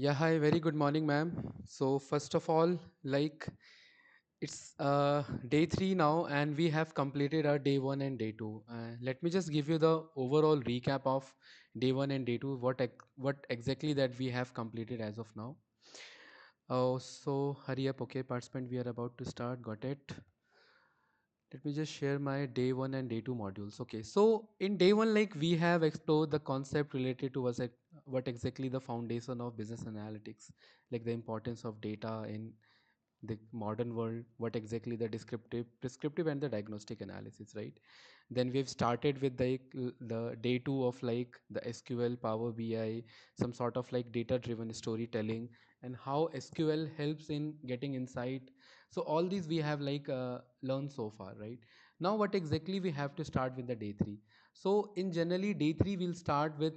Yeah, hi, very good morning, ma'am. So, first of all, it's day three now, and we have completed our day one and day two. Let me just give you the overall recap of day one and day two, what exactly that we have completed as of now. Oh, so hurry up, okay, participant, we are about to start. Got it. Let me just share my day one and day two modules. Okay, so in day one, like we have explored the concept related to what exactly the foundation of business analytics, like the importance of data in the modern world, what exactly the prescriptive and the diagnostic analysis, right? Then we've started with the day two of like the SQL, Power BI, some sort of like data driven storytelling, and how SQL helps in getting insight. So all these we have learned so far, right? Now what exactly we have to start with the day three. So in generally day three we'll start with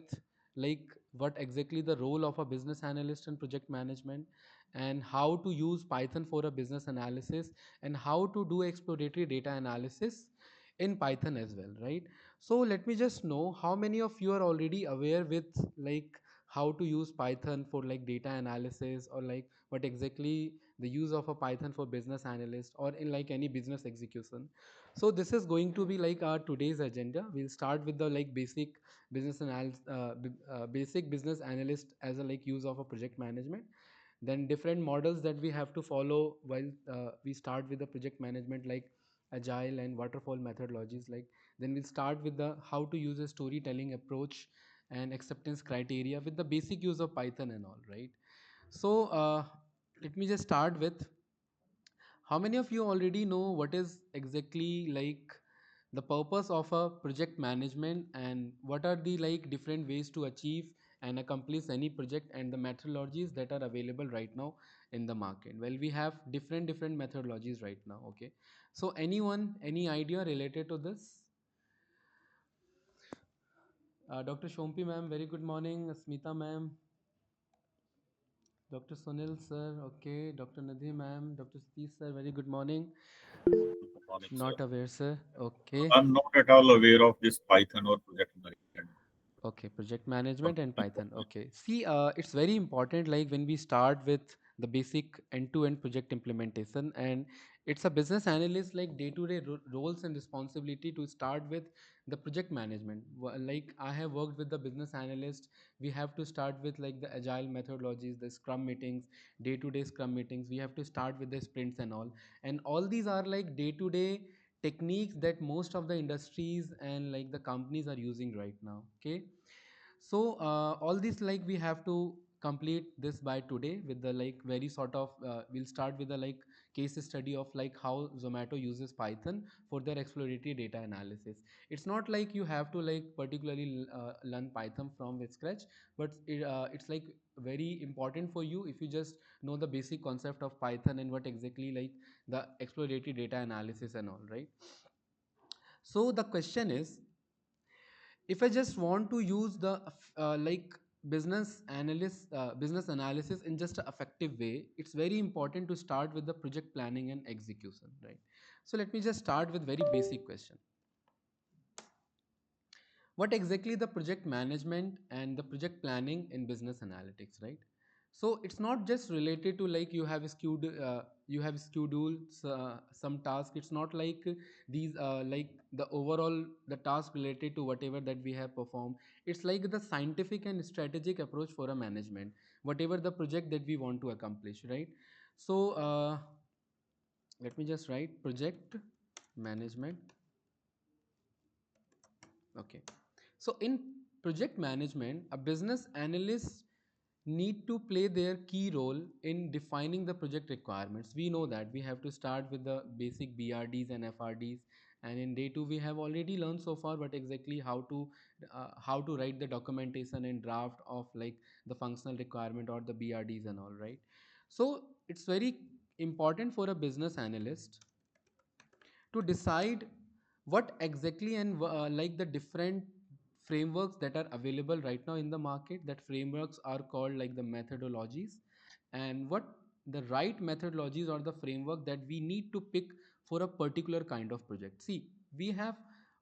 like what exactly the role of a business analyst in project management, and how to use Python for a business analysis, and how to do exploratory data analysis in Python as well, right? So let me just know how many of you are already aware with like how to use Python for like data analysis, or like what exactly the use of a Python for business analyst or in like any business execution. So this is going to be like our today's agenda. We'll start with the like basic business analyst as a like use of a project management, then different models that we have to follow while we start with the project management, like agile and waterfall methodologies. Like then we'll start with the how to use a storytelling approach and acceptance criteria with the basic use of Python and all, right? So let me just start with how many of you already know what is exactly like the purpose of a project management, and what are the like different ways to achieve and accomplish any project, and the methodologies that are available right now in the market? Well, we have different methodologies right now, okay? So anyone, any idea related to this? Dr. Shompi ma'am, very good morning. Smita ma'am, Dr. Sunil sir, okay, Dr. Nadhi ma'am, Dr. Satish sir, very good morning. Good morning, sir. Not aware, sir. Okay. I'm not at all aware of this Python or project management. Okay, project management and Python. Okay. See, it's very important, like when we start with the basic end-to-end project implementation, and it's a business analyst like day-to-day roles and responsibility to start with the project management. Like I have worked with the business analyst, we have to start with like the agile methodologies, the scrum meetings, day-to-day scrum meetings. We have to start with the sprints and all. And all these are like day-to-day techniques that most of the industries and like the companies are using right now, okay? So all this like we have to complete this by today with the like very sort of we'll start with the like case study of like how Zomato uses Python for their exploratory data analysis. It's not like you have to like particularly learn Python from scratch, but it's like very important for you if you just know the basic concept of Python and what exactly like the exploratory data analysis and all, right? So the question is, if I just want to use the like business analysis in just an effective way, it's very important to start with the project planning and execution, right? So let me just start with very basic question: what exactly the project management and the project planning in business analytics, right? So it's not just related to like you have scheduled some task. It's not like these like the overall the task related to whatever that we have performed. It's like the scientific and strategic approach for a management, whatever the project that we want to accomplish, right? So let me just write project management. Okay. So in project management, a business analyst need to play their key role in defining the project requirements. We know that we have to start with the basic BRDs and FRDs, and in day two we have already learned so far what exactly how to write the documentation and draft of like the functional requirement or the BRDs and all, right? So it's very important for a business analyst to decide what exactly and like the different frameworks that are available right now in the market. That frameworks are called like the methodologies, and what the right methodologies or the framework that we need to pick for a particular kind of project. See, we have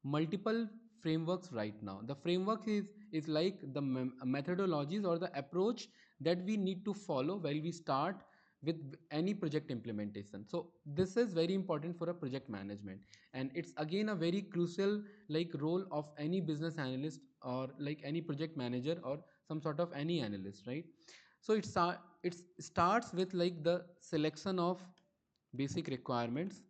multiple frameworks right now. The framework is is like the methodologies or the approach that we need to follow while we start with any project implementation. So this is very important for a project management, and it's again a very crucial like role of any business analyst or like any project manager or some sort of any analyst, right? So it starts with like the selection of basic requirements,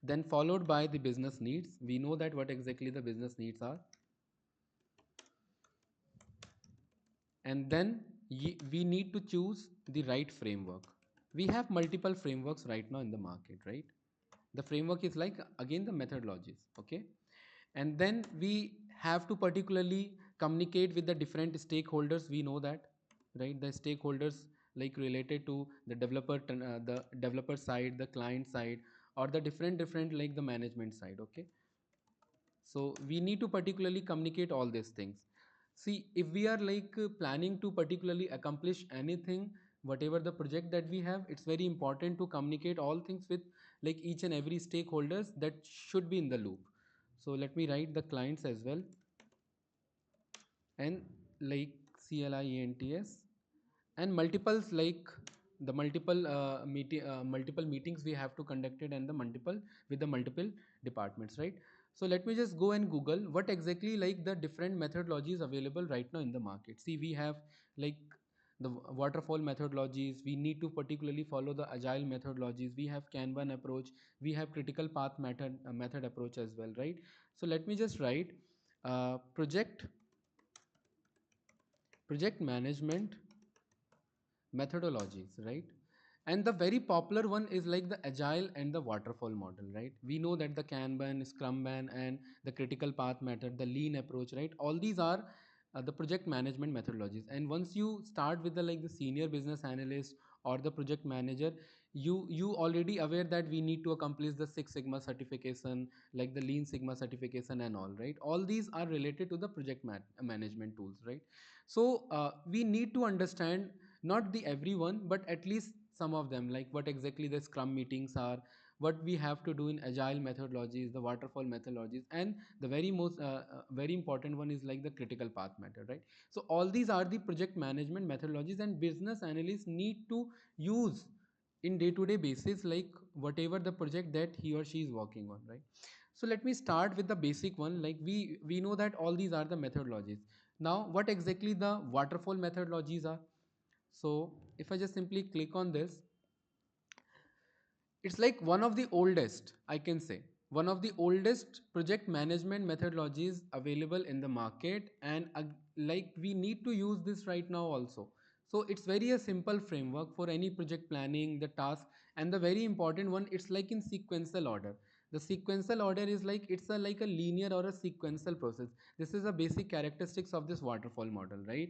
then followed by the business needs. We know that what exactly the business needs are, and then we need to choose the right framework. We have multiple frameworks right now in the market, right? The framework is like again the methodologies, okay? And then we have to particularly communicate with the different stakeholders. We know that, right? The stakeholders like related to the developer side, the client side, or the different like the management side, okay? So we need to particularly communicate all these things. See, if we are like planning to particularly accomplish anything, whatever the project that we have, it's very important to communicate all things with like each and every stakeholders that should be in the loop. So let me write the clients as well, and like CLIENTS, and multiples like the multiple meetings we have to conduct it, and the multiple with the multiple departments, right? So let me just go and google what exactly like the different methodologies available right now in the market. See, we have like the waterfall methodologies, we need to particularly follow the agile methodologies, we have Kanban approach, we have critical path method approach as well, right? So let me just write project management methodologies, right? And the very popular one is like the agile and the waterfall model, right? We know that the Kanban, Scrumban, and the critical path method, the lean approach, right? All these are the project management methodologies. And once you start with the like the senior business analyst or the project manager, you already aware that we need to accomplish the Six Sigma certification, like the Lean Sigma certification and all, right? All these are related to the project management tools, right? So we need to understand not the everyone, but at least some of them, like what exactly the Scrum meetings are, what we have to do in agile methodologies, the waterfall methodologies, and the very important one is like the critical path method, right? So all these are the project management methodologies, and business analysts need to use in day-to-day basis, like whatever the project that he or she is working on, right? So let me start with the basic one. Like we know that all these are the methodologies. Now what exactly the waterfall methodologies are? So if I just simply click on this, it's like one of the oldest, I can say, one of the oldest project management methodologies available in the market, and like we need to use this right now also. So it's very a simple framework for any project planning, the task, and the very important one, it's like in sequential order. The sequential order is like it's a like a linear or a sequential process. This is a basic characteristics of this waterfall model, right?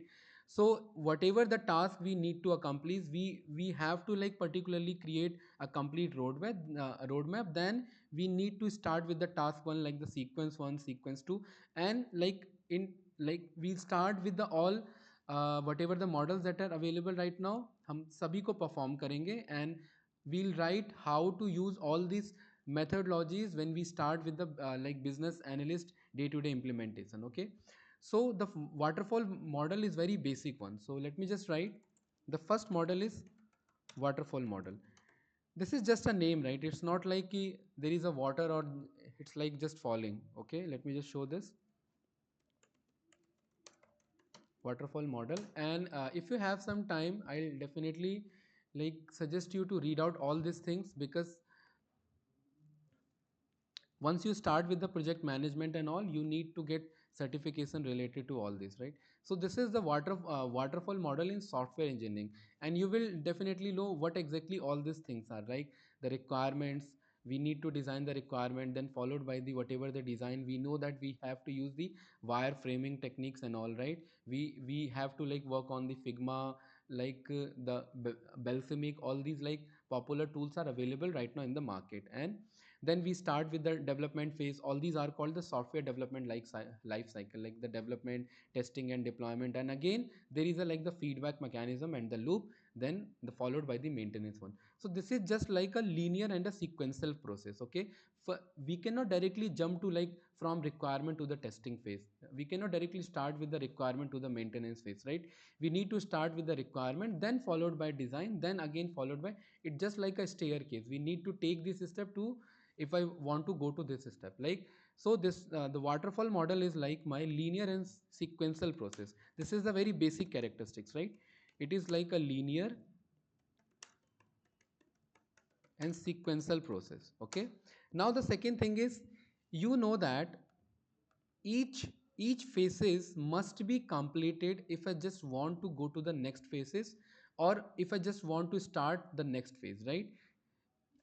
So whatever the task we need to accomplish, we have to like particularly create a complete roadmap. Then we need to start with the task one, like the sequence one, sequence two, and like in like we start with the all whatever the models that are available right now, हम सभी को perform करेंगे, and we'll write how to use all these methodologies when we start with the like business analyst day to day implementation, okay? So the waterfall model is very basic one. So let me just write the first model is waterfall model. This is just a name, right? It's not like there is a water or it's like just falling, okay? Let me just show this waterfall model. And if you have some time, I'll definitely like suggest you to read out all these things, because once you start with the project management and all, you need to get certification related to all this, right? So this is the waterfall model in software engineering, and you will definitely know what exactly all these things are, like the requirements. We need to design the requirement, then followed by the whatever the design, we know that we have to use the wireframing techniques and all, right? We have to like work on the Figma, like the Balsamic, all these like popular tools are available right now in the market. And Then we start with the development phase. All these are called the software development life cycle, like the development, testing and deployment. And again there is a like the feedback mechanism and the loop, then the followed by the maintenance one. So this is just like a linear and a sequential process. Okay, we cannot directly jump to like from requirement to the testing phase. We cannot directly start with the requirement to the maintenance phase, right? We need to start with the requirement, then followed by design, then again followed by, it just like a staircase. We need to take this step to, if I want to go to this step, like, so this the waterfall model is like my linear and sequential process. This is the very basic characteristics, right? It is like a linear and sequential process. Okay, now the second thing is, you know that each each phases must be completed if I just want to go to the next phases, or if I just want to start the next phase, right?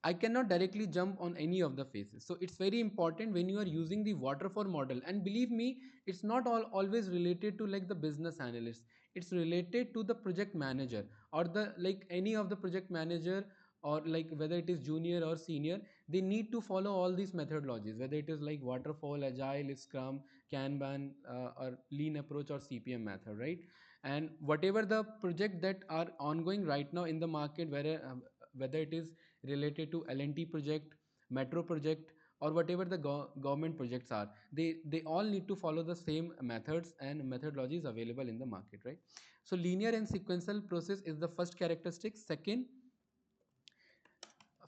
I cannot directly jump on any of the phases. So it's very important when you are using the waterfall model. And believe me, it's not always related to like the business analyst. It's related to the project manager, or the like any of the project manager, or like whether it is junior or senior. They need to follow all these methodologies, whether it is like waterfall, agile, scrum, kanban, or lean approach, or cpm method, right? And whatever the project that are ongoing right now in the market, whether it is related to L&T project, metro project, or whatever the government projects are, they all need to follow the same methods and methodologies available in the market, right? So linear and sequential process is the first characteristic. Second,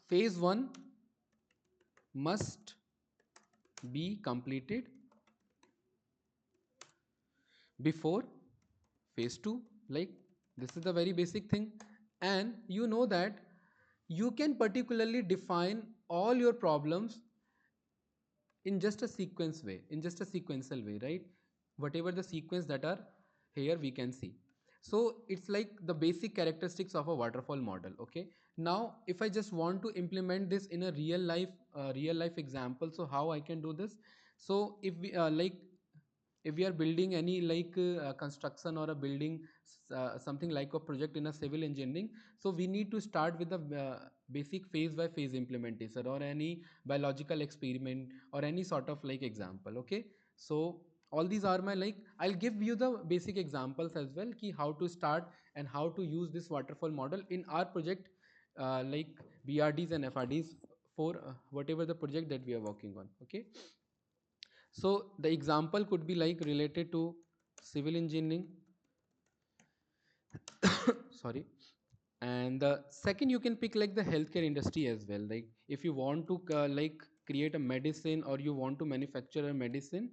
phase 1 must be completed before phase 2, like this is the very basic thing. And you know that you can particularly define all your problems in just a sequence way, in just a sequential way, right? Whatever the sequence that are here we can see. So it's like the basic characteristics of a waterfall model. Okay, now if I just want to implement this in a real life example, so how I can do this? So if we like, if we are building any like construction or a building, something like a project in a civil engineering, so we need to start with the basic phase by phase implementation, or any biological experiment, or any sort of like example. Okay, so all these are my like, I'll give you the basic examples as well, ki how to start and how to use this waterfall model in our project, like brds and frds, for whatever the project that we are working on. Okay, so the example could be like related to civil engineering. Sorry. And the second, you can pick like the healthcare industry as well. Like if you want to like create a medicine, or you want to manufacture a medicine,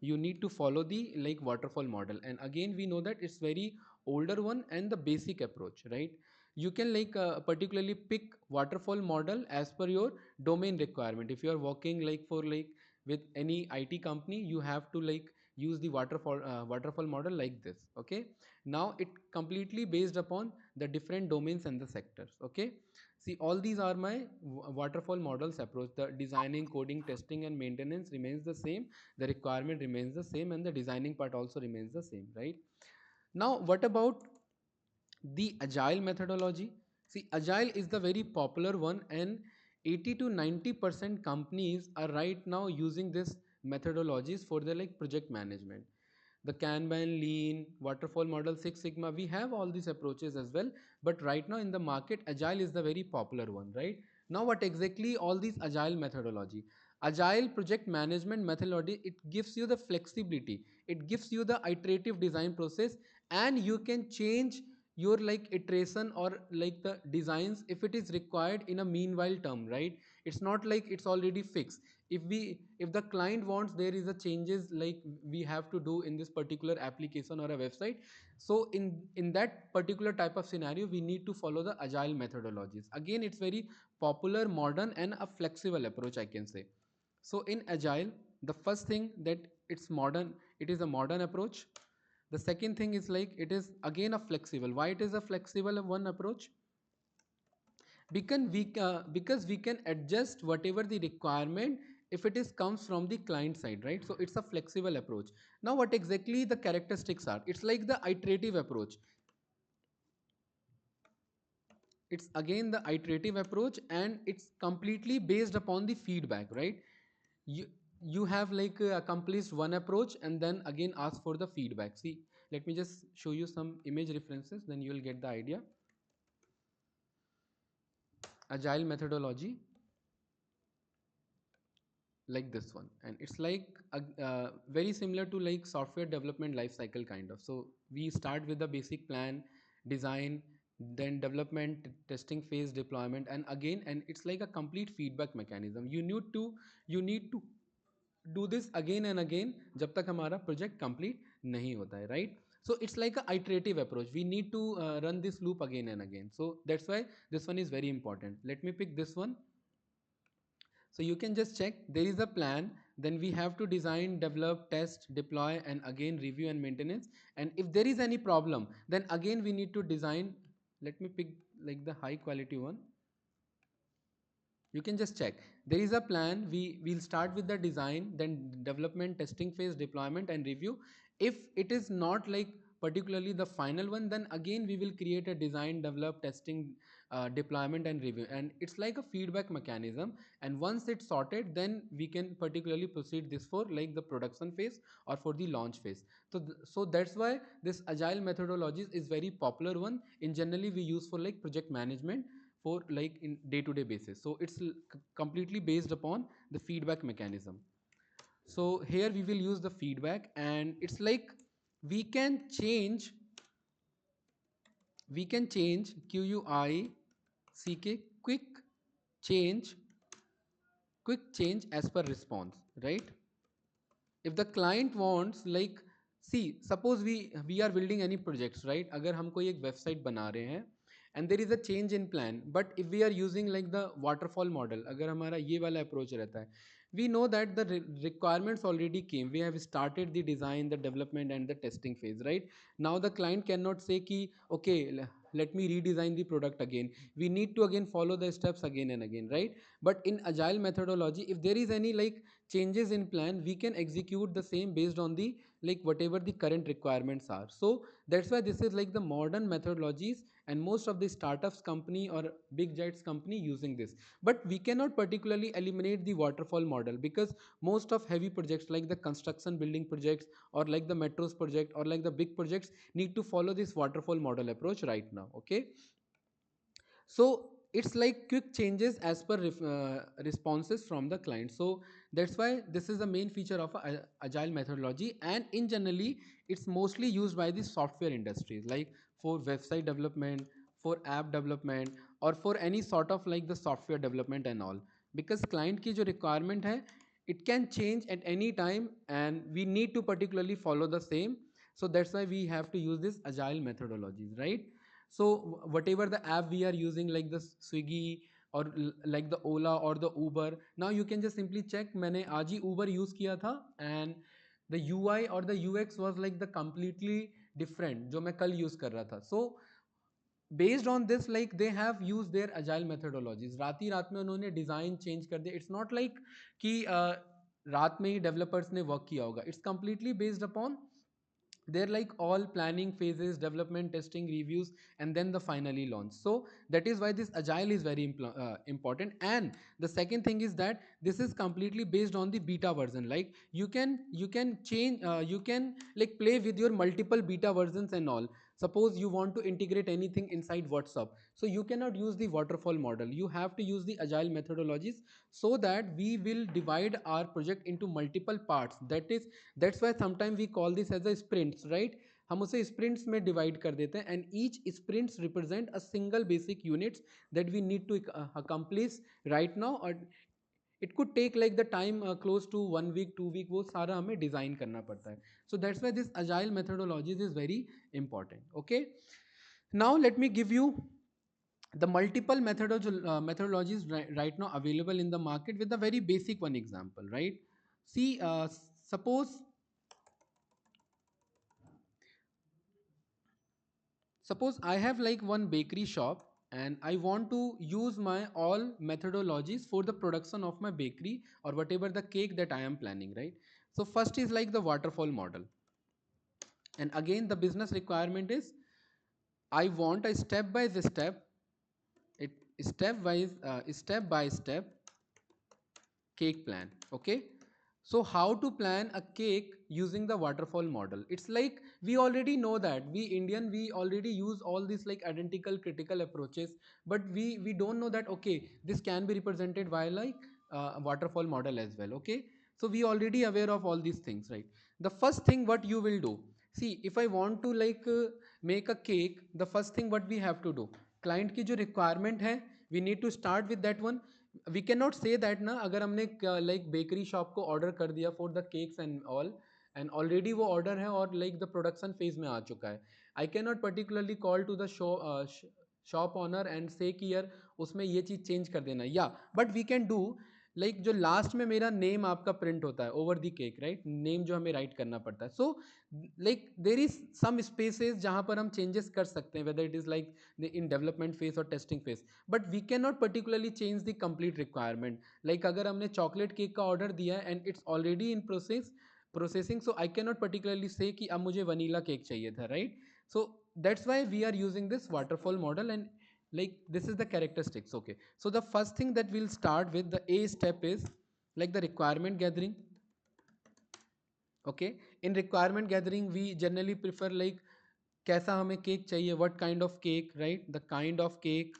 you need to follow the like waterfall model. And again we know that it's very older one and the basic approach, right? You can like particularly pick waterfall model as per your domain requirement. If you are working like for like with any IT company, you have to like use the waterfall model like this. Okay, now it completely based upon the different domains and the sectors. Okay, see, all these are my waterfall models approach. The designing, coding, testing and maintenance remains the same, the requirement remains the same, and the designing part also remains the same, right? Now what about the agile methodology? See, agile is the very popular one, and 80 to 90% companies are right now using this methodologies for their like project management. The kanban, lean, waterfall model, six sigma, we have all these approaches as well, but right now in the market agile is the very popular one, right? Now what exactly all these agile methodology? Agile project management methodology, it gives you the flexibility, it gives you the iterative design process, and you can change your like iteration or like the designs if it is required in a meanwhile term, right? It's not like it's already fixed. If the client wants, there is a changes like we have to do in this particular application or a website, so in that particular type of scenario we need to follow the agile methodologies. Again, it's very popular, modern and a flexible approach, I can say. So in agile, the first thing that it's modern, it is a modern approach. The second thing is like it is again a flexible. Why it is a flexible one approach? Because we can adjust whatever the requirement if it is comes from the client side, right? So it's a flexible approach. Now what exactly the characteristics are? It's like the iterative approach. it's again the iterative approach, and it's completely based upon the feedback, right? You have like accomplished one approach and then again ask for the feedback. See, let me just show you some image references, then you will get the idea. Agile methodology, like this one, and it's like very similar to like software development life cycle kind of. So we start with the basic plan, design, then development, testing phase, deployment, and again, and it's like a complete feedback mechanism. You need to do this again and again जब तक हमारा project complete नहीं होता है, right? So it's like a iterative approach. We need to run this loop again and again. So that's why this one is very important. Let me pick this one. So you can just check there is a plan, then we have to design, develop, test, deploy, and again review and maintenance. And if there is any problem, then again we need to design. Let me pick like the high quality one. You can just check there is a plan. We'll start with the design, then development, testing phase, deployment, and review. If it is not like particularly the final one, then again we will create a design, develop, testing, deployment, and review, and it's like a feedback mechanism. And once it's sorted, then we can particularly proceed this for like the production phase or for the launch phase. So that's why this agile methodologies is very popular one. In generally we use for like project management for like in day to day basis. So it's completely based upon the feedback mechanism. So here we will use the feedback, and it's like we can change quick change as per response, right? If the client wants like, see, suppose we are building any projects, right? अगर हम कोई एक website बना रहे हैं and there is a change in plan, but if we are using like the waterfall model, अगर हमारा ये वाला approach रहता है, we know that the requirements already came, we have started the design, the development, and the testing phase, right? Now the client cannot say कि okay, let me redesign the product again. We need to again follow the steps again and again, right? But in agile methodology, if there is any like changes in plan, we can execute the same based on the like whatever the current requirements are. So that's why this is like the modern methodologies, and most of the startups company or big giants company using this. But we cannot particularly eliminate the waterfall model, because most of heavy projects like the construction building projects or like the metros project or like the big projects need to follow this waterfall model approach right now. Okay, so it's like quick changes as per responses from the client. So that's why this is the main feature of agile methodology, and in generally it's mostly used by the software industries, like for website development, for app development, or for any sort of like the software development and all. Because client ki jo requirement hai, it can change at any time, and we need to particularly follow the same. So that's why we have to use this agile methodologies, right? So whatever the app we are using, like the Swiggy or like the Ola or the Uber, now you can just simply check. मैंने आज ही Uber use किया था, and the UI or the UX was like the completely different जो मैं कल use कर रहा था. So based on this, like they have used their agile methodologies. रात ही रात में उन्होंने design change कर दिया. It's not like कि रात में ही developers ने work किया होगा. It's completely based upon they're like all planning phases, development, testing, reviews, and then the finally launch. So that is why this agile is very important. And the second thing is that this is completely based on the beta version. Like you can change, you can like play with your multiple beta versions and all. Suppose you want to integrate anything inside WhatsApp, so you cannot use the waterfall model, you have to use the agile methodologies, so that we will divide our project into multiple parts. That's why sometimes we call this as a sprints, right? हम उसे sprints में divide कर देते हैं, and each sprints represent a single basic units that we need to accomplish right now. Or it could take like the time close to 1 week 2 week, वो सारा हमें design करना पड़ता है. So that's why this agile methodologies is very important. Okay, now let me give you the multiple methodologies right now available in the market with a very basic one example, right? See, suppose I have like one bakery shop, and I want to use my all methodologies for the production of my bakery or whatever the cake that I am planning, right? So first is like the waterfall model, and again the business requirement is I want a step by step step by step cake plan. Okay, so how to plan a cake using the waterfall model? It's like we already know that we Indian, we already use all these like identical critical approaches, but we don't know that okay, this can be represented by like waterfall model as well. Okay, so we already aware of all these things, right? The first thing what you will do, see, if I want to like make a cake, the first thing what we have to do, client की जो requirement है, we need to start with that one. We cannot say that ना, अगर हमने like bakery shop को order कर दिया for the cakes and all, and already वो order है और like the production phase में आ चुका है, I cannot particularly call to the shop owner and say कि यार उसमें ये चीज़ चेंज कर देना, या but we can do like जो लास्ट में मेरा नेम आपका प्रिंट होता है over the cake, right, name जो हमें राइट करना पड़ता है, so like there is some spaces जहाँ पर हम चेंजेस कर सकते हैं, whether it is like in development phase और testing phase, but we can not particularly change the complete requirement. Like अगर हमने चॉकलेट केक का ऑर्डर दिया है and it's already in processing, so I can not particularly say कि अब मुझे vanilla cake चाहिए था, right? So that's why we are using this waterfall model, and like this is the characteristics. Okay, so the first thing that we'll start with, the A step, is like the requirement gathering. Okay, in requirement gathering we generally prefer like कैसा हमें cake चाहिए, what kind of cake, right, the kind of cake.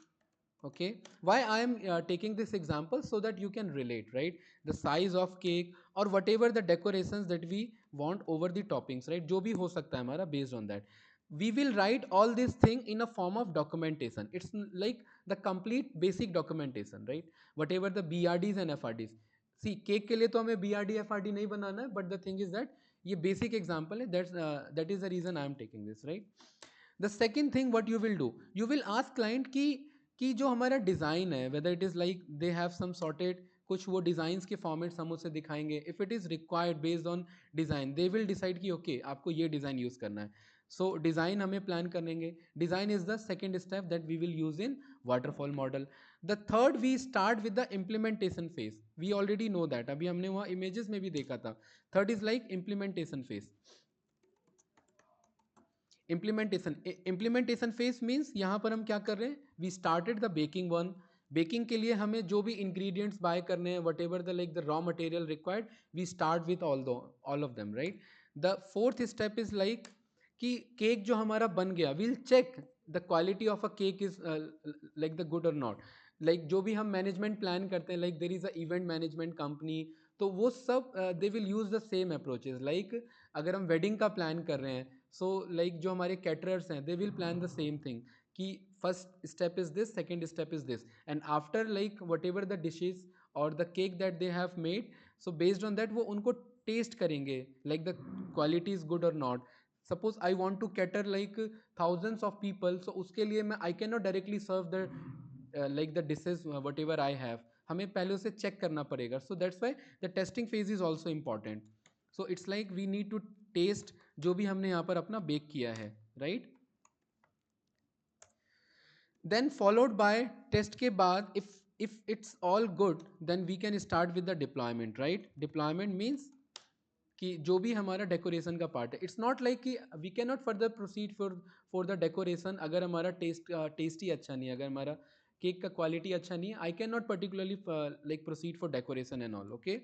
Okay, why I am taking this example, so that you can relate, right, the size of cake or whatever the decorations that we want over the toppings, right, जो भी हो सकता है हमारा, based on that we will write all this thing in a form of documentation. It's like the complete basic documentation, right, whatever the BRDs and FRDs. See cake के लिए तो हमें BRD FRD नहीं बनाना है, but the thing is that ये basic example है, that is the reason I am taking this, right? The second thing what you will do, you will ask client कि जो हमारा डिज़ाइन है, whether it is like they have some sorted, कुछ वो designs के formats हम उससे दिखाएंगे, if it is required based on design, they will decide कि ओके आपको ये डिज़ाइन यूज़ करना है, सो डिज़ाइन हमें प्लान करेंगे। Design is the second step that we will use in waterfall model. The third, we start with the implementation phase, we already know that, अभी हमने वहाँ इमेजेस में भी देखा था। Third is like implementation phase. Implementation phase means यहाँ पर हम क्या कर रहे हैं, we started the baking one. Baking के लिए हमें जो भी इंग्रेडिएंट्स बाय करने हैं, whatever the like the raw material required, we start with all of them, right? The fourth step is like कि केक जो हमारा बन गया, will check the quality of a cake is like the good और not. Like जो भी हम management plan करते हैं, like there is a event management company, तो वो सब they will use the same approaches. Like अगर हम वेडिंग का प्लान कर रहे हैं, सो लाइक जो हमारे कैटरर्स हैं, they will plan the same thing कि first step is this, second step is this, and after like whatever the dishes और the cake that they have made, so based on that वो उनको test करेंगे, like the quality is good और not. Suppose I want to cater like thousands of people, so उसके लिए मैं I can not directly serve the like the dishes what ever I have, हमें पहले उसे चेक करना पड़ेगा। So that's why the testing phase is also important. So it's like we need to test जो भी हमने यहाँ पर अपना बेक किया है, right? Then followed by test के बाद, if it's all good, then we can start with the deployment, right? Deployment means कि जो भी हमारा डेकोरेशन का पार्ट है, इट्स नॉट लाइक कि we can not further proceed for the decoration अगर हमारा टेस्ट ही अच्छा नहीं है, अगर हमारा केक का क्वालिटी अच्छा नहीं है, I can not particularly like proceed for decoration and all. Okay,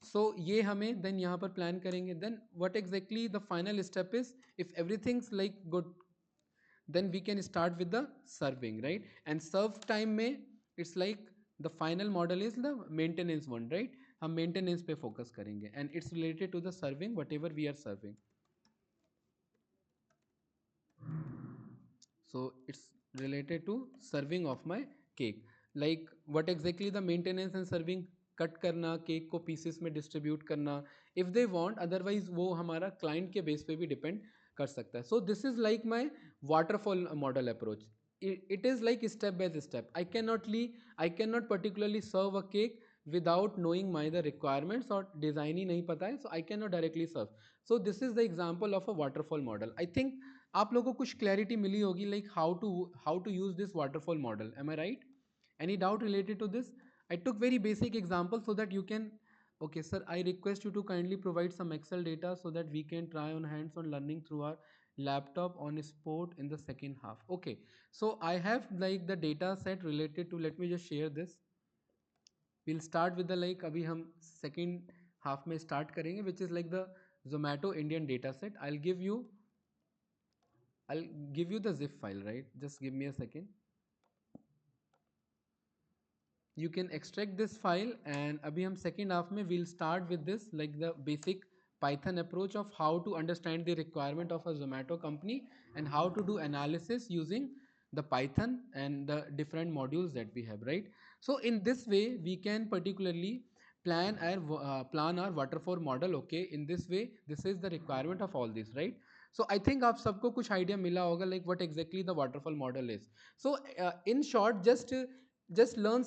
so ये हमें देन यहाँ पर प्लान करेंगे। Then what exactly the final step is, if everything's like good, then we can start with the serving, right? And serve time में it's like the final model is the maintenance one, right? हम maintenance पे focus करेंगे and it's related to the serving whatever we are serving. So it's related to serving of my cake, like what exactly the maintenance and serving, cut करना, cake को pieces में distribute करना if they want, otherwise वो हमारा client के base पे भी depend कर सकता है। So this is like my waterfall model approach. It is like step by step, I can not particularly serve a cake without knowing my the requirements, और design ही नहीं पता है, so I can not directly serve. So this is the example of a waterfall model. I think आप लोगों को कुछ clarity मिली होगी, like how to use this waterfall model, am I right? Any doubt related to this? I took very basic example so that you can Okay, sir, I request you to kindly provide some Excel data so that we can try on hands-on learning through our laptop on sport in the second half. Okay, so I have like the data set related to, let me just share this. We'll start with the like अभी हम second half में start करेंगे, which is like the Zomato Indian data set. I'll give you the zip file, right? Just give me a second. You can extract this file, and abhi hum second half mein we'll start with this like the basic Python approach of how to understand the requirement of a Zomato company and how to do analysis using the Python and the different modules that we have, right? So in this way we can particularly plan our waterfall model. Okay, in this way this is the requirement of all this, right? So I think आप सबको कुछ idea मिला होगा like what exactly the waterfall model is. So in short, just learn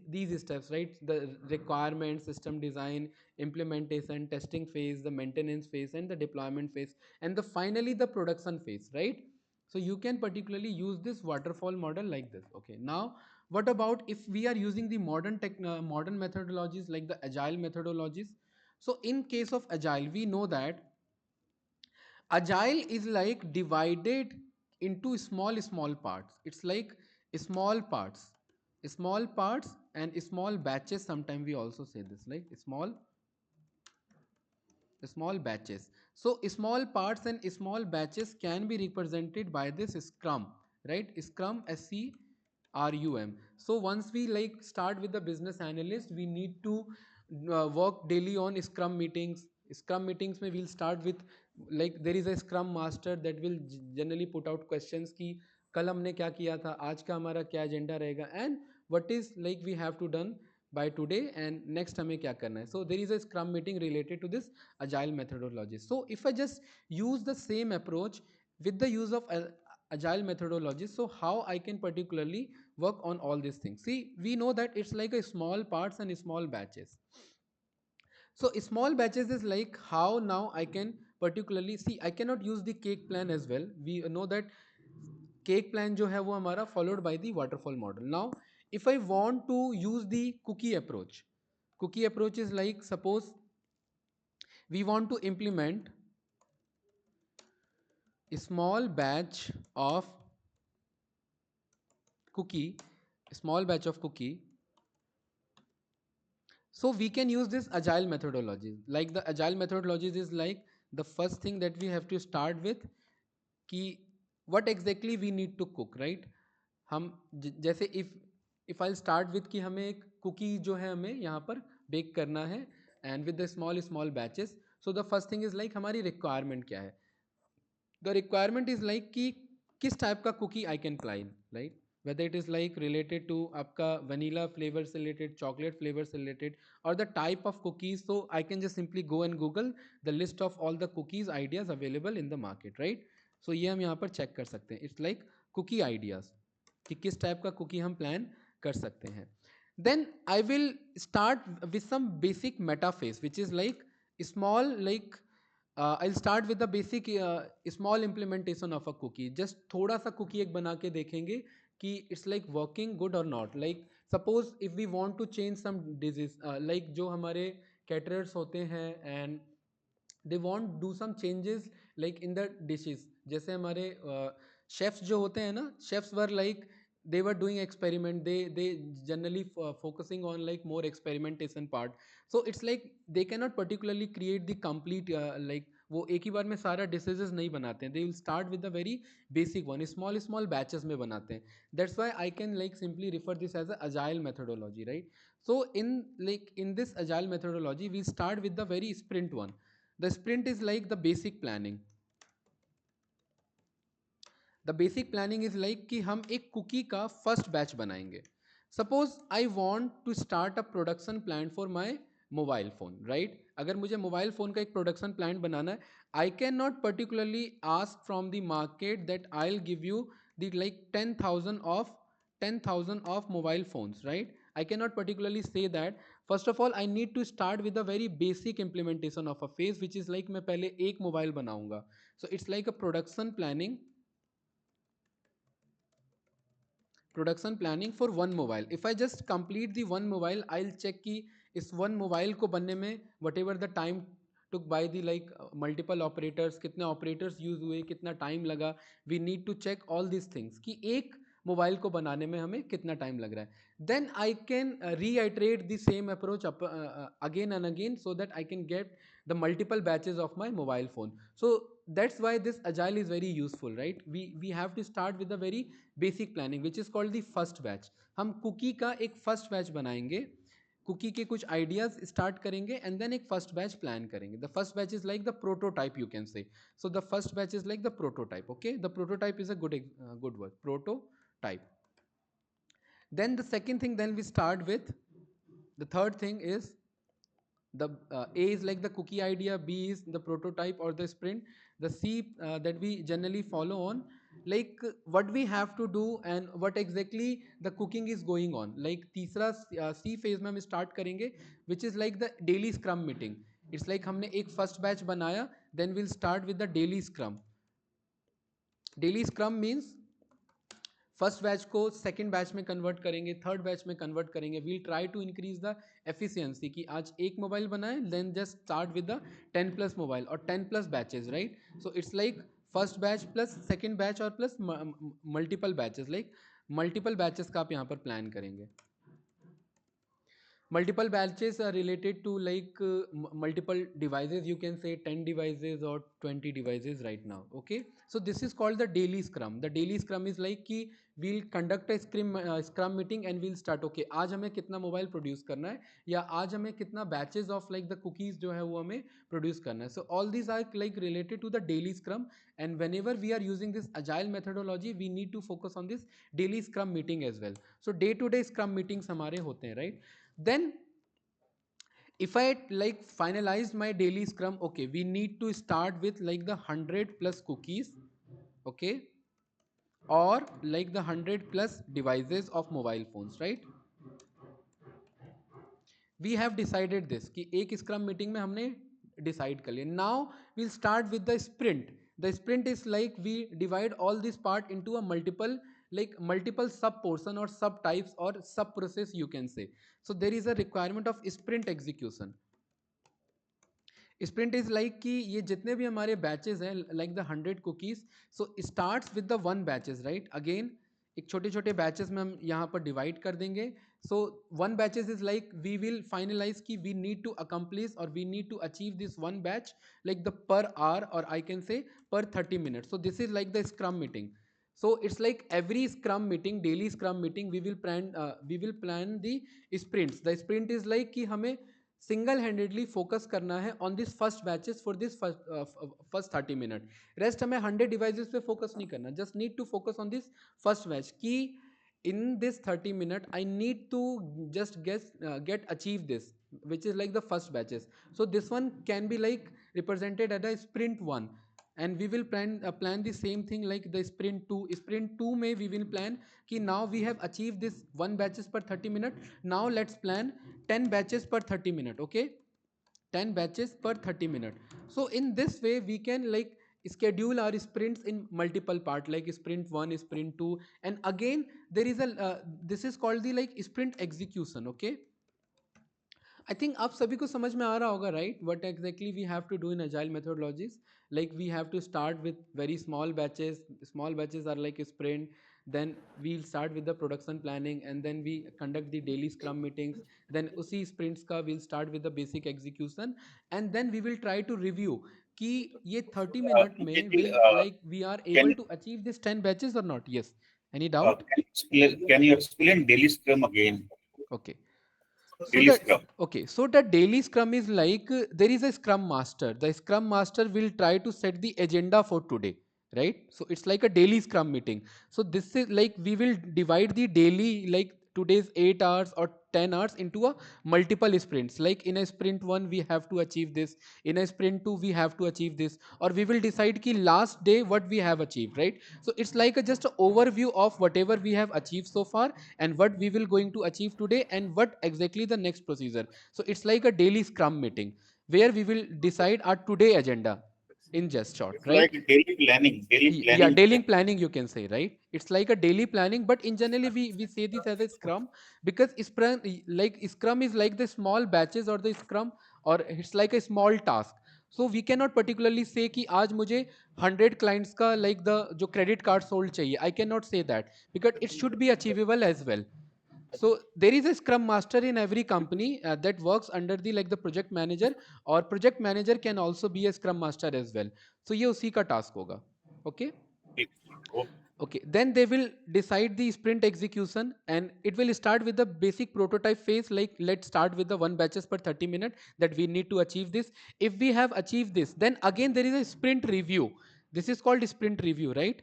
these steps, right? The requirement, system design, implementation, testing phase, the maintenance phase, and the deployment phase, and the finally the production phase, right? So you can particularly use this waterfall model like this. Okay, now what about if we are using the modern methodologies like the agile methodologies? So in case of agile, we know that agile is like divided into small parts. It's like small parts and small batches. Sometimes we also say this like small batches. So small parts and small batches can be represented by this scrum, right? Scrum, SCRUM. So once we like start with the business analyst, we need to work daily on scrum meetings. Scrum meetings में we'll start with like there is a scrum master that will generally put out questions कि कल हमने क्या किया था, आज का हमारा क्या एजेंडा रहेगा, and what is like we have to done by today and next हमें क्या करना है. So there is a scrum meeting related to this agile methodology. So if I just use the same approach with the use of agile methodology, so how I can particularly work on all these things? See, we know that it's like a small parts and small batches. So small batches is like how now I can particularly see, I cannot use the cake plan as well. We know that cake plan जो है वो हमारा followed by the waterfall model. Now if I want to use the cookie approach is like, suppose we want to implement a small batch of cookie small batch of cookie. So we can use this agile methodology. Like the agile methodologies is like the first thing that we have to start with कि what exactly we need to cook, right? हम जैसे if I'll start with कि हमें एक cookie जो है हमें यहाँ पर बेक करना है and with the small batches. So the first thing is like हमारी requirement क्या है. The requirement is like कि किस टाइप का cookie I can explain, right? whether it is like related to आपका vanilla flavor से related, chocolate flavor से related, or the type of cookies. So I can just simply go and google the list of all the cookies ideas available in the market, right? So ये हम यहाँ पर check कर सकते हैं. It's like cookie ideas कि किस type का कुकी हम प्लान कर सकते हैं. Then I will start with some basic meta phase which is like small like I'll start with the basic small implementation of a cookie. Just थोड़ा सा cookie एक बना के देखेंगे कि it's like working good or not. Like suppose if we want to change some disease, like जो हमारे caterers होते हैं and they want do some changes like in the dishes. जैसे हमारे chefs जो होते हैं ना, chefs were like they were doing experiment, they generally focusing on like more experimentation part. So it's like they cannot particularly create the complete like वो एक ही बार में सारा डिसीजेस नहीं बनाते हैं. They will start with the very basic one, small batches में बनाते हैं. That's why I can like simply refer this as a agile methodology, right? So in this agile methodology we start with the very sprint one. The sprint is like the basic planning. The basic planning is like कि हम एक cookie का first batch बनाएंगे. Suppose I want to start a production plan for my mobile phone, right? अगर मुझे mobile phone का एक production plan बनाना है, I can not particularly ask from the market that I will give you the like 10,000 of mobile phones, right? I cannot particularly say that. First of all I need to start with a very basic implementation of a phase which is like मैं पहले एक mobile बनाऊंगा. So it's like a production planning for one mobile. If I just complete the one mobile, I'll check ki इस one mobile को बनने में whatever the time took by the like multiple operators, कितने operators use हुए, कितना time लगा, we need to check all this things कि एक मोबाइल को बनाने में हमें कितना टाइम लग रहा है. Then I can reiterate the same approach again and again so that I can get the multiple batches of my mobile phone. So that's why this agile is very useful, right? We have to start with a very basic planning which is called the first batch. हम cookie का एक first batch बनाएंगे, cookie के कुछ ideas start करेंगे and then एक first batch plan करेंगे. The first batch is like the prototype you can say. So the first batch is like the prototype. Okay, the prototype is a good word, prototype. Then the second thing, then we start with the third thing is the A is like the cookie idea, B is the prototype or the sprint, the C that we generally follow on, like what we have to do and what exactly the cooking is going on. Like तीसरा C phase में हम start करेंगे which is like the daily scrum meeting. It's like हमने एक first batch बनाया, then we'll start with the daily scrum. Daily scrum means first batch को second batch में convert करेंगे, थर्ड बैच में कन्वर्ट करेंगे. We'll try to increase the efficiency कि आज एक मोबाइल बनाए, then just start with the 10 plus mobile और 10 plus batches, right? So it's like first batch plus second batch और plus multiple batches, like multiple batches का आप यहाँ पर प्लान करेंगे. Multiple batches are related to like multiple devices, you can say 10 devices or 20 devices right now. Okay, so this is called the daily scrum. The daily scrum is like कि we'll conduct a scrum meeting and we'll start. Okay, आज हमें कितना mobile produce करना है या आज हमें कितना batches of like the cookies जो है वो हमें प्रोड्यूस करना है. So all these are like related to the daily scrum, and whenever we are using this agile methodology we need to focus on this daily scrum meeting as well. So day to day scrum meetings हमारे होते हैं, right? Then if I like finalized my daily scrum, okay, we need to start with like the 100 plus cookies, okay, or like the 100 plus devices of mobile phones, right? We have decided this कि एक scrum meeting में हमने decide कर लिया. Now we'll start with the sprint. The sprint is like we divide all this part into a multiple sub portion or sub types or sub process you can say. So there is a requirement of sprint execution. Sprint is like कि ये जितने भी हमारे batches हैं like the 100 cookies, so starts with the one batches, right? Again एक छोटे छोटे batches में हम यहाँ पर डिवाइड कर देंगे. So one batches is like we will finalize कि we need to accomplish or we need to achieve this one batch like the per hour or I can say per 30 minute. So this is like the scrum meeting. So it's like every scrum meeting, daily scrum meeting, we will plan the sprints. The sprint is like कि हमें single handedly focus करना है on this first batches for this first 30 minute. Rest हमें 100 devices पे focus नहीं करना, just need to focus on this first batch की in this 30 minute I need to just get achieve this which is like the first batches. So this one can be like represented at a sprint 1, and we will plan the same thing like the sprint 2 may we will plan कि now we have achieved this 1 batches per 30 minute, now let's plan 10 batches per 30 minute. Okay, 10 batches per 30 minute. So in this way we can like schedule our sprints in multiple part like sprint 1, sprint 2, and again there is a this is called the like sprint execution. Okay, I think आप सभी को समझ में आ रहा होगा, right? What exactly we have to do in agile methodologies. Like we have to start with very small batches or like sprint, then we'll start with the production planning and then we conduct the daily scrum meetings, then उसी sprints का we'll start with the basic execution, and then we will try to review कि ये 30 minute में Nitin, will like we are can able to achieve this 10 batches or not. Yes, any uh, doubt? can you explain daily scrum again? Okay. So Daily the scrum. okay, so the daily scrum is like there is a scrum master. The scrum master will try to set the agenda for today, right? So it's like a daily scrum meeting. So this is like we will divide the daily like today's 8 hours or 10 hours into a multiple sprints. Like in a sprint 1 we have to achieve this, in a sprint 2 we have to achieve this, or we will decide ki last day what we have achieved, right? So it's like a just an overview of whatever we have achieved so far and what we will going to achieve today and what exactly the next procedure. So it's like a daily scrum meeting where we will decide our today agenda. in just short, It's right? like daily planning. Daily Yeah, planning. daily planning you can say, right? It's like a daily planning, but in generally we say this as a scrum, because scrum is like the small batches or the scrum, or it's like a small task. So we cannot particularly say कि आज मुझे 100 clients का like the जो credit card sold चाहिए. I cannot say that because it should be achievable as well. So there is a scrum master in every company that works under the like the project manager, or project manager can also be a scrum master as well. So ये उसी का task होगा. Okay. Oh, Okay, then they will decide the sprint execution, and it will start with the basic prototype phase. Like, let's start with the one batches per 30 minutes that we need to achieve this. If we have achieved this, then again there is a sprint review. This is called sprint review, right?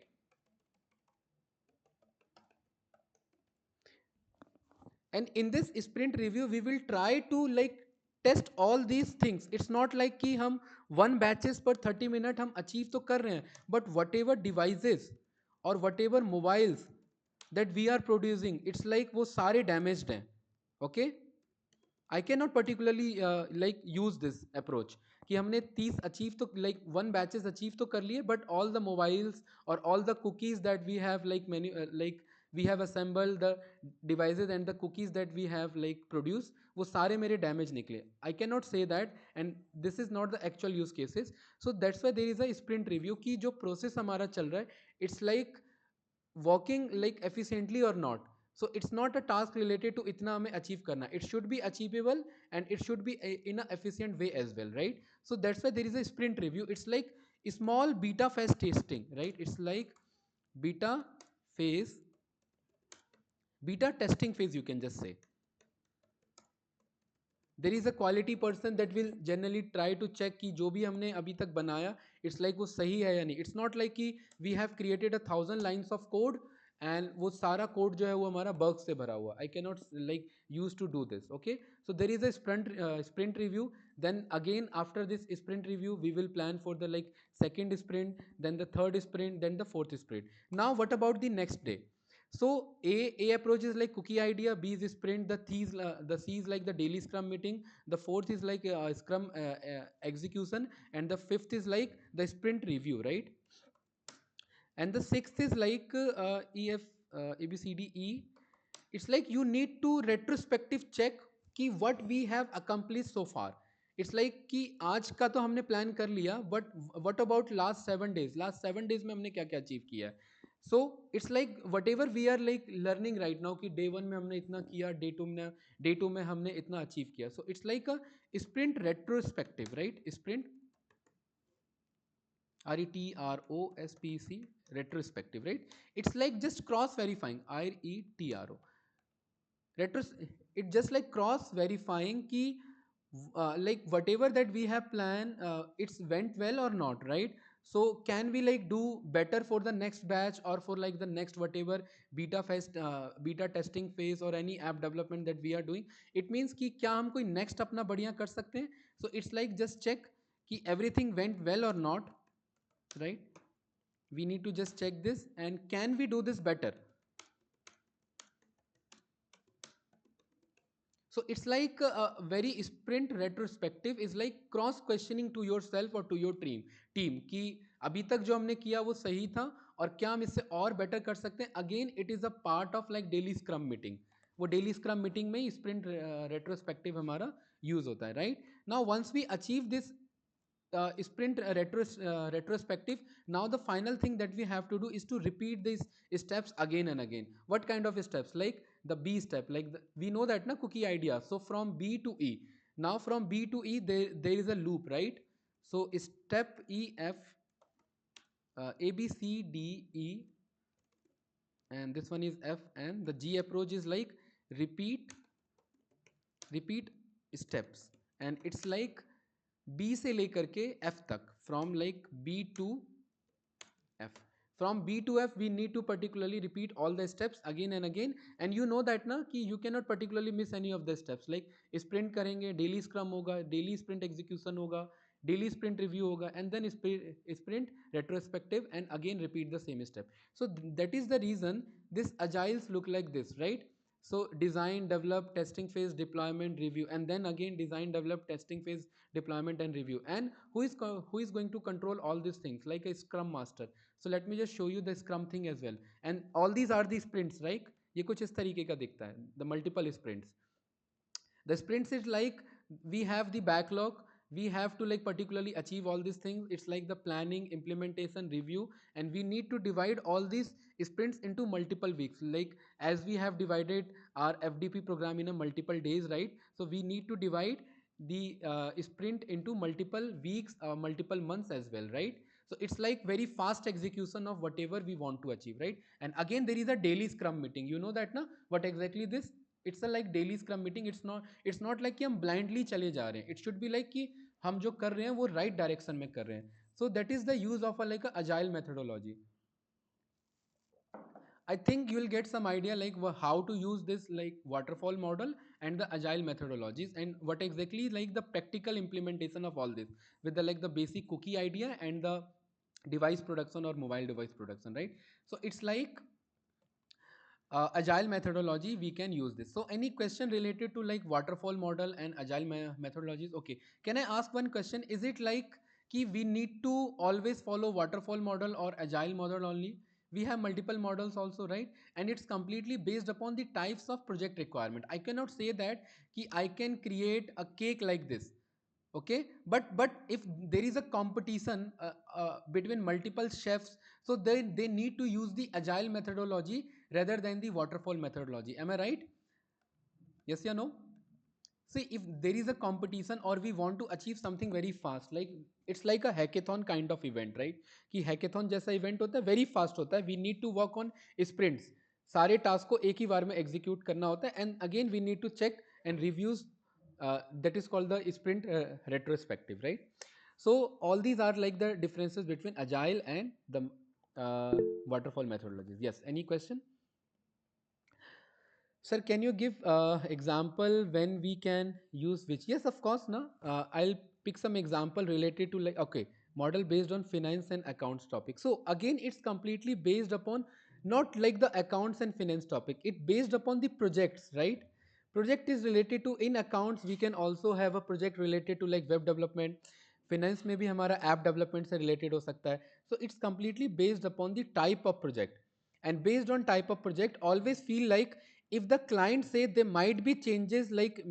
And in this sprint review we will try to like test all these things. It's not like कि हम one batches per 30 minute हम achieve तो कर रहे हैं, but whatever devices or whatever mobiles that we are producing, it's like वो सारे damaged हैं. Okay. I cannot particularly like use this approach कि हमने 30 achieve तो like one batches achieve तो कर लिए, but all the mobiles or all the cookies that we have like many like we have assembled the devices and the cookies that we have like produced वो सारे मेरे damage निकले. I cannot say that, and this is not the actual use cases. So that's why there is a sprint review कि जो process हमारा चल रहा है, it's like working like efficiently or not. So it's not a task related to itna hame achieve karna, it should be achievable, and it should be in a efficient way as well, right? So that's why there is a sprint review. It's like a small beta phase testing, right? It's like beta phase, beta testing phase you can just say. There is a quality person that will generally try to check कि जो भी हमने अभी तक बनाया it's like वो सही है या नहीं. इट्स नॉट लाइक कि we have created 1,000 lines of code and वो सारा कोड जो है वो हमारा बग से भरा हुआ. I can not like use to do this. Okay, so there is a sprint review. Then again after this sprint review we will plan for the like second sprint, then the third sprint, then the fourth sprint. Now what about the next day? So A approach is like cookie idea, B is sprint, the C is like the daily scrum meeting, the fourth is like scrum execution, and the fifth is like the sprint review, right? And the sixth is like EF ABCDE. It's like you need to retrospective check कि what we have accomplished so far. It's like कि आज का तो हमने plan कर लिया, but what about last 7 days में हमने क्या क्या अचीव किया है. So it's like whatever we are like learning right now कि day 1 में हमने इतना किया, day 2 में हमने इतना अचीव किया. So it's like a sprint retrospective, right? Sprint RETROSPC, retrospective, right? It's like just cross verifying, RETRO retros. It just like cross verifying ki like whatever that we have planned, it's went well or not, right? So can we like do better for the next batch or for like the next whatever beta testing phase or any app development that we are doing. It means कि क्या हम कोई next अपना बढ़िया कर सकते हैं. So it's like just check कि everything went well or not, right? We need to just check this, and can we do this better. So it's like a very sprint retrospective is like cross questioning to yourself or to your team कि अभी तक जो हमने किया वो सही था और क्या हम इससे और बेटर कर सकते हैं. Again it is a part of like daily scrum meeting. वो डेली स्क्रम मीटिंग में ही स्प्रिंट रेट्रोस्पेक्टिव हमारा यूज होता है, right? Now once we achieve this retrospective, now the final thing that we have to do is to repeat these steps again and again. What kind of steps? Like the B step, like we know that na cookie idea. So from B to E, now from B to E there is a loop, right? So step E F A B C D E, and this one is F, and the G approach is like repeat repeat steps, and it's like B से लेकर के F तक, from like B to F. From B to F, we need to particularly repeat all the steps again and again. And you know that na कि you cannot particularly miss any of the steps. Like sprint करेंगे, daily scrum होगा, daily sprint execution होगा, daily sprint review होगा, and then sprint retrospective, and again repeat the same step. So that is the reason this agiles look like this, right? So design, develop, testing phase, deployment, review, and then again design, develop, testing phase, deployment, and review. And who is going to control all these things, like a scrum master? So let me just show you the scrum thing as well. And all these are the sprints, right? ये कुछ इस तरीके का दिखता है, the multiple sprints. The sprints is like, we have the backlog, we have to like particularly achieve all these things. It's like the planning, implementation, review, and we need to divide all these sprints into multiple weeks, like as we have divided our FDP program in a multiple days, right? So we need to divide the sprint into multiple weeks, multiple months as well, right? So it's like very fast execution of whatever we want to achieve, right? And again there is a daily scrum meeting, you know that na, what exactly this? It's a like daily scrum meeting. It's not like कि हम blindly चले जा रहे हैं. It should be like कि हम जो कर रहे हैं वो right direction में कर रहे हैं. So that is the use of a like a agile methodology. I think you will get some idea like how to use this like waterfall model and the agile methodologies, and what exactly like the practical implementation of all this with the like the basic cookie idea and the device production or mobile device production, right? So it's like agile methodology we can use this. So any question related to like waterfall model and agile methodologies? Okay, can I ask one question? Is it like कि we need to always follow waterfall model or agile model only? We have multiple models also, right? And it's completely based upon the types of project requirement. I cannot say that कि I can create a cake like this, okay? But if there is a competition between multiple chefs, so they need to use the agile methodology rather than the waterfall methodology. Am I right? Yes or no? See, if there is a competition or we want to achieve something very fast, like it's like a hackathon kind of event, right? कि hackathon जैसा event होता है, very fast होता है. We need to work on sprints. सारे task को एक ही बार में एग्जीक्यूट करना होता है, and again we need to check and reviews. That is called the sprint retrospective, right? So all these are like the differences between agile and the waterfall methodologies. Yes, any question? Sir, can you give example when we can use which? Yes, of course. No, I'll pick some example related to like, okay, model based on finance and accounts topic. So again, it's completely based upon not like the accounts and finance topic. It based upon the projects, right? Project is related to, in accounts we can also have a project related to like web development. Finance में भी हमारा app development से related हो सकता है. So it's completely based upon the type of project, and based on type of project always feel like if the client say there might be changes like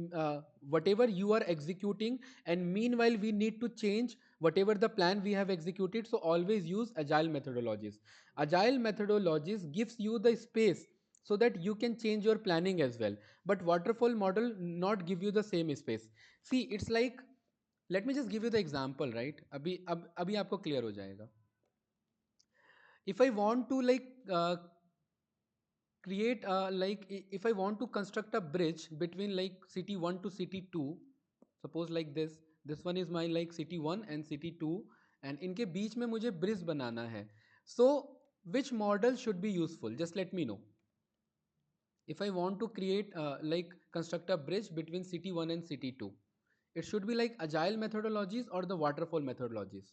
whatever you are executing, and meanwhile we need to change whatever the plan we have executed, so always use agile methodologies. Agile methodologies gives you the space so that you can change your planning as well, but waterfall model not give you the same space. See, it's like, let me just give you the example, right? अभी आपको clear हो जाएगा. If I want to like create like if I want to construct a bridge between like city 1 to city 2, suppose like this one is my like city 1 and city 2, and इनके बीच में मुझे bridge बनाना है. So which model should be useful? Just let me know. If I want to create like construct a bridge between city 1 and city 2, it should be like agile methodologies or the waterfall methodologies,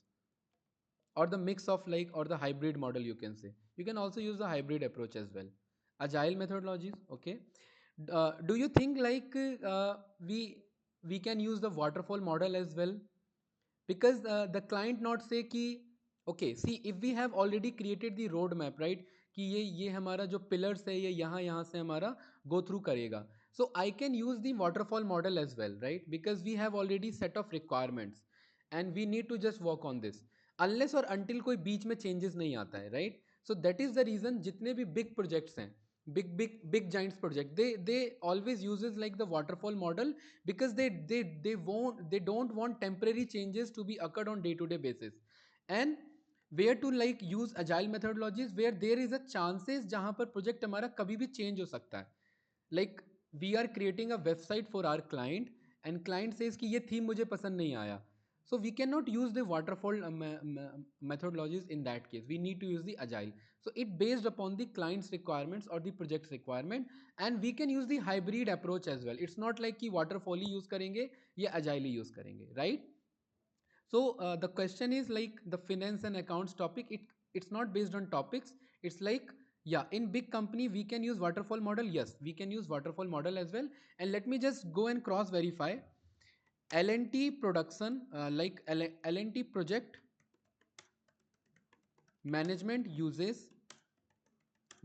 or the mix of like, or the hybrid model, you can say. You can also use the hybrid approach as well. Agile methodologies, okay. Do you think like we can use the waterfall model as well? Because the client not say कि okay, see, if we have already created the road map, right, कि ये हमारा जो pillars है ये यहाँ से हमारा go through करेगा, so I can use the waterfall model as well, right? Because we have already set of requirements and we need to just work on this, unless or until कोई बीच में changes नहीं आता है, right? So that is the reason जितने भी big projects हैं, big giants project, they always uses like the waterfall model, because they don't want temporary changes to be occurred on day to day basis. And where to like use agile methodologies, where there is a chances जहां पर project हमारा कभी भी change हो सकता है. Like we are creating a website for our client, and client says कि ये theme मुझे पसंद नहीं आया, so we cannot use the waterfall methodologies in that case. We need to use the agile. So it based upon the client's requirements or the project's requirement, and we can use the hybrid approach as well. It's not like कि waterfall ही use करेंगे या agile ही use करेंगे, right? So the question is like the finance and accounts topic. It's not based on topics. It's like Yeah, in big company we can use waterfall model. Yes, we can use waterfall model as well. And let me just go and cross verify. L&T production, like L&T project management uses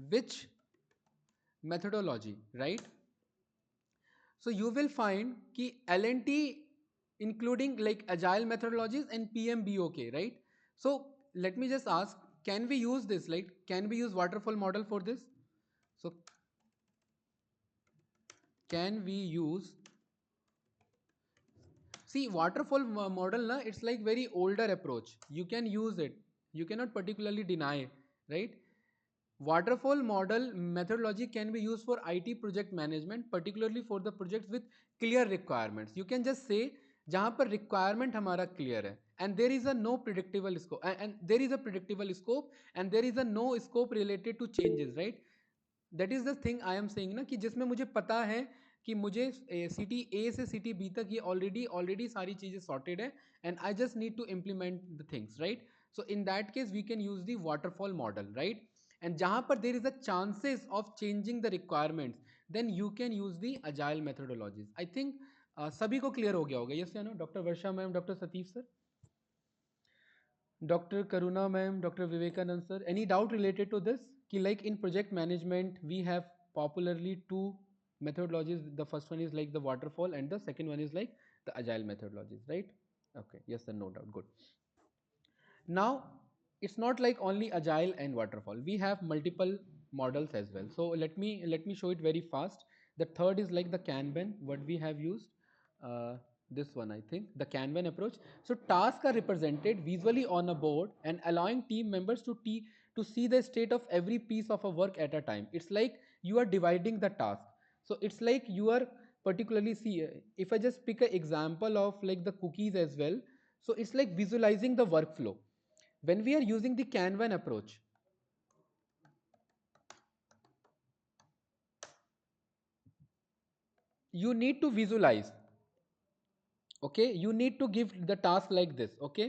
which methodology, right? So you will find कि L&T including like agile methodologies and PMBOK, right? So let me just ask, can we use this? Like, can we use waterfall model for this? So can we use, see, waterfall model na, it's like very older approach. You can use it. You cannot particularly deny, right? Waterfall model methodology can be used for IT project management, particularly for the projects with clear requirements. You can just say जहाँ पर requirement हमारा clear है and there is a no predictable scope and there is a predictable scope and there is a no scope related to changes, right? That is the thing I am saying ना कि जिसमें मुझे पता है कि मुझे city ए से city B तक ये ऑलरेडी ऑलरेडी सारी चीज़ें सॉर्टेड है and I just need to implement the things, right? So in that case we can use the waterfall model, right? And जहाँ पर there is a chances of changing the requirements then you can use the agile methodologies. I think सभी को clear हो गया होगा। Yes या no? Doctor Varsha ma'am, doctor Satish sir, Dr. Karuna ma'am, Dr. Vivekanand sir, any doubt related to this? Ki like in project management, we have popularly two methodologies. The first one is like the waterfall, and the second one is like the agile methodologies, right? Okay, yes sir, no doubt. Good. Now, it's not like only agile and waterfall. We have multiple models as well. So let me show it very fast. The third is like the Kanban, what we have used. Uh, this one, I think, the Kanban approach. So tasks are represented visually on a board and allowing team members to see the state of every piece of a work at a time. It's like you are dividing the task. So it's like you are particularly see, if I just pick an example of like the cookies as well. So it's like visualizing the workflow. When we are using the Kanban approach, you need to visualize. Okay, you need to give the task like this. Okay,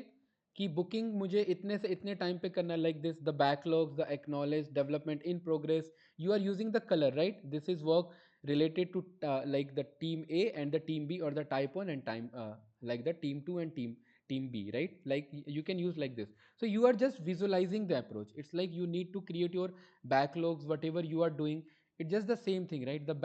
कि booking मुझे इतने से इतने time पे करना like this, the backlogs, the acknowledge, development in progress. You are using the color, right? This is work related to like the team A and the team B, or the type 1 and time like the team 2 and team B, right? Like you can use like this. So you are just visualizing the approach. It's like you need to create your backlogs, whatever you are doing. It's just the same thing, right? The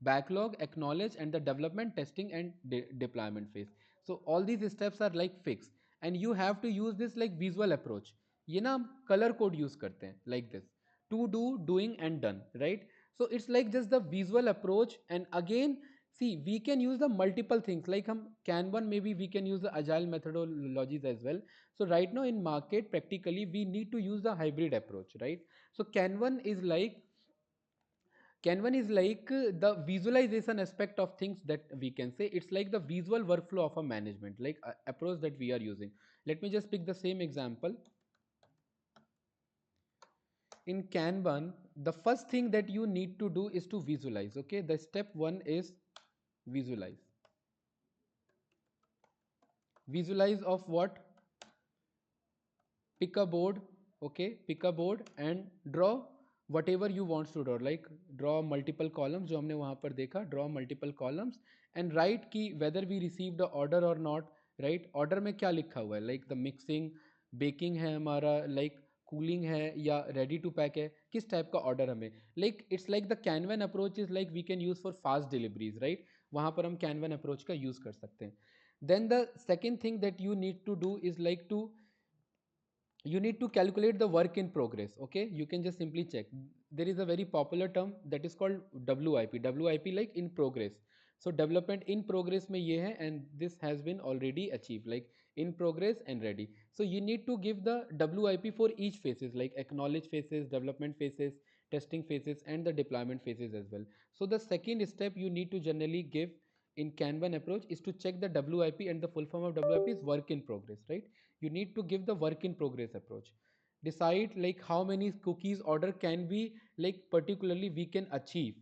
backlog, acknowledge, and the development, testing, and deployment phase. So all these steps are like fixed, and you have to use this like visual approach. ये ना हम color code use करते हैं like this: to do, doing, and done, right? So it's like just the visual approach. And again, see, we can use the multiple things like हम Kanban, maybe we can use the agile methodologies as well. So right now in market, practically we need to use the hybrid approach, right? So Kanban is like the visualization aspect of things, that we can say it's like the visual workflow of a management, like approach that we are using. Let me just pick the same example. In Kanban, the first thing that you need to do is to visualize. Okay, the step one is visualize. Visualize of what? Pick a board. Okay, pick a board and draw whatever you want to draw, like draw multiple columns जो हमने वहाँ पर देखा, draw multiple columns and write कि whether we received the order or not, right? Order में क्या लिखा हुआ है, like the mixing, baking है हमारा, like cooling है या ready to pack है, किस टाइप का order हमें, like it's like the Kanban approach is like we can use for fast deliveries, right? वहाँ पर हम Kanban approach का use कर सकते हैं. Then the second thing that you need to do is like to, you need to calculate the work in progress. Okay, you can just simply check. There is a very popular term that is called WIP like in progress. So development in progress mein ye hai, and this has been already achieved, like in progress and ready. So you need to give the WIP for each phases, like acknowledge phases, development phases, testing phases, and the deployment phases as well. So the second step you need to generally give in Kanban approach is to check the WIP, and the full form of WIP is work in progress, right? You need to give the work in progress approach. Decide like how many cookies order can be, like particularly we can achieve,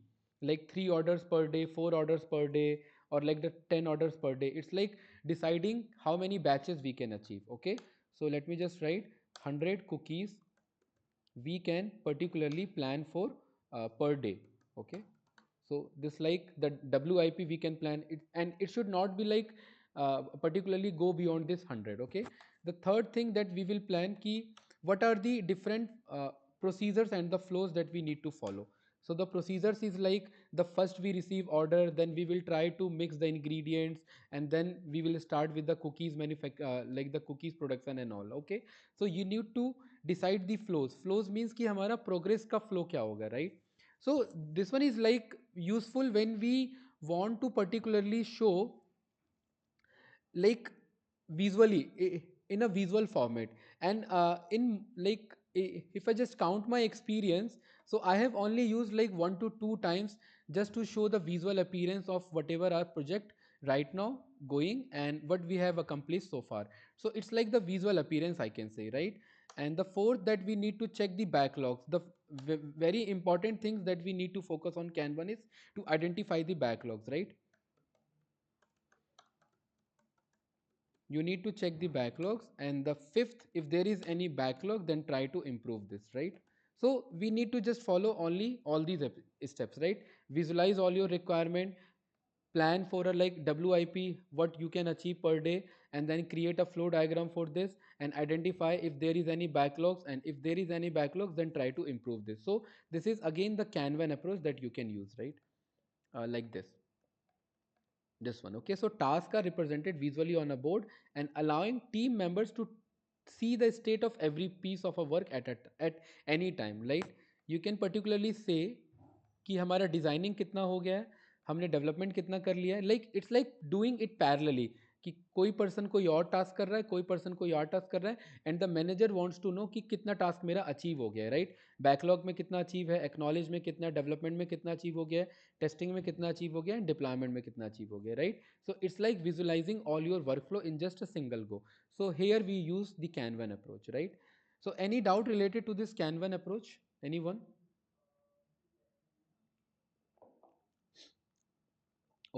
like 3 orders per day, 4 orders per day, or like the 10 orders per day. It's like deciding how many batches we can achieve. Okay, so let me just write 100 cookies we can particularly plan for per day. Okay, so this like the WIP we can plan it, and it should not be like particularly go beyond this 100. Okay, the third thing that we will plan key, what are the different procedures and the flows that we need to follow. So the procedures is like the first we receive order, then we will try to mix the ingredients, and then we will start with the cookies like the cookies production and all. Okay, so you need to decide the flows means कि हमारा progress का flow क्या होगा, right? So this one is like useful when we want to particularly show like visually in a visual format. And in like if I just count my experience, so I have only used like 1 to 2 times just to show the visual appearance of whatever our project right now going and what we have accomplished so far. So it's like the visual appearance, I can say, right? And the fourth, that we need to check the backlogs. The very important things that we need to focus on Kanban is to identify the backlogs, right? You need to check the backlogs. And the fifth, if there is any backlog, then try to improve this, right? So we need to just follow only all these steps, right? Visualize all your requirement, plan for a like WIP what you can achieve per day, and then create a flow diagram for this, and identify if there is any backlogs, and if there is any backlogs, then try to improve this. So this is again the Kanban approach that you can use, right? Like this one. Okay, so tasks are represented visually on a board and allowing team members to see the state of every piece of a work at any time. Like you can particularly say कि हमारा designing कितना हो गया है, हमने development कितना कर लिया है. Like it's like doing it parallelly, कि कोई पर्सन कोई और टास्क कर रहा है, कोई पर्सन कोई और टास्क कर रहा है, and the manager wants to know कि कितना टास्क मेरा अचीव हो गया है, राइट? बैकलॉग में कितना अचीव है, एक्नॉलेज में कितना, डेवलपमेंट में कितना अचीव हो गया है, टेस्टिंग में कितना अचीव हो गया, एंड डिप्लॉयमेंट में कितना अचीव हो गया, right? So it's like visualizing all your work flow in just a single go. So here we use the kanban approach, right? So any doubt related to this Kanban approach? Anyone?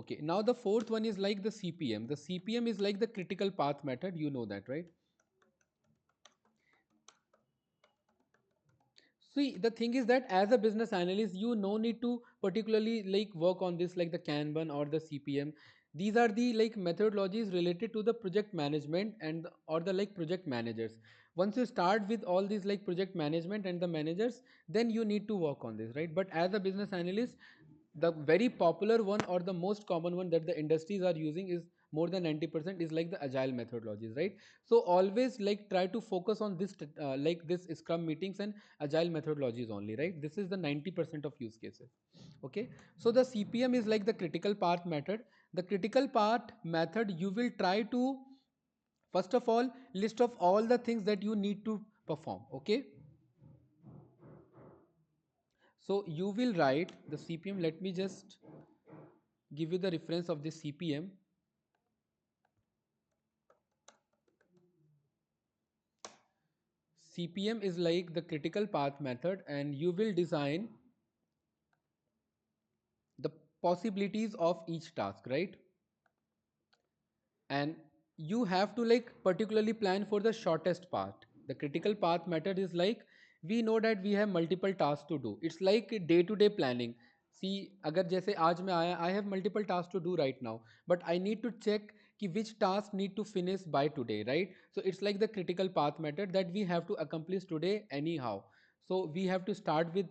Okay, now the fourth one is like the CPM. The CPM is like the critical path method. You know that, right? See, the thing is that as a business analyst, you no need to particularly like work on this like the Kanban or the CPM. These are the like methodologies related to the project management and or the like project managers. Once you start with all these like project management and the managers, then you need to work on this, right? But as a business analyst, the very popular one or the most common one that the industries are using is more than 90% is like the agile methodologies, right? So always like try to focus on this like this scrum meetings and agile methodologies only, right? This is the 90% of use cases. Okay, so the CPM is like the critical path method. The critical path method, you will try to first of all list of all the things that you need to perform. Okay, so you will write the CPM. Let me just give you the reference of the CPM. CPM is like the critical path method, and you will design the possibilities of each task, right? And you have to like particularly plan for the shortest path. The critical path method is like, we know that we have multiple tasks to do. It's like day to day planning. See, अगर जैसे आज मैं आया, I have multiple tasks to do right now, but I need to check कि which task need to finish by today, right? So it's like the critical path method that we have to accomplish today anyhow. So we have to start with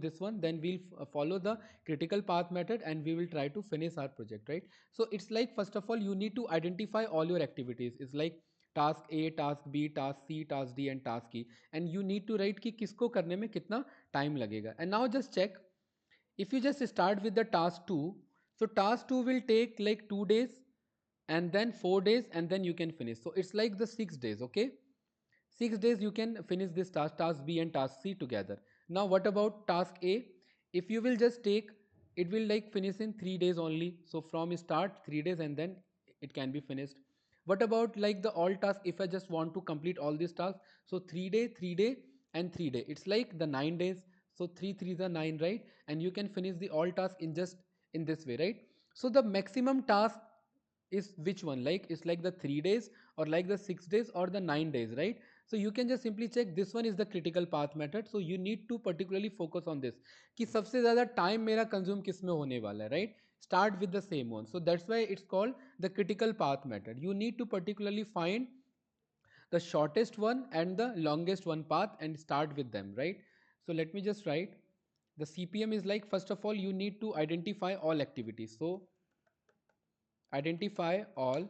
this one, then we'll follow the critical path method, and we will try to finish our project, right? So it's like first of all you need to identify all your activities. It's like task A, task B, task C, task D, and task E, and you need to write कि किसको करने में कितना time लगेगा. And now just check, if you just start with the task 2, so task 2 will take like 2 days, and then 4 days, and then you can finish. So it's like the 6 days. Okay, 6 days you can finish this task B and task C together. Now what about task A? If you will just take, it will like finish in 3 days only. So from start 3 days, and then it can be finished. What about like the all task, if I just want to complete all these tasks? So 3 day, 3 day, and 3 day, it's like the 9 days. So 3 3s are 9, right? And you can finish the all task in just in this way, right? So the maximum task is which one? Like it's like the 3 days, or like the 6 days, or the 9 days, right? So you can just simply check this one is the critical path method. So you need to particularly focus on this कि सबसे ज़्यादा time मेरा consume किस में होने वाला है, right? Start with the same one. So that's why it's called the critical path method. You need to particularly find the shortest one and the longest one path and start with them, right? So let me just write. The CPM is like, first of all, you need to identify all activities. So identify all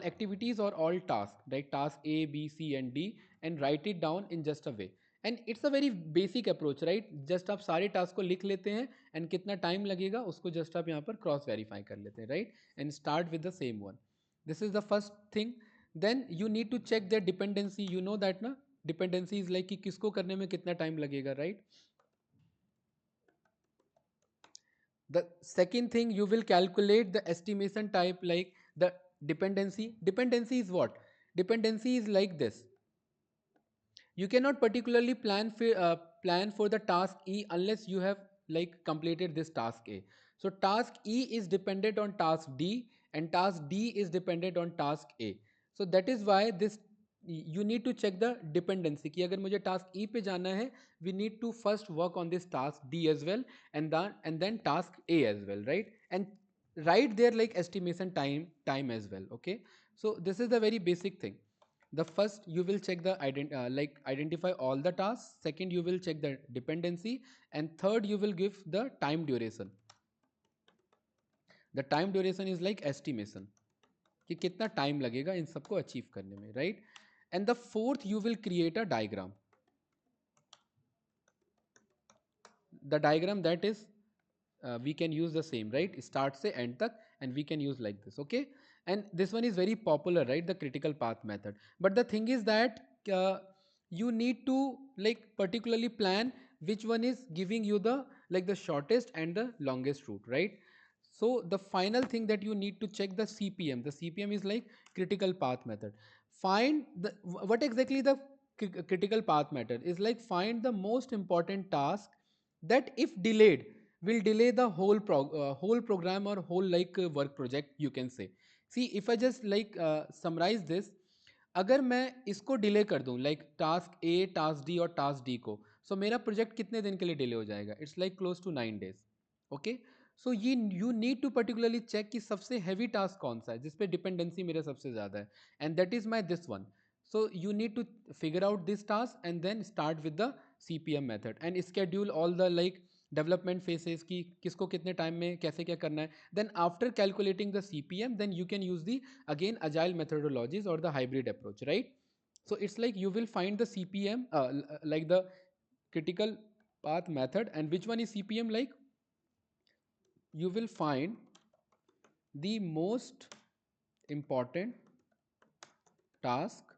activities or all tasks, like task A, B, C and D, and write it down in just a way. And it's a very basic approach, right? Just आप सारे task को लिख लेते हैं and कितना time लगेगा उसको just आप यहाँ पर क्रॉस वेरीफाई कर लेते हैं, right? And start with the same one. This is the first thing. Then you need to check their dependency. You know that ना, dependency is like कि किसको करने में कितना टाइम लगेगा, right? The second thing, you will calculate the estimation type, like the dependency is what? Dependency is like this: you cannot particularly plan for the task E unless you have like completed this task A. So task E is dependent on task D and task D is dependent on task A. So that is why this you need to check the dependency कि अगर मुझे task E पे जाना है, we need to first work on this task D as well, and then task A as well, right? And write there like estimation time as well. Okay, so this is the very basic thing. The first, you will check the like identify all the tasks. Second, you will check the dependency, and third, you will give the time duration. The time duration is like estimation कि कितना time लगेगा इन सबको achieve करने में, right? And the fourth, you will create a diagram. The diagram that is, we can use the same, right? Start से end तक, and we can use like this. Okay, and this one is very popular, right? The critical path method. But the thing is that you need to like particularly plan which one is giving you the like the shortest and the longest route, right? So the final thing that you need to check the CPM. The CPM is like critical path method. Find the what exactly the critical path method is like, find the most important task that if delayed will delay the whole program or whole like work project, you can say. See, if I just like summarize this, अगर मैं इसको delay कर दूं like task ए, task D और task D को, सो मेरा project कितने दिन के लिए डिले हो जाएगा? It's like close to 9 days. Okay, so ये you need to particularly check कि सबसे हैवी टास्क कौन सा है जिस पे डिपेंडेंसी मेरे सबसे ज़्यादा है, and that is my this one. So you need to figure out this task and then start with the CPM method and schedule all the like development phases कि किसको कितने टाइम में कैसे क्या करना है. Then after calculating the CPM, then you can use the again agile methodologies or the hybrid approach, right? So it's like you will find the CPM like the critical path method, and which one is CPM? Like you will find the most important task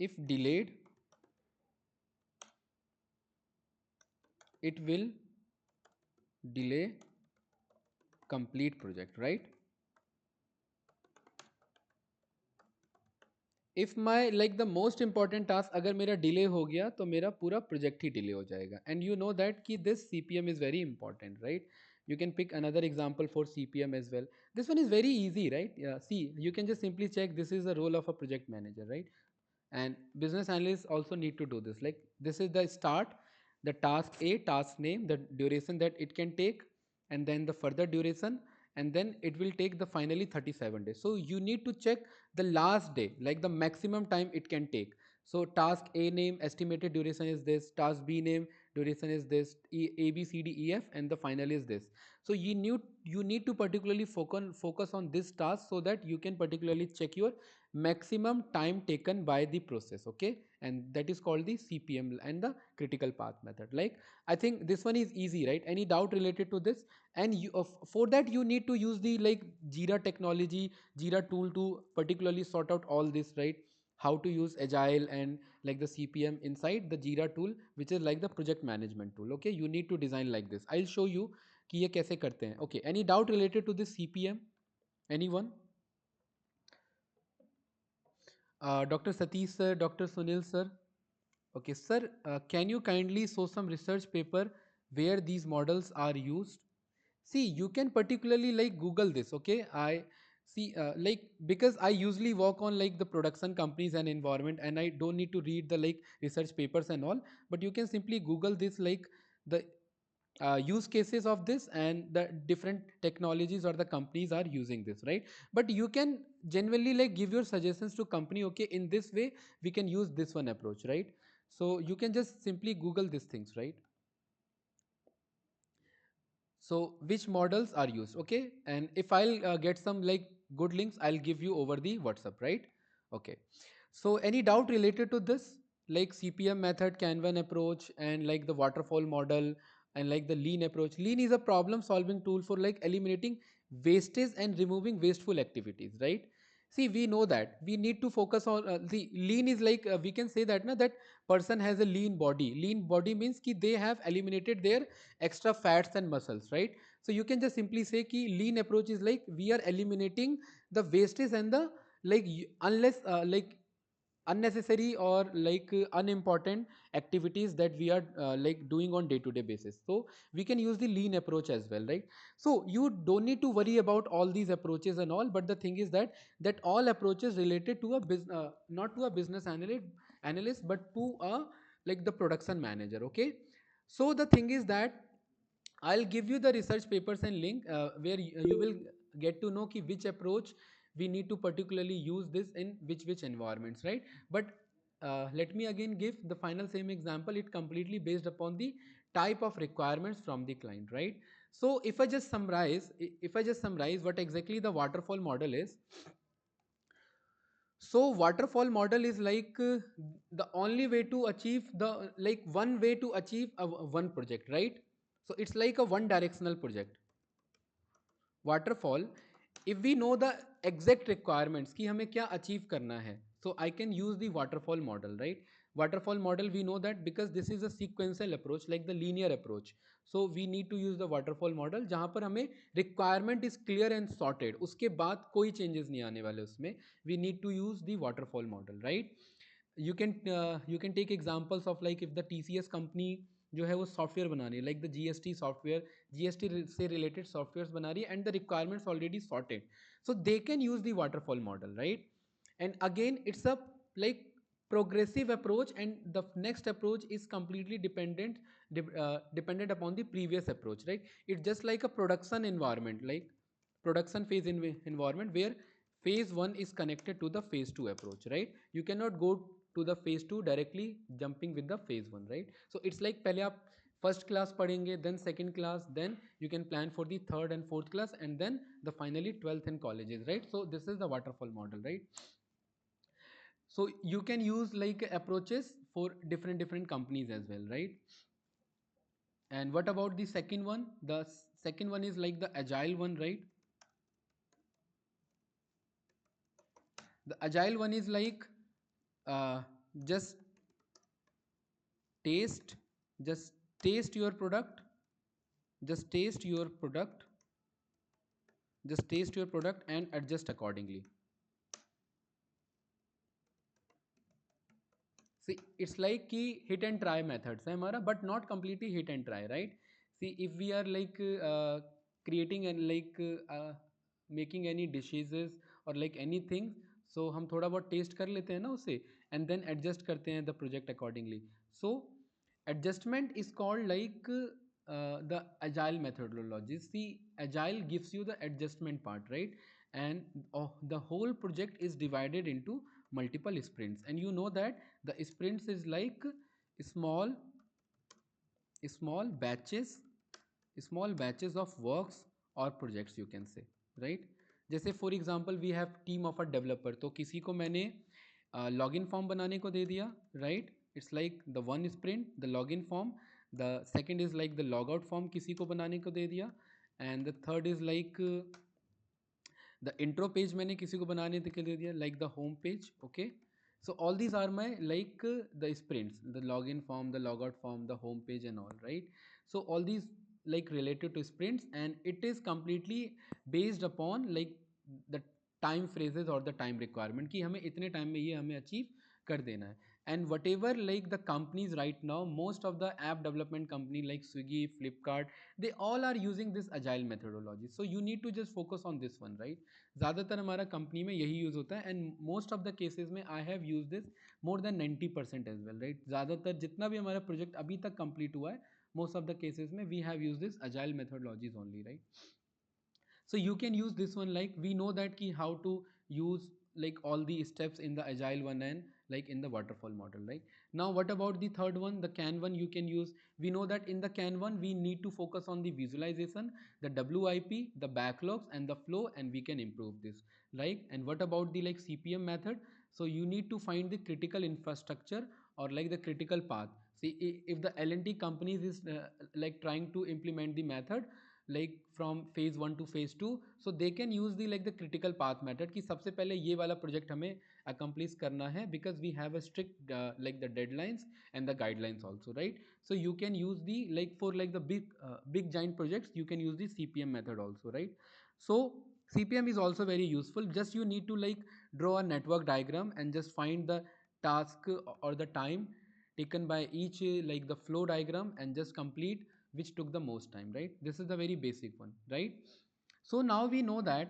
if delayed, it will delay complete project, right? If my like the most important task अगर मेरा delay हो गया तो मेरा पूरा project ही delay हो जाएगा. And you know that कि this CPM is very important, right? You can pick another example for CPM as well. This one is very easy, right? Yeah, see, you can just simply check this is the role of a project manager, right? And business analysts also need to do this. Like this is the start, the task A, task name, the duration that it can take, and then the further duration, and then it will take the finally 37 days. So you need to check the last day, like the maximum time it can take. So task A name estimated duration is this, task B name duration is this, A B C D E F, and the final is this. So you need to particularly focus on this task so that you can particularly check your maximum time taken by the process. Okay, and that is called the CPM and the critical path method. Like I think this one is easy, right? Any doubt related to this? And for that you need to use the like Jira technology, Jira tool to particularly sort out all this, right? How to use agile and like the CPM inside the Jira tool, which is like the project management tool. Okay, you need to design like this. I'll show you कि ये कैसे करते हैं. Okay, any doubt related to this CPM? Anyone? Dr. Satish sir, Dr. Sunil sir. Okay, sir, can you kindly show some research paper where these models are used? See, you can particularly like Google this. Okay, I See, like because I usually work on like the production companies and environment, and I don't need to read the like research papers and all. But you can simply Google this, like the use cases of this and the different technologies or the companies are using this, right? But you can genuinely like give your suggestions to company. Okay, in this way we can use this one approach, right? So you can just simply Google these things, right? So which models are used, okay? And if I'll get some like good links, I'll give you over the WhatsApp, right? Okay. So any doubt related to this, like CPM method, Kanban approach, and like the waterfall model, and like the lean approach? Lean is a problem solving tool for like eliminating wastage and removing wasteful activities, right? See, we know that we need to focus on the lean is like we can say that na, that person has a lean body. Lean body means ki they have eliminated their extra fats and muscles, right? So you can just simply say ki lean approach is like we are eliminating the wastage and the like unless like unnecessary or like unimportant activities that we are like doing on day to day basis. So we can use the lean approach as well, right? So you don't need to worry about all these approaches and all, but the thing is that all approaches related to a business, not to a business analyst, but to a like the production manager, okay? So the thing is that I'll give you the research papers and link where you will get to know ki which approach we need to particularly use this in which environments, right? But let me again give the final same example. It completely based upon the type of requirements from the client, right? So if I just summarize what exactly the waterfall model is. So waterfall model is like the only way to achieve the like one way to achieve a one project, right? So it's like a one directional project. Waterfall, if we know the exact requirements कि हमें क्या achieve करना है, so I can use the waterfall model, right? Waterfall model, we know that because this is a sequential approach like the linear approach, so we need to use the waterfall model जहाँ पर हमें requirement is clear and sorted, उसके बाद कोई changes नहीं आने वाले उसमें. We need to use the waterfall model, right? You can take examples of like if the TCS company जो है वो सॉफ्टवेयर बना रही है like the GST software, GST से रिलेटेड सॉफ्टवेयर बना रही है and the requirements already sorted, so they can use the waterfall model, right? And again it's a like progressive approach, and the next approach is completely dependent upon the previous approach, right? It's just like a production environment, like production phase environment where phase 1 is connected to the phase 2 approach, right? You cannot go to the phase 2 directly jumping with the phase 1, right? So it's like पहले आप first class पढ़ेंगे, then second class, then you can plan for the third and fourth class, and then the finally 12th and colleges, right? So this is the waterfall model, right? So you can use like approaches for different companies as well, right? And what about the second one? The second one is like the agile one, right? The agile one is like uh, just taste just taste your product, just taste your product just taste your product and adjust accordingly. See, it's like कि hit and try methods है हमारा, but not completely hit and try, right? See, if we are like creating and like making any dishes or like anything, so हम थोड़ा बहुत taste कर लेते हैं ना उसे, and then adjust करते हैं the project accordingly. So adjustment is called like the agile methodology. See, agile gives you the adjustment part, right? And the whole project is divided into multiple sprints, and you know that the sprints is like small small batches small batches of works और projects you can say, right? जैसे for example we have team of a developer, तो किसी को मैंने login form बनाने को दे दिया, right? It's like the one sprint the login form, the second is like the logout form किसी को बनाने को दे दिया, and the third is like the intro page मैंने किसी को बनाने के लिए दिया like the home page, okay? So all these are my like the sprints, the login form, the logout form, the home page and all, right? So all these like related to sprints, and it is completely based upon like the time phrases or the time requirement कि हमें इतने time में ये हमें achieve कर देना है. And whatever like the companies right now, most of the app development company like Swiggy, Flipkart, they all are using this agile methodology. So you need to just focus on this one, right? ज़्यादातर हमारा company में यही use होता है, and most of the cases में I have use this more than 90% as well, right? ज़्यादातर जितना भी हमारा प्रोजेक्ट अभी तक कंप्लीट हुआ है, most of the cases में we have used this agile methodologies only, right? So you can use this one, like we know that ki how to use like all the steps in the agile one and like in the waterfall model, right? Now what about the third one, the can one? You can use, we know that in the can one we need to focus on the visualization, the WIP, the backlogs and the flow, and we can improve this, right? And what about the like CPM method? So you need to find the critical infrastructure or like the critical path. See, if the L&T companies is like trying to implement the method like from phase 1 to phase 2, so they can use the like the critical path method कि सबसे पहले ये वाला project हमें accomplish करना है, because we have a strict like the deadlines and the guidelines also, right? So you can use the like for like the big giant projects, you can use the CPM method also, right? So CPM is also very useful. Just you need to like draw a network diagram and just find the task or the time taken by each like the flow diagram and just complete which took the most time, right? This is the very basic one, right? So now we know that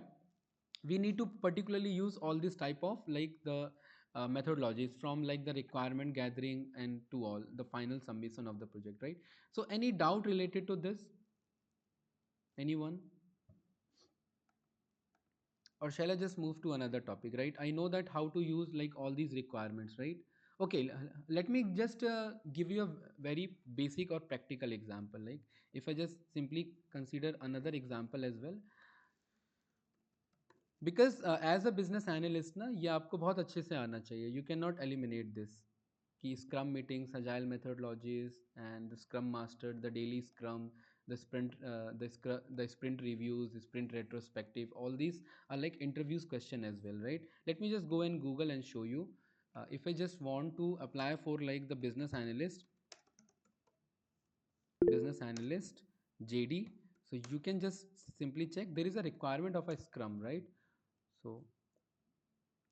we need to particularly use all this type of like the methodologies from like the requirement gathering and to all the final submission of the project, right? So any doubt related to this, anyone? Or shall I just move to another topic, right? I know that how to use like all these requirements, right? Okay, let me just give you a very basic or practical example. Like if I just simply consider another example as well, because as a business analyst ना ये आपको बहुत अच्छे से आना चाहिए. You cannot eliminate this कि scrum meetings, agile methodologies, and the scrum master, the daily scrum, the sprint, the sprint reviews, the sprint retrospective, all these are like interviews question as well, right? Let me just go and Google and show you. If I just want to apply for like the business analyst JD, so you can just simply check there is a requirement of a scrum, right? So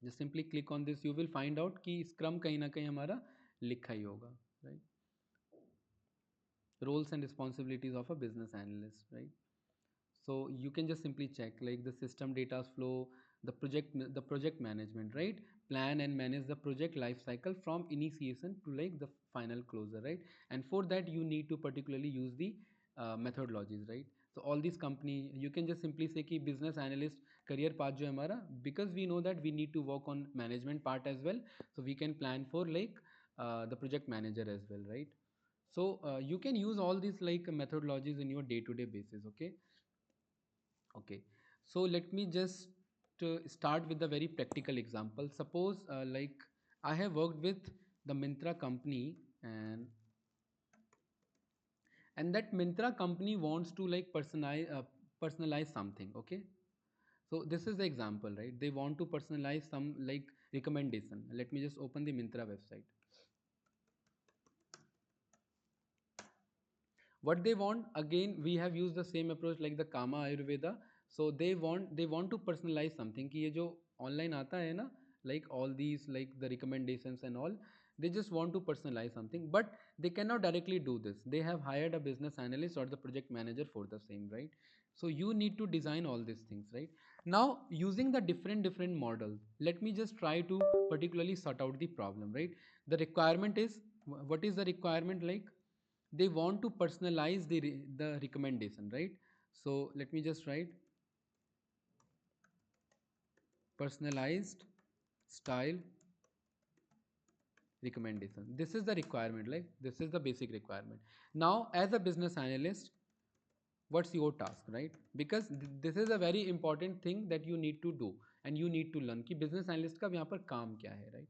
just simply click on this, you will find out कि scrum कहीं ना कहीं हमारा लिखा ही होगा, right? Roles and responsibilities of a business analyst, right? So you can just simply check like the system data flow, the project management, right? Plan and manage the project life cycle from initiation to like the final closure, right? And for that you need to particularly use the methodologies, right? So all these company you can just simply say कि business analyst career path जो है हमारा, because we know that we need to work on management part as well, so we can plan for like the project manager as well, right? So you can use all these like methodologies in your day-to-day basis, okay? Okay, so let me just start with a very practical example. Suppose like I have worked with the Mintra company, and that Mintra company wants to like personalize something, okay? So this is the example, right? They want to personalize some like recommendation. Let me just open the Mintra website. What they want, again we have used the same approach like the Kama Ayurveda. So they want to personalize something कि ये जो online आता है ना, like all these like the recommendations and all, they just want to personalize something, but they cannot directly do this. They have hired a business analyst or the project manager for the same, right? So you need to design all these things, right? Now using the different models, let me just try to particularly sort out the problem, right? The requirement is, what is the requirement? Like they want to personalize the recommendation, right? So let me just write personalized style recommendation. This is the requirement, like this is the basic requirement. Now as a business analyst, what's your task, right? Because this is a very important thing that you need to do and you need to learn कि business analyst का यहाँ पर काम क्या है, right?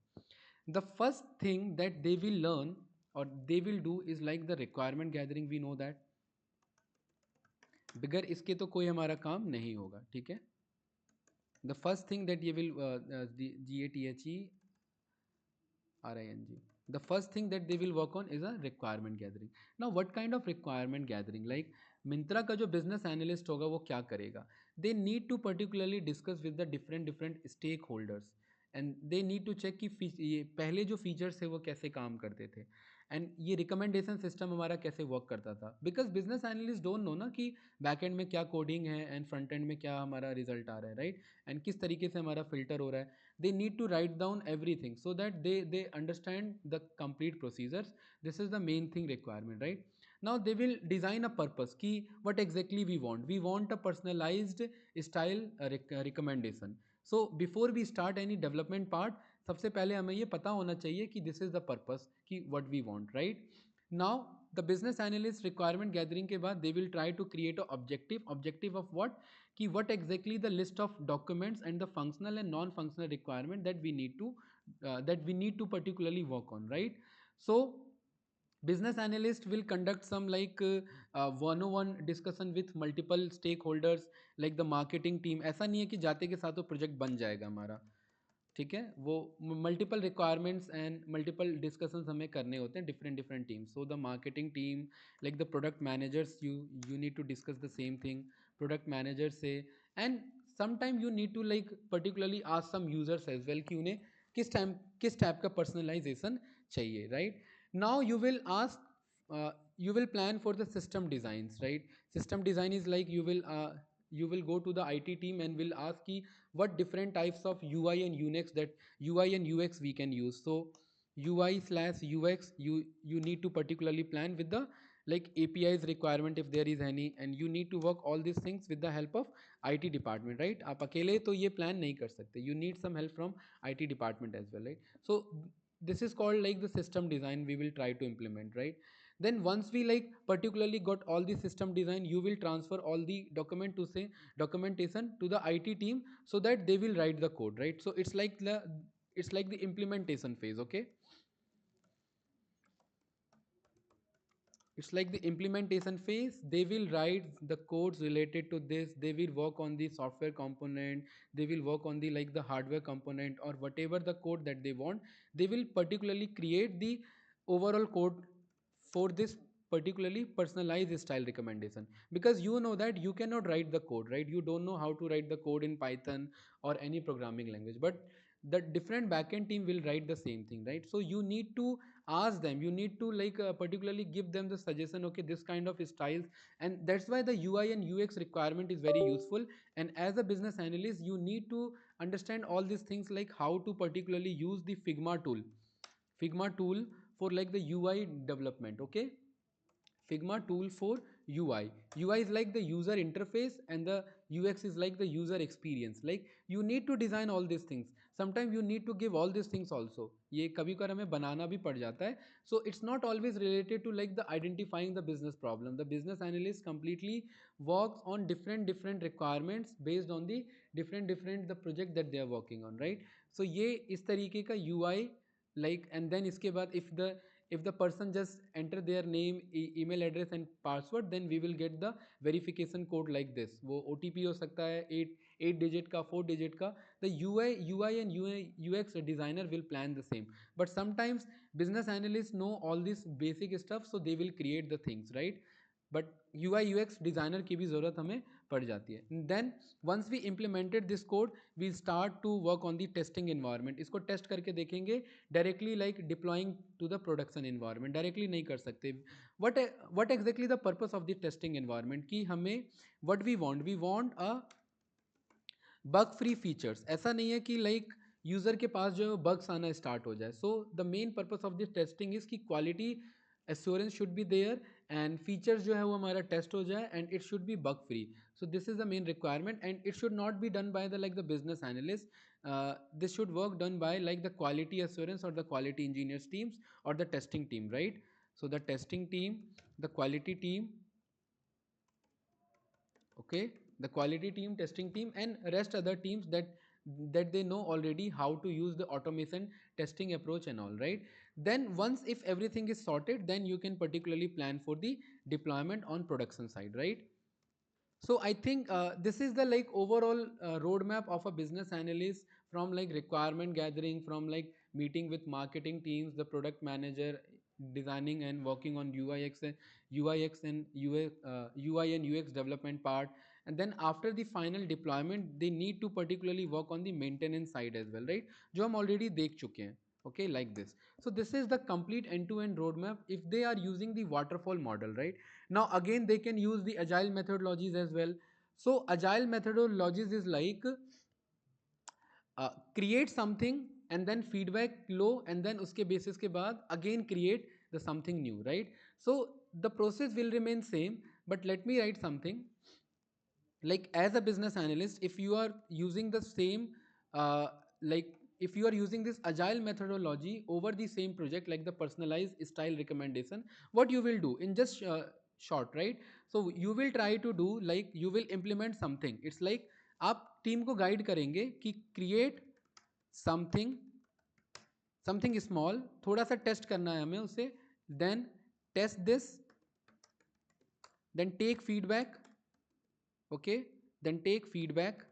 The first thing that they will learn or they will do is like the requirement gathering. We know that बगैर इसके तो कोई हमारा काम नहीं होगा, ठीक है? The first thing that you will GATHERING, the first thing that they will work on is a requirement gathering. Now what kind of requirement gathering? Like Mintra का जो business analyst होगा वो क्या करेगा? They need to particularly discuss with the different stakeholders and they need to check कि ये पहले जो फीचर्स थे वो कैसे काम करते थे, एंड ये रिकमेंडेशन सिस्टम हमारा कैसे वर्क करता था, because business analyst don't know ना कि बैक एंड में क्या कोडिंग है एंड फ्रंट एंड में क्या हमारा रिजल्ट आ रहा है, राइट, एंड किस तरीके से हमारा फिल्टर हो रहा है. They need to write down everything so that they understand the complete procedures. This is the main thing requirement, right? Now they will design a purpose ki what exactly we want a personalized style recommendation. So before we start any development part, सबसे पहले हमें ये पता होना चाहिए कि this is the purpose कि what we want, right? Now the business analyst requirement gathering के बाद they will try to create a objective of what, कि what exactly the list of documents and the functional and non functional requirement that we need to particularly work on, right? So business analyst will conduct some like one-on-one discussion with multiple stakeholders like the marketing team. ऐसा नहीं है कि जाते के साथ वो project बन जाएगा हमारा, ठीक है, वो multiple requirements and multiple discussions हमें करने होते हैं different different teams. So the marketing team like the product managers, you need to discuss the same thing product manager से. And sometime you need to like particularly ask some users as well कि उन्हें किस type का personalization चाहिए, right. Now you will plan for the system designs, right? System design is like you will go to the IT team and will ask ki what different types of UI and UX we can use. So UI/UX, you need to particularly plan with the like APIs requirement if there is any, and you need to work all these things with the help of IT department, right? आप अकेले तो ये plan नहीं कर सकते, you need some help from IT department as well, right? So this is called like the system design we will try to implement, right? Then once we like particularly got all the system design, you will transfer all the documentation to the IT team so that they will write the code, right? So it's like the implementation phase, okay? It's like the implementation phase. They will write the codes related to this, they will work on the software component, they will work on the like the hardware component or whatever the code that they want. They will particularly create the overall code for this particularly personalized style recommendation, because you know that you cannot write the code, right? You don't know how to write the code in Python or any programming language, but the different backend team will write the same thing, right? So you need to ask them, you need to like particularly give them the suggestion, okay, this kind of styles. And that's why the UI and UX requirement is very useful. And as a business analyst, you need to understand all these things like how to particularly use the Figma tool for like the UI development, okay? Figma tool for UI. UI is like the user interface and the UX is like the user experience. Like you need to design all these things. Sometimes you need to give all these things also. ये कभी कभार हमें बनाना भी पड़ जाता है. So it's not always related to like the identifying the business problem. The business analyst completely works on different requirements based on the different the project that they are working on, right? So ये इस तरीके का UI like, and then इसके बाद if the person just enter their name, email address and password, then we will get the verification code like this. वो OTP हो सकता है 8 digit का, 4 digit का. The UI and UX designer will plan the same, but sometimes business analysts know all this basic stuff, so they will create the things, right? But UI UX designer की भी ज़रूरत हमें पड़ जाती है. Then once we implemented this code, we start to work on the testing environment. इसको test करके देखेंगे directly like deploying to the production environment. Directly नहीं कर सकते. What exactly the purpose of the testing environment कि हमें what we want a bug free features. ऐसा नहीं है कि लाइक यूज़र के पास जो है बग्स आना स्टार्ट हो जाए. So the main purpose of this testing is कि quality assurance should be there and features जो है वो हमारा टेस्ट हो जाए and it should be bug free. So this is the main requirement and it should not be done by the like the business analyst. This should work done by like the quality assurance or the quality engineers teams or the testing team, right? So the testing team, the quality team, okay, the quality team, testing team and rest other teams that they know already how to use the automation testing approach and all, right? Then once if everything is sorted, then you can particularly plan for the deployment on production side, right? So I think this is the like overall roadmap of a business analyst, from like requirement gathering, from like meeting with marketing teams, the product manager, designing and working on UIX and UI and UX development part, and then after the final deployment they need to particularly work on the maintenance side as well, right, जो हम already देख चुके हैं. Okay, like this. So this is the complete end-to-end roadmap if they are using the waterfall model, right? Now again they can use the agile methodologies as well. So agile methodologies is like create something and then feedback low and then उसके basis के बाद again create the something new, right? So the process will remain same, but let me write something like as a business analyst if you are using the same like if you are using this agile methodology over the same project like the personalized style recommendation, what you will do in just short, right? So you will try to do like you will implement something. It's like आप team को guide करेंगे कि create something something small, थोड़ा सा test करना है हमें उसे, then test this, then take feedback. Okay, then take feedback,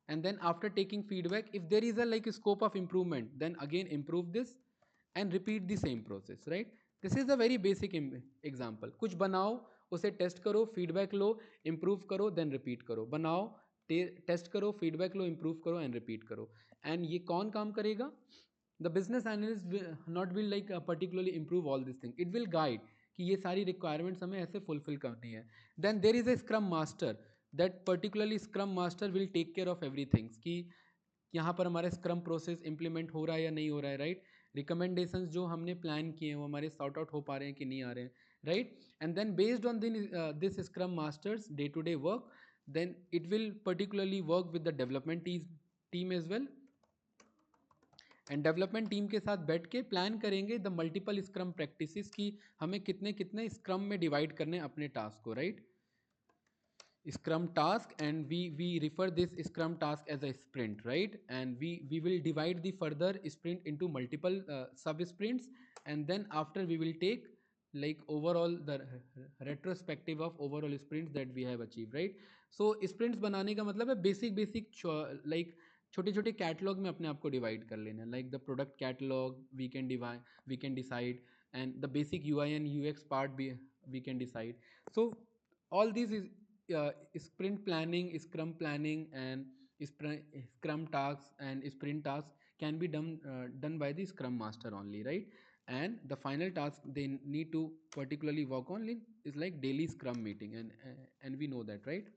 and then after taking feedback if there is a like scope of improvement then again improve this and repeat the same process, right? This is a very basic example. कुछ बनाओ, उसे test करो, feedback लो, improve करो, then repeat करो, बनाओ, test करो, feedback लो, improve करो and repeat करो. एंड ये कौन काम करेगा? The business analyst will not will like particularly improve all this thing, it will guide कि ये सारी requirements हमें ऐसे fulfill करनी है. Then there is a scrum master, that particularly scrum master will take care of everything कि यहाँ पर हमारा स्क्रम प्रोसेस इंप्लीमेंट हो रहा है या नहीं हो रहा है, राइट? रिकमेंडेशंस जो हमने प्लान किए हैं वो हमारे सॉर्ट आउट हो पा रहे हैं कि नहीं आ रहे हैं, right? And then based on this scrum masters day to day work, then it will particularly work with the development team as well, and development team के साथ बैठ के प्लान करेंगे द मल्टीपल स्क्रम प्रैक्टिसेस की हमें कितने कितने scrum में डिवाइड करने अपने टास्क को, right? Scrum task, and we refer this Scrum task as a sprint, right? And we will divide the further sprint into multiple sub sprints, and then after we will take like overall the retrospective of overall sprints that we have achieved, right? So sprints बनाने का मतलब है basic like छोटे छोटे catalogue में अपने आप को डिवाइड कर लेना, like the product catalogue we can decide, and the basic UI and UX part we can decide. So all these is sprint planning, scrum planning, and scrum tasks and sprint tasks can be done by the scrum master only, right? And the final task they need to particularly work on is like daily scrum meeting, and we know that, right?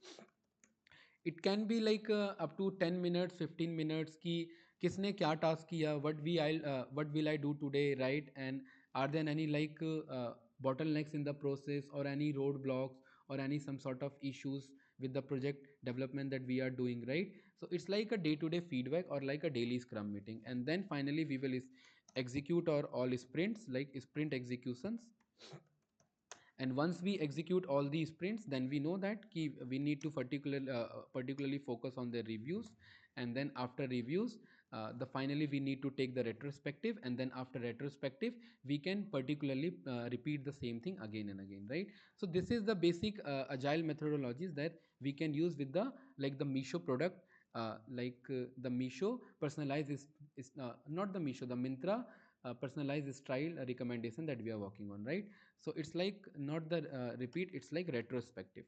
It can be like up to 10 minutes 15 minutes ki किसने क्या task किया, what will I do today, right? And are there any like bottlenecks in the process or any roadblocks or any some sort of issues with the project development that we are doing, right? So it's like a day to day feedback or like a daily scrum meeting, and then finally we will execute our all sprints like sprint executions. And once we execute all these sprints, then we know that we need to particularly focus on the reviews, and then after reviews the finally we need to take the retrospective, and then after retrospective we can particularly repeat the same thing again and again, right? So this is the basic agile methodologies that we can use with the like the Misho product, the Misho personalized is not the Misho, the Mintra personalized style recommendation that we are working on, right? So it's like not the repeat, it's like retrospective.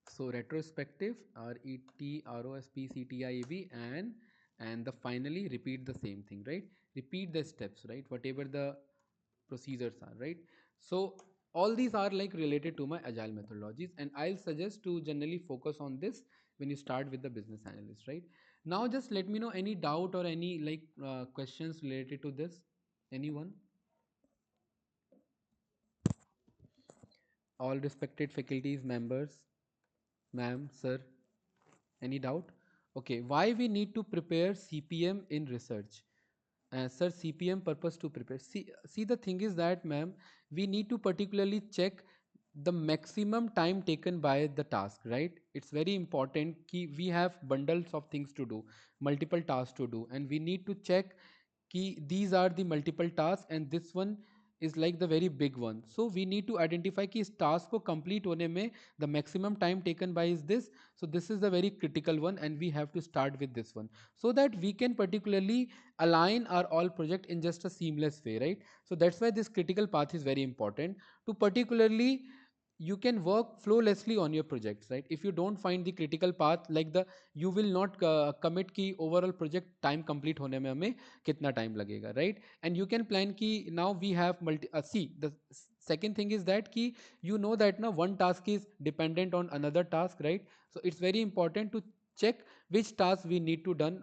So retrospective, RETROSPCTIV, and the finally repeat the same thing, right? Repeat the steps, right? Whatever the procedures are, right? So all these are like related to my agile methodologies, and I'll suggest to generally focus on this when you start with the business analyst, right? Now just let me know any doubt or any like questions related to this. Anyone? All respected faculties members, ma'am, sir, any doubt? Okay, why we need to prepare CPM in research? Sir, CPM purpose to prepare. See, the thing is that, ma'am, we need to particularly check the maximum time taken by the task, right? It's very important कि we have bundles of things to do, multiple tasks to do, and we need to check कि these are the multiple tasks and this one is like the very big one. So we need to identify कि इस task को complete होने में the maximum time taken by is this. So this is the very critical one, and we have to start with this one so that we can particularly align our all project in just a seamless way, right? So that's why this critical path is very important to particularly you can work flawlessly on your projects, right? If you don't find the critical path, like the, you will not commit ki overall project time complete hone mein hame kitna time lagega, right? And you can plan ki now we have see the second thing is that ki you know that now one task is dependent on another task, right? So it's very important to check which task we need to done,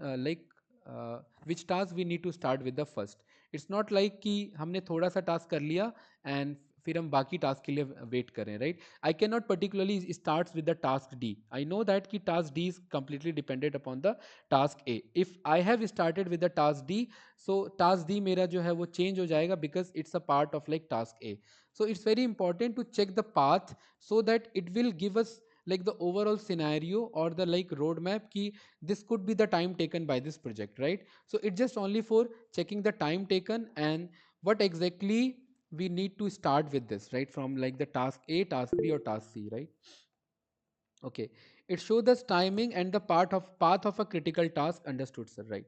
which task we need to start with the first. It's not like कि हमने थोड़ा सा task कर लिया and फिर हम बाकी task के लिए वेट करें, right? I can not particularly start with the task D, I know that कि task D is completely dependent upon the task A. If I have started with the task D, so task D मेरा जो है वो change हो जाएगा because it's a part of like task A. So it's very important to check the path so that it will give us like the overall scenario or the like roadmap ki this could be the time taken by this project, right? So it's just only for checking the time taken and what exactly we need to start with this, right? From like the task A, task B or task C, right? Okay, it shows the timing and the part of path of a critical task, understood, sir, right?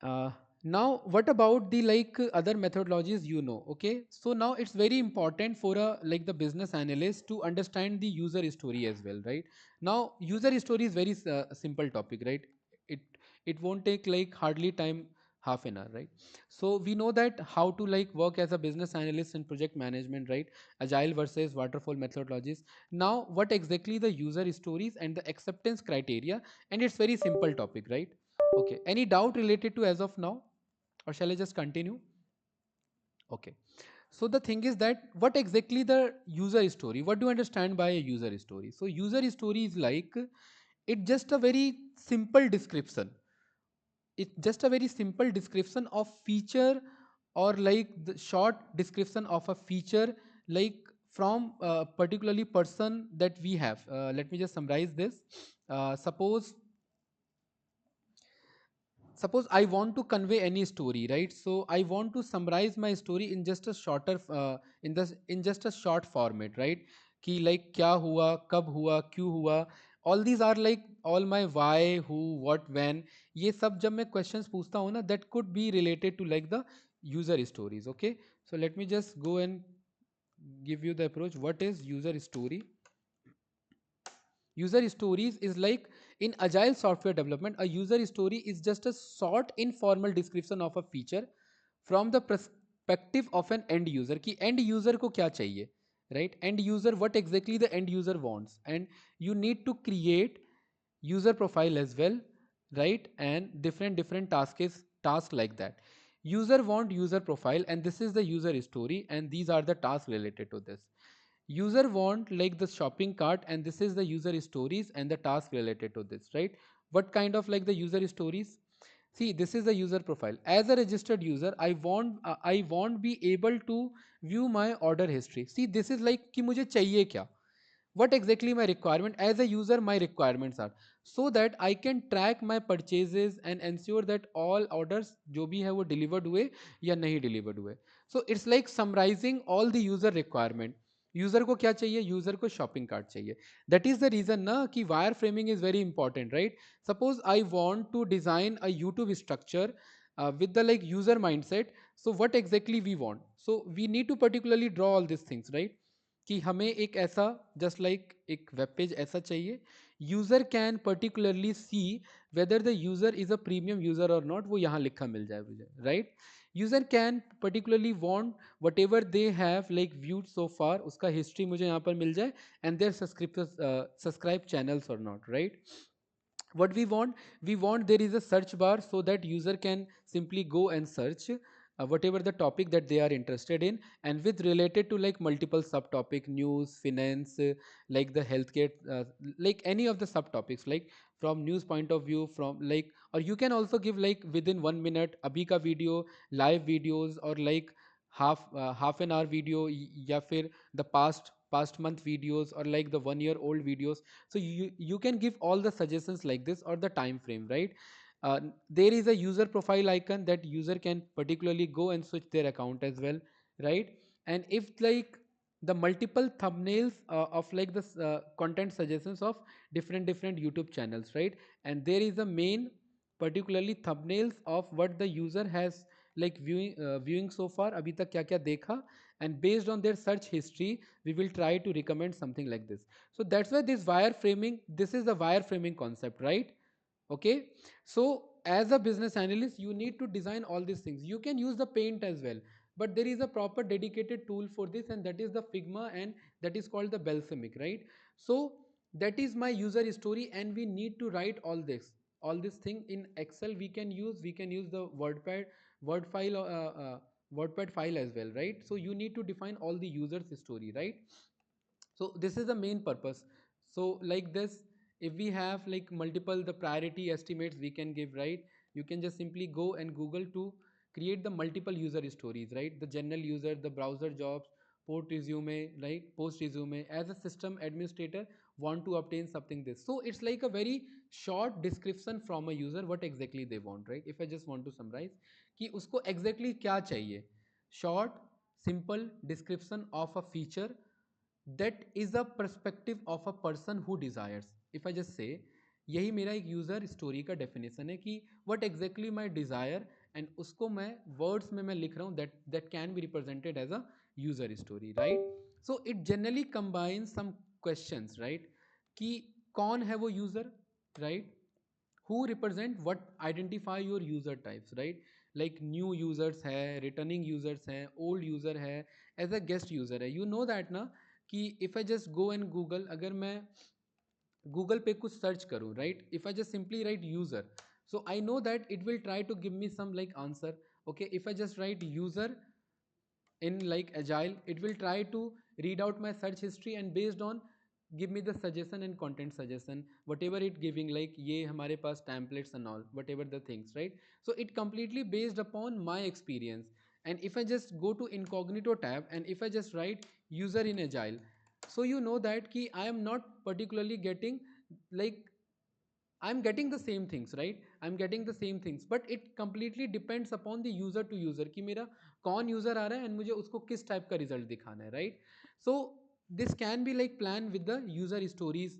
uh, Now what about the like other methodologies, you know? Okay, so now it's very important for a like the business analyst to understand the user story as well, right? Now user story is very simple topic, right? It won't take like hardly time, half an hour, right? So we know that how to like work as a business analyst in project management, right? Agile versus waterfall methodologies. Now what exactly the user stories and the acceptance criteria, and it's very simple topic, right? Okay, any doubt related to as of now, or shall I just continue? Okay, so the thing is that what exactly the user story, what do you understand by a user story? So user story is like, it just a very simple description, it's just a very simple description of feature, or like the short description of a feature, like from particularly person that we have. Let me just summarize this. Suppose I want to convey any story, right? So I want to summarize my story in just a shorter in just a short format, right? Ki like kya hua, kab hua, क्यों हुआ, all these are like all my why, who, what, when. ये सब जब मैं questions पूछता हूँ ना, that could be related to like the user stories. Okay, so let me just go and give you the approach. What is user story? User stories is like, in agile software development, a user story is just a short informal description of a feature from the perspective of an end user. कि end user को क्या चाहिए, right? End user, what exactly the end user wants, and you need to create user profile as well, right? And different task like that. User want user profile, and this is the user story, and these are the tasks related to this. User want like the shopping cart, and this is the user stories and the task related to this, right? What kind of like the user stories? See, this is the user profile. As a registered user, I won't be able to view my order history. See, this is like कि मुझे चाहिए क्या, what exactly my requirement as a user, my requirements are, so that I can track my purchases and ensure that all orders जो भी है वो delivered हुए या नहीं delivered हुए. So it's like summarizing all the user requirement. User को क्या चाहिए, यूजर को शॉपिंग कार्ट चाहिए. दैट इज द रीजन ना कि wire framing is very important, right? Suppose I want to design a YouTube structure with the like user mindset. So what exactly we want, so we need to particularly draw all these things, right? कि हमें एक ऐसा just like एक web page ऐसा चाहिए, user can particularly see whether the user is a premium user और not, वो यहाँ लिखा मिल जाए मुझे, right? User can particularly want whatever they have like viewed so far, उसका हिस्ट्री मुझे यहाँ पर मिल जाए, एंड देयर सब्सक्राइब चैनल्स और not, right? What we want there is a search bar so that user can simply go and search whatever the topic that they are interested in, and with related to like multiple subtopic, news, finance, like the healthcare, like any of the subtopics, like from news point of view, from like, or you can also give like within 1 minute abhi ka video, live videos, or like half an hour video, या फिर the past month videos, or like the 1 year old videos. So you can give all the suggestions like this, or the time frame, right? There is a user profile icon that user can particularly go and switch their account as well, right? And if like the multiple thumbnails of like the content suggestions of different YouTube channels, right? And there is a main particularly thumbnails of what the user has like viewing so far, अभी तक क्या क्या देखा, and based on their search history we will try to recommend something like this. So that's why this is the wireframing concept, right? Okay. So as a business analyst you need to design all these things. You can use the paint as well, but there is a proper dedicated tool for this, and that is the Figma, and that is called the Balsamic, right? So that is my user story, and we need to write all this thing in Excel. We can use the word file WordPad file as well, right? So you need to define all the users story, right? So this is the main purpose. So like this, if we have like multiple the priority estimates we can give, right? You can just simply go and Google to create the multiple user stories, right? The general user, the browser jobs, port resume, right? Post resume. As a system administrator want to obtain something this, so it's like a very short description from a user what exactly they want, right? If I just want to summarize कि उसको exactly क्या चाहिए, short simple description of a feature that is a perspective of a person who desires. If I just say, यही मेरा एक user story का definition है कि what exactly my desire, and उसको मैं वर्ड्स में मैं लिख रहा हूँ, that can be represented as a user story, right? So it generally combine some questions, right? कि कौन है वो user, right? who represent what identify your user types, right? Like new users है, returning users है, old user है, as a guest user है. You know that ना कि if I just go and Google, अगर मैं गूगल पे कुछ सर्च करूँ, right? If I just simply write user, so I know that it will try to give me some like answer. Okay, if I just write user in like agile, it will try to read out my search history and based on give me the suggestion and content suggestion whatever it giving, like ये हमारे पास templates and all whatever the things, right? So it completely based upon my experience. And if I just go to incognito tab and if I just write user in agile, so you know that ki I am not particularly getting like I'm getting the same things, right? I'm getting the same things, but it completely depends upon the user to user कि मेरा कौन user आ रहा है and मुझे उसको किस type का result दिखाना है, right? So this can be like planned with the user stories,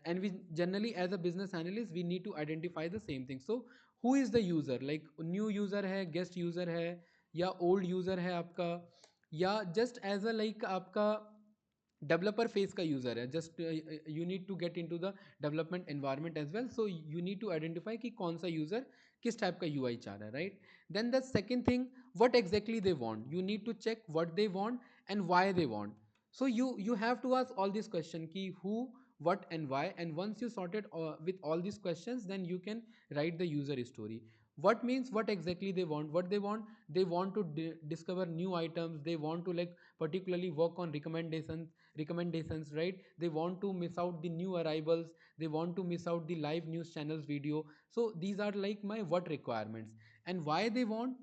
and we generally as a business analyst we need to identify the same thing. So who is the user, like new user है, guest user है, या old user है आपका, या just as a like आपका developer phase का user है, just you need to get into the development environment as well, so you need to identify कि कौन सा यूजर किस टाइप का यूआई चाह रहा है, right? Then the second thing, what exactly they want, you need to check what they want and why they want. So you have to ask all these questions ki who, what and why, and once you sorted with all these questions, then you can write the user story. What means what exactly they want, what they want to discover new items, they want to like particularly work on recommendations, right? They want to miss out the new arrivals, they want to miss out the live news channels video. So these are like my what requirements. And why they want,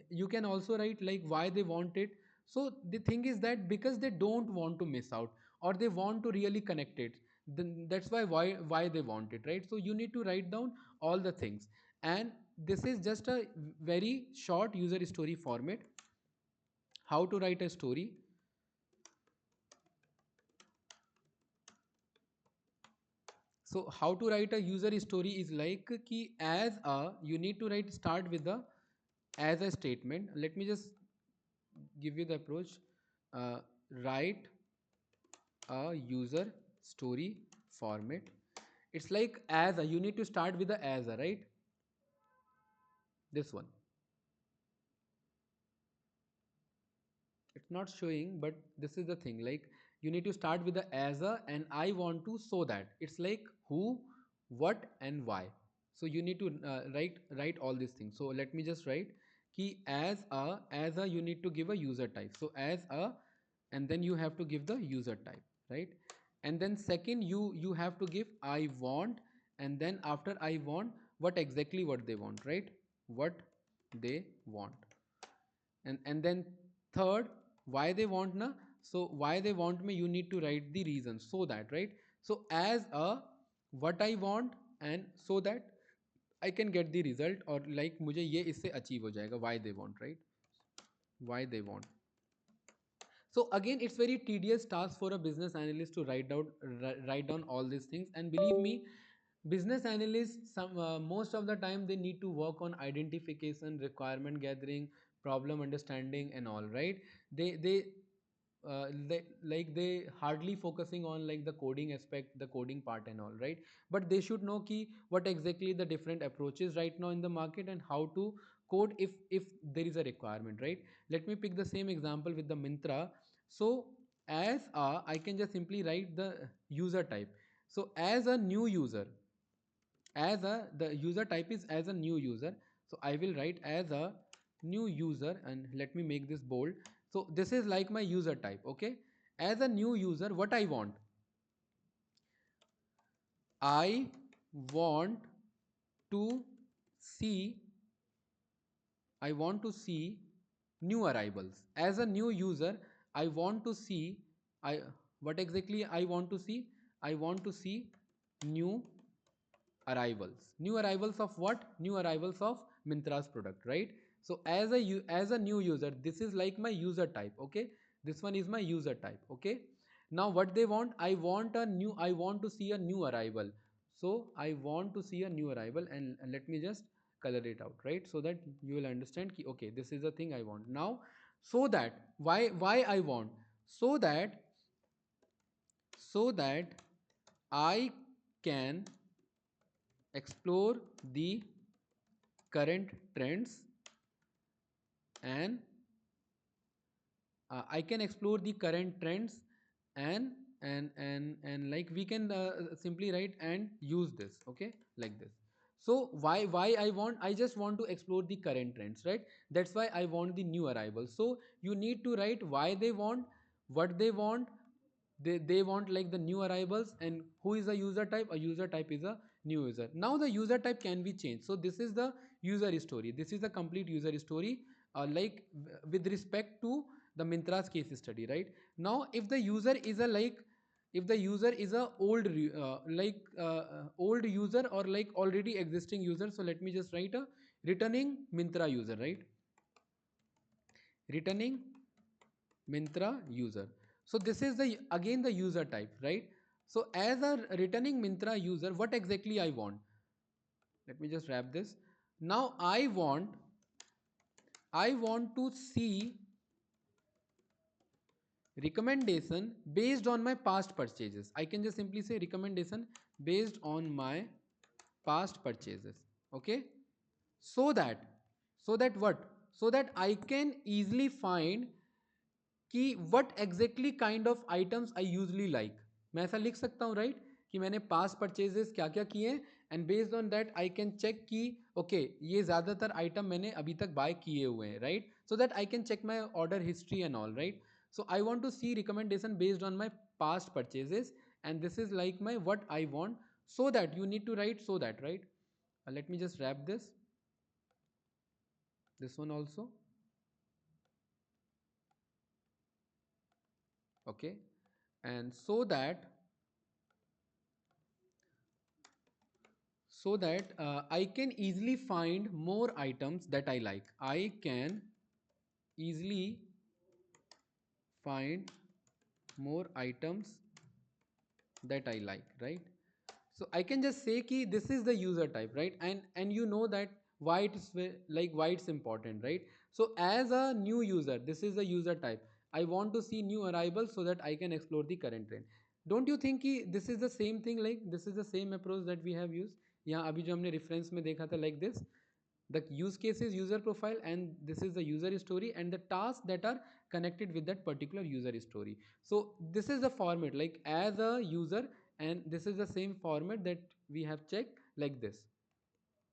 you can also write like why they want it. So the thing is that because they don't want to miss out or they want to really connect it, then that's why they want it, right? So you need to write down all the things. And this is just a very short user story format, how to write a story. So how to write a user story is like ki as a, you need to write start with the as a statement. Let me just give you the approach. Write a user story format. It's like as a, you need to start with the as a, right? This one. It's not showing, but this is the thing, like you need to start with the as a, and I want to so that it's like who, what and why. So you need to write all these things. So let me just write key as a you need to give a user type, so as a, and then you have to give the user type, right? And then second, you have to give I want, and then after I want, what exactly what they want, right? What they want. And then third, why they want na, so why they want me, you need to write the reason, so that, right? So as a, what I want, and so that I can get the result, or like मुझे ये इससे achieve हो जाएगा, why they want, right? Why they want. So again, it's very tedious task for a business analyst to write down all these things, and believe me, business analysts, most of the time they need to work on identification, requirement gathering, problem understanding and all, right? They like they hardly focusing on like the coding aspect, the coding part and all, right? But they should know key what exactly the different approaches right now in the market and how to code if there is a requirement, right? Let me pick the same example with the Mintra. So as a I can just simply write the user type. So as a new user, as a the user type is as a new user, so I will write as a new user, and let me make this bold. So this is like my user type, okay? As a new user, what I want, I want to see, I want to see new arrivals. As a new user, I want to see, I what exactly I want to see, I want to see new arrivals. New arrivals of what? New arrivals of Mintra's product, right? So as a new user, this is like my user type, okay? This one is my user type, okay? Now what they want, I want to see a new arrival. So I want to see a new arrival, and let me just color it out, right? So that you will understand ki, okay, this is the thing I want now. So that why I want, so that so that I can explore the current trends, and I can explore the current trends, and like we can simply write and use this, okay, like this. So why I want, I just want to explore the current trends, right? That's why I want the new arrival. So you need to write why they want, what they want. They want like the new arrivals, and who is a user type, a user type is a new user. Now the user type can be changed. So this is the user story, this is the complete user story, with respect to the Mintra's case study, right? Now if the user is a like, if the user is a old user or like already existing user, so let me just write a returning Mintra user, right? Returning Mintra user. So this is the again the user type, right? So as a returning Mintra user, what exactly I want? Let me just wrap this. Now I want to see recommendation based on my past purchases. I can just simply say recommendation based on my past purchases. Okay? So that, so that what? So that I can easily find कि what exactly kind of items I usually like. मैं ऐसा लिख सकता हूँ, right? कि मैंने पास purchases क्या क्या किए हैं, and based on that I can check कि ओके ये ज़्यादातर आइटम मैंने अभी तक बाय किए हुए हैं, right? So that I can check my order history and all, right? So I want to see recommendation based on my past purchases, and this is like my what I want. So that you need to write so that, right? Let me just wrap this one also. Okay, and so that I can easily find more items that I like. I can easily find more items that I like, right? So I can just say ki this is the user type, right? And you know that why it's like why it's important, right? So as a new user, this is the user type. I want to see new arrivals so that I can explore the current trend. Don't you think कि this is the same thing, like this is the same approach that we have used? यहाँ अभी जो हमने reference में देखा था like this. The use case is user profile, and this is the user story and the tasks that are connected with that particular user story. So this is the format like as a user, and this is the same format that we have checked like this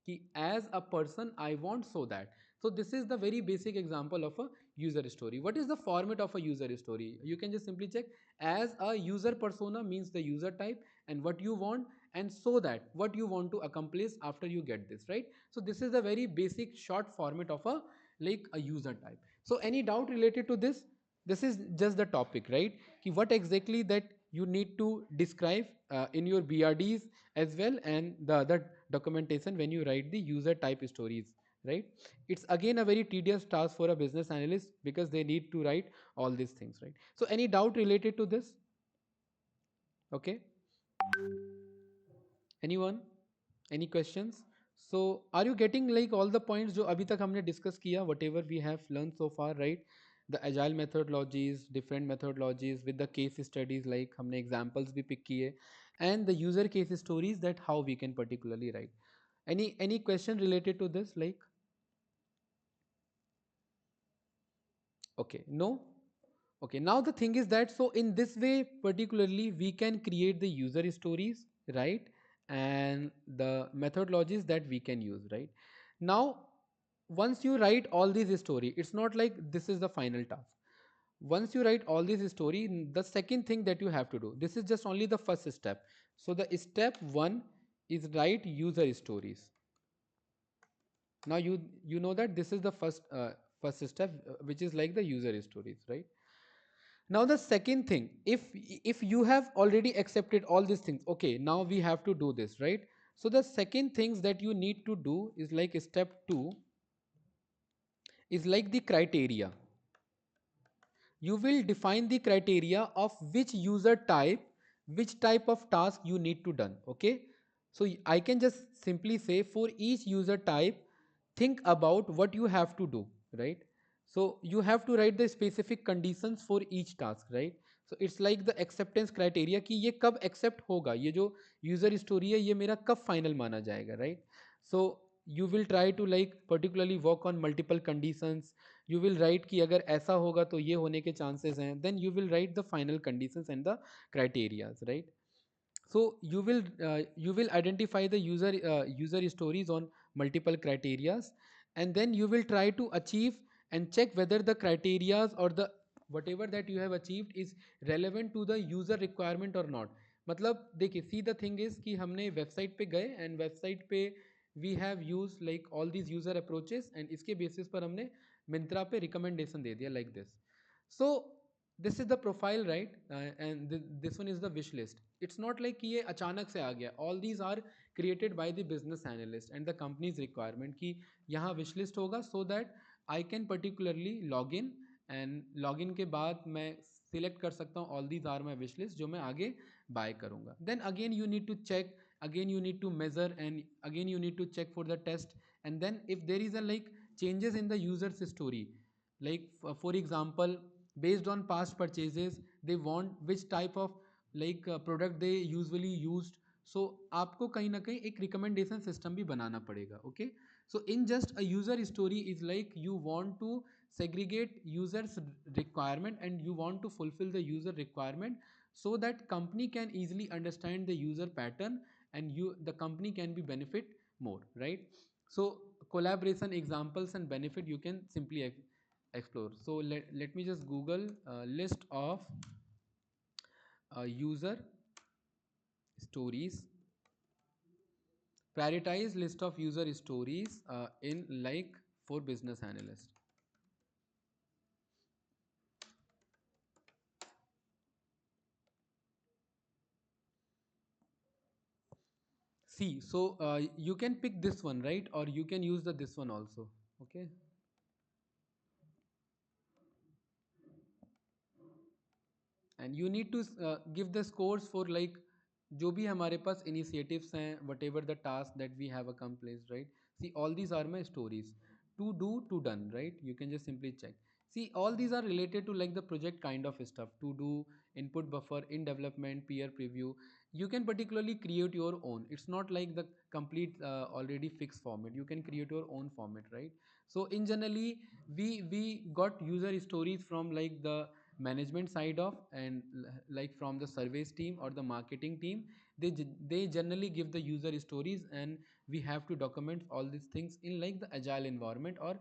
कि as a person I want so that. So this is the very basic example of a user story. What is the format of a user story? You can just simply check as a user persona means the user type and what you want, and so that what you want to accomplish after you get this, right? So this is the very basic short format of a like a user type. So any doubt related to this? This is just the topic, right? Ki what exactly that you need to describe in your BRDs as well, and the other documentation when you write the user type stories, right? It's again a very tedious task for a business analyst because they need to write all these things, right? So any doubt related to this? Okay, anyone? Any questions? So are you getting like all the points जो अभी तक हमने discuss किया, whatever we have learned so far, right? The agile methodologies, different methodologies with the case studies, like हमने examples भी pick किए, and the user case stories that how we can particularly write. Any question related to this? Like, okay, no? Okay, now the thing is that so in this way, particularly, we can create the user stories, right? And the methodologies that we can use, right? Now, once you write all these story, it's not like this is the final task. Once you write all these story, the second thing that you have to do, this is just only the first step. So the step one is write user stories. Now you know that this is the first step, which is like the user stories, right? Now the second thing, if you have already accepted all these things, okay, now we have to do this, right? So the second things that you need to do is like step 2 is like the criteria. You will define the criteria of which user type, which type of task you need to done. Okay, so I can just simply say for each user type, think about what you have to do, right? So you have to write the specific conditions for each task, right? So it's like the acceptance criteria कि ये कब accept होगा, ये जो user story है ये मेरा कब final माना जाएगा, right? So you will try to like particularly work on multiple conditions. You will write कि अगर ऐसा होगा तो ये होने के chances हैं, then you will write the final conditions and the criterias, right? So you will identify the user stories on multiple criterias, and then you will try to achieve and check whether the criterias or the whatever that you have achieved is relevant to the user requirement or not. मतलब देखिए, see the thing is कि हमने website पे गए and website पे we have use like all these user approaches, and इसके basis पर हमने मिंत्रा पे रिकमेंडेशन दे दिया like this. So this is the profile, right? And this one is the wish list. It's not like कि ये अचानक से आ गया. All these are created by the business analyst and the company's requirement कि यहाँ wish list होगा, so that I can particularly log in, and login के बाद मैं select कर सकता हूँ all these are my wish list जो मैं आगे buy करूँगा. Then again you need to check, again you need to measure, and again you need to check for the test. And then if there is a like changes in the user's story, like for example, based on past purchases they want which type of like product they usually used, so आपको कहीं ना कहीं एक recommendation system भी बनाना पड़ेगा. Okay, so in just a user story is like you want to segregate users requirement and you want to fulfill the user requirement, so that company can easily understand the user pattern, and you the company can be benefit more, right? So collaboration examples and benefit you can simply explore. So let me just google list of user stories, prioritize list of user stories in like for business analyst. See, so you can pick this one, right? Or you can use the this one also. Okay, and you need to give the scores for like जो भी हमारे पास initiatives हैं, whatever the task that we have accomplished, right? See, all these are my stories. To do, to done, right? You can just simply check. See, all these are related to like the project kind of stuff. To do, input buffer, in development, peer preview. You can particularly create your own. It's not like the complete already fixed format. You can create your own format, right? So in generally, we got user stories from like the management side of, and like from the service team or the marketing team. They generally give the user stories, and we have to document all these things in like the agile environment or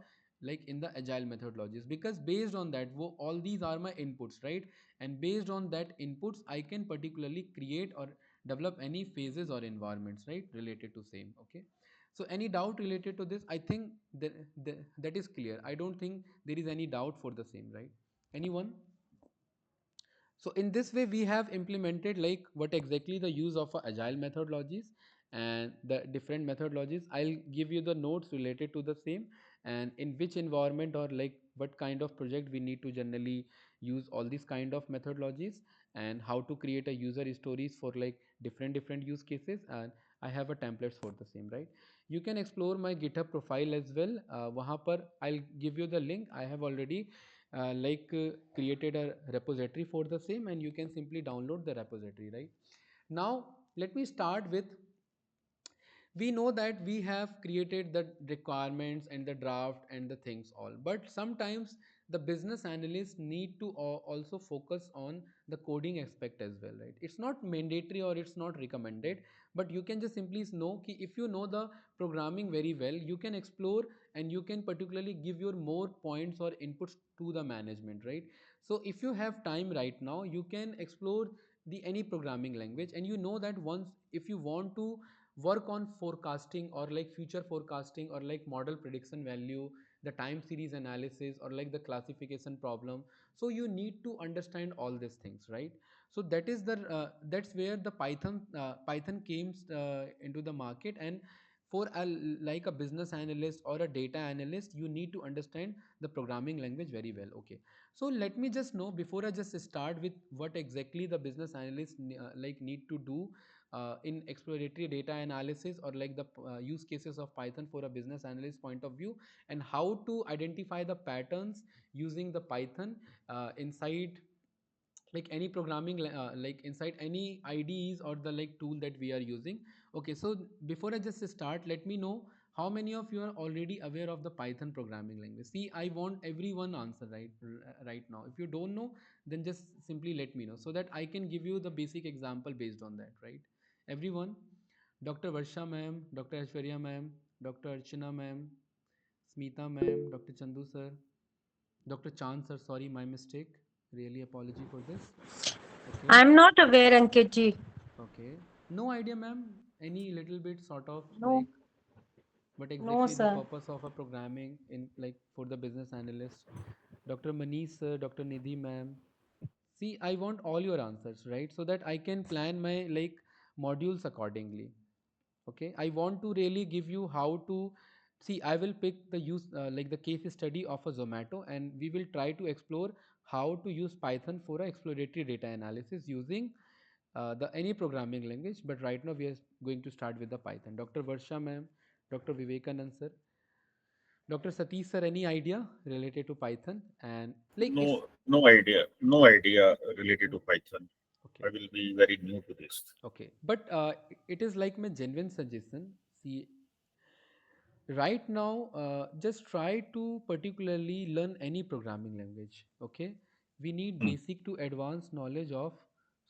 like in the agile methodologies, because based on that all these are my inputs, right? And based on that inputs I can particularly create or develop any phases or environments, right, related to same. Okay, so any doubt related to this? I think that is clear. I don't think there is any doubt for the same, right? Anyone? So in this way we have implemented like what exactly the use of agile methodologies and the different methodologies. I'll give you the notes related to the same, and in which environment or like what kind of project we need to generally use all these kind of methodologies, and how to create a user stories for like different use cases. And I have a templates for the same, right? You can explore my GitHub profile as well. वहाँ पर I'll give you the link. I have already created a repository for the same, and you can simply download the repository, right? Now let me start with, we know that we have created the requirements and the draft and the things all, but sometimes the business analysts need to also focus on the coding aspect as well, right? It's not mandatory or it's not recommended, but you can just simply know ki if you know the programming very well, you can explore and you can particularly give your more points or inputs to the management, right? So if you have time right now, you can explore the any programming language, and you know that once if you want to work on forecasting or like future forecasting or like model prediction value, the time series analysis or like the classification problem, so you need to understand all these things, right? So that is the that's where the python came into the market. And for like a business analyst or a data analyst, you need to understand the programming language very well. Okay, so let me just know before I just start with what exactly the business analyst need to do in exploratory data analysis or like the use cases of python for a business analyst point of view, and how to identify the patterns using the python inside like any programming like inside any IDEs or the like tool that we are using. Okay, so before I just start, let me know how many of you are already aware of the python programming language. See, I want everyone answer right now. If you don't know, then just simply let me know so that I can give you the basic example based on that, right? Everyone, Dr. Varsha ma'am, Dr. Aishwarya ma'am, Dr. Archana ma'am, Smita ma'am, Dr. Chandu sir, Dr. Chand sir, sorry, my mistake. Really apology for this. Okay. I'm not aware, Ankit ji. Okay. No idea, ma'am. Any little bit sort of No, like what no, exactly the sir. purpose of a programming in like for the business analyst? Dr. Manish sir, Dr. Nidhi ma'am. See, I want all your answers, right? So that I can plan my like modules accordingly. Okay, I want to really give you how to see. I will pick the use like the case study of a Zomato, and we will try to explore how to use Python for a exploratory data analysis using the any programming language. But right now we are going to start with the Python. Dr. Varsha ma'am, Dr. Vivekanand sir, Dr. Satish sir, any idea related to Python? And like it's No idea related to Python. I okay. will be very new to this. Okay, but it is like my genuine suggestion. See, right now just try to particularly learn any programming language. Okay, we need Hmm. basic to advanced knowledge of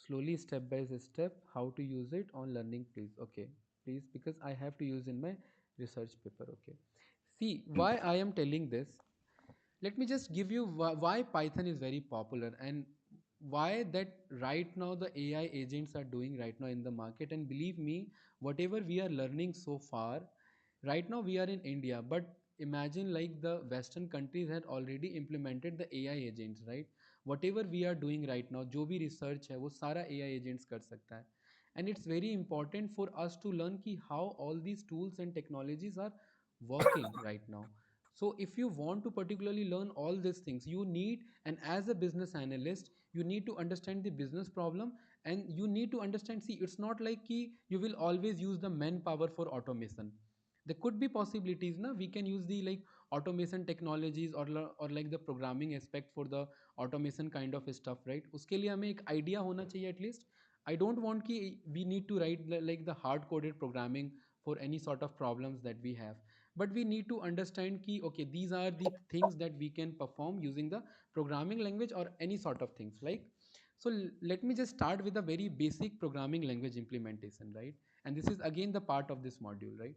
slowly step by step how to use it on learning, please. Okay, please, because I have to use in my research paper. Okay, see Hmm. why I am telling this. Let me just give you why python is very popular and why that right now the AI agents are doing right now in the market. And believe me, whatever we are learning so far, right now we are in India, but imagine like the western countries had already implemented the AI agents, right? Whatever we are doing right now, जो भी research है वो सारा AI agents कर सकता है. And it's very important for us to learn ki how all these tools and technologies are working right now. So if you want to particularly learn all these things, you need, and as a business analyst, you need to understand the business problem, and you need to understand, see, it's not like ki you will always use the manpower for automation. There could be possibilities na we can use the like automation technologies or like the programming aspect for the automation kind of stuff, right? उसके लिए हमें एक idea होना चाहिए at least. I don't want ki we need to write like the hard coded programming for any sort of problems that we have, but we need to understand ki okay, these are the things that we can perform using the programming language or any sort of things like. So let me just start with a very basic programming language implementation, right? And this is again the part of this module, right?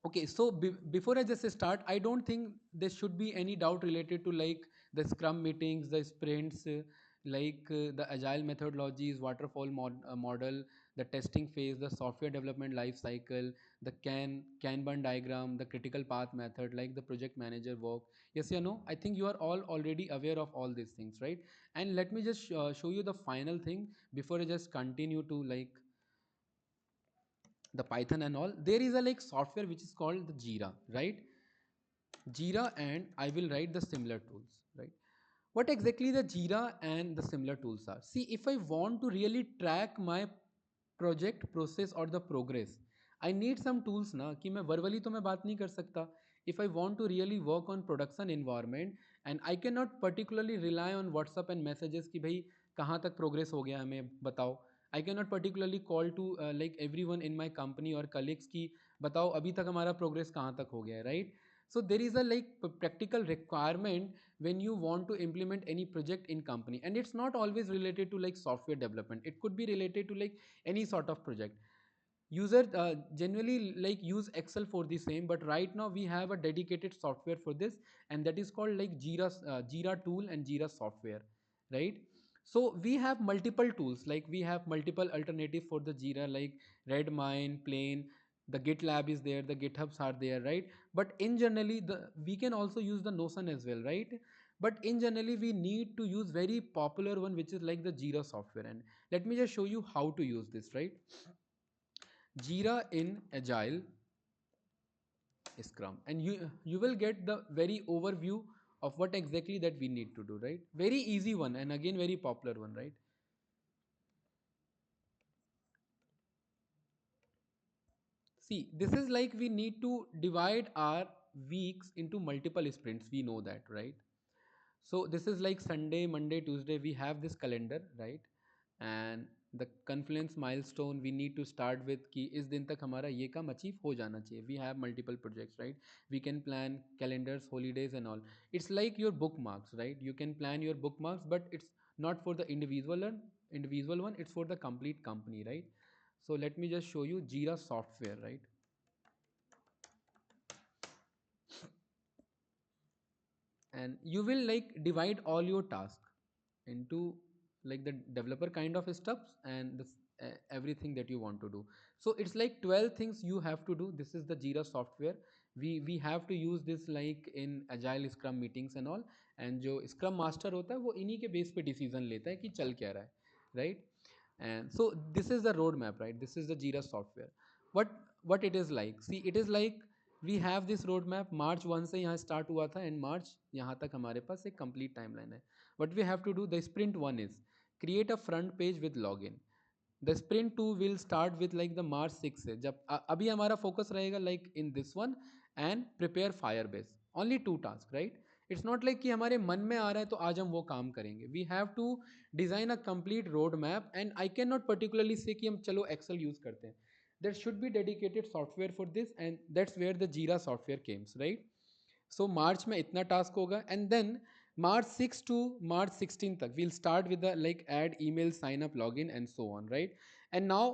Okay, so before I just start, I don't think there should be any doubt related to like the Scrum meetings, the sprints, the agile methodologies, waterfall model, the testing phase, the software development life cycle, the Kanban diagram, the critical path method, like the project manager work. Yes, you know, I think you are all already aware of all these things, right? And let me just show you the final thing before I just continue to like the python and all. There is a like software which is called the jira, right? Jira, and I will write the similar tools, right? What exactly the jira and the similar tools are? See, if I want to really track my project process और the progress. I need some tools ना, कि मैं verbally तो मैं बात नहीं कर सकता. If I want to really work on production environment, and I can not particularly rely on WhatsApp and messages कि भाई कहाँ तक प्रोग्रेस हो गया हमें बताओ. I can not particularly call to like every one in my company और colleagues की बताओ अभी तक हमारा प्रोग्रेस कहाँ तक हो गया है, right. So there is a like practical requirement when you want to implement any project in company, and it's not always related to like software development. It could be related to like any sort of project. User generally like use Excel for the same, but right now we have a dedicated software for this, and that is called like Jira tool and Jira software, right. So we have multiple tools, like we have multiple alternatives for the Jira, like Redmine, Plain, the GitLab is there, the GitHubs are there, right. But in generally the we can also use the Notion as well, right. But in generally we need to use very popular one, which is like the Jira software. And let me just show you how to use this, right. Jira in Agile Scrum, and you will get the very overview of what exactly that we need to do, right. Very easy one, and again very popular one, right. See, this is like we need to divide our weeks into multiple sprints. We know that, right? So this is like Sunday, Monday, Tuesday. We have this calendar, right? And the confluence milestone we need to start with कि इस दिन तक हमारा ये काम achieve हो जाना चाहिए. We have multiple projects, right? We can plan calendars, holidays, and all. It's like your bookmarks, right? You can plan your bookmarks, but it's not for the individual one. It's for the complete company, right? So let me just show you Jira software, right. And you will like divide all your tasks into like the developer kind of stuffs and this everything that you want to do. So it's like 12 things you have to do. This is the Jira software. We have to use this like in agile scrum meetings and all. And जो scrum master होता है वो इन्हीं के base पे decision लेता है कि चल क्या रहा है, right. And so this is the roadmap, right. This is the Jira software. What it is like, see, it is like we have this road map. March 1 से यहाँ स्टार्ट हुआ था एंड मार्च यहाँ तक हमारे पास एक कंप्लीट टाइमलाइन है. What we have to do, the sprint 1 is create a front page with log in. The sprint 2 will start with like the March 6 से, जब अभी हमारा फोकस रहेगा like in this one and prepare Firebase. Only 2 task, right. It's not like कि हमारे मन में आ रहा है तो आज हम वो काम करेंगे. We have to design a complete road map, and I can not particularly say कि हम चलो एक्सेल यूज करते हैं. There should be dedicated software for this, and that's where the Jira software comes, right. So March में इतना task होगा, and then March 6 to March 16 तक we'll start with the like add email, sign up, login and so on, right. And now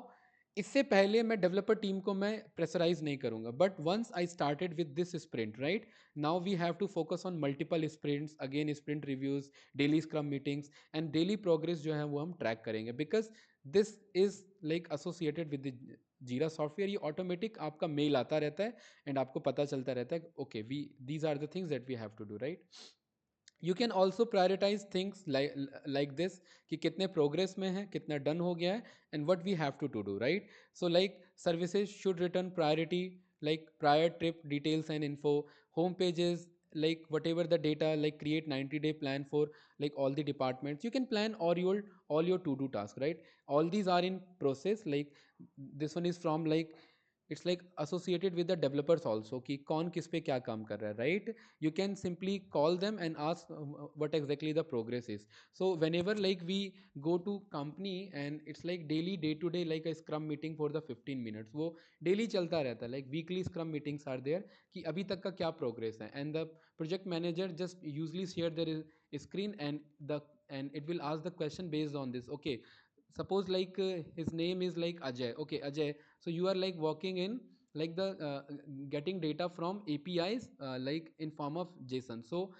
इससे पहले मैं developer team को मैं pressurise नहीं करूंगा, but once I started with this sprint, right, now we have to focus on multiple sprints, again sprint reviews, daily scrum meetings and daily progress जो है वो हम ट्रैक करेंगे, because this is like associated with the Jira software. ये automatic आपका mail आता रहता है एंड आपको पता चलता रहता है okay we these are the things that we have to do, right. You can also prioritise things like this कि कितने प्रोग्रेस में है, कितना डन हो गया है, and what we have to do, right. So like services should return priority like prior trip details and info, home pages, like whatever the data, like create 90-day plan for like all the departments. You can plan all your to do task, right. All these are in process. Like this one is from like it's like associated with the developers also कि कौन किस पे क्या काम कर रहा है, right. You can simply call them and ask what exactly the progress is. So whenever like we go to company and it's like daily day to day like a scrum meeting for the 15 minutes, वो daily चलता रहता है, like weekly scrum meetings are there कि अभी तक का क्या progress है, and the project manager just usually share their screen and it will ask the question based on this. Okay, suppose like his name is like Ajay. Okay, Ajay, so you are like working in like the getting data from APIs like in form of JSON. So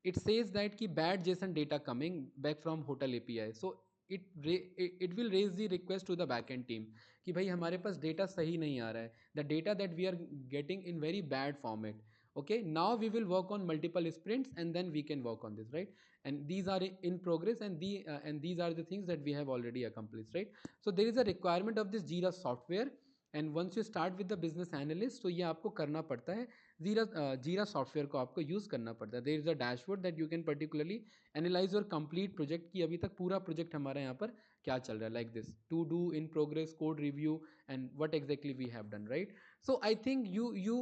it says that ki bad JSON data coming back from hotel API. So it will raise the request to the backend team कि भाई हमारे पास data सही नहीं आ रहा है, the data that we are getting in very bad format. Okay, now we will work on multiple sprints and then we can work on this, right. And these are in progress, and these are the things that we have already accomplished, right. So there is a requirement of this Jira software, and once you start with the business analyst, तो ये आपको करना पड़ता है. जीरा software को आपको use करना पड़ता है. There is a dashboard that you can particularly analyse your complete project की अभी तक पूरा प्रोजेक्ट हमारा यहाँ पर क्या चल रहा है, like this to do, in progress, code review and what exactly we have done, right. So I think you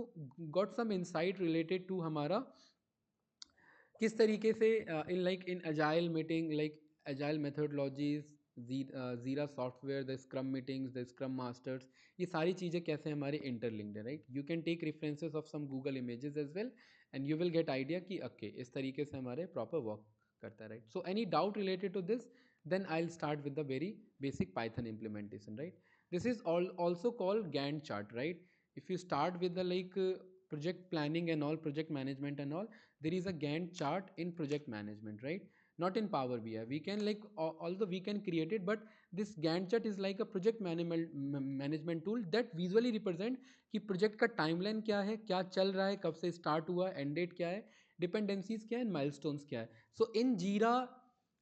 got some insight related to हमारा किस तरीके से in like in agile meeting, like agile methodologies, Jira software, the scrum meetings, the scrum masters, ये सारी चीज़ें कैसे हमारे interlinked है, right. You can take references of some Google images as well and you will get idea कि okay इस तरीके से हमारे प्रॉपर वर्क करता है, राइट. So any doubt related to this, then I'll start with the very basic Python implementation, right. This is also called Gantt chart, right. If you start with the like project planning and all, project management and all, there is a Gantt chart in project management, right. Not in Power BI. We can like although we can create it, but this Gantt chart is like a project management tool that visually represent कि project का timeline क्या है, क्या चल रहा है, कब से start हुआ, end date क्या है, dependencies क्या है, milestones क्या है. So in Jira,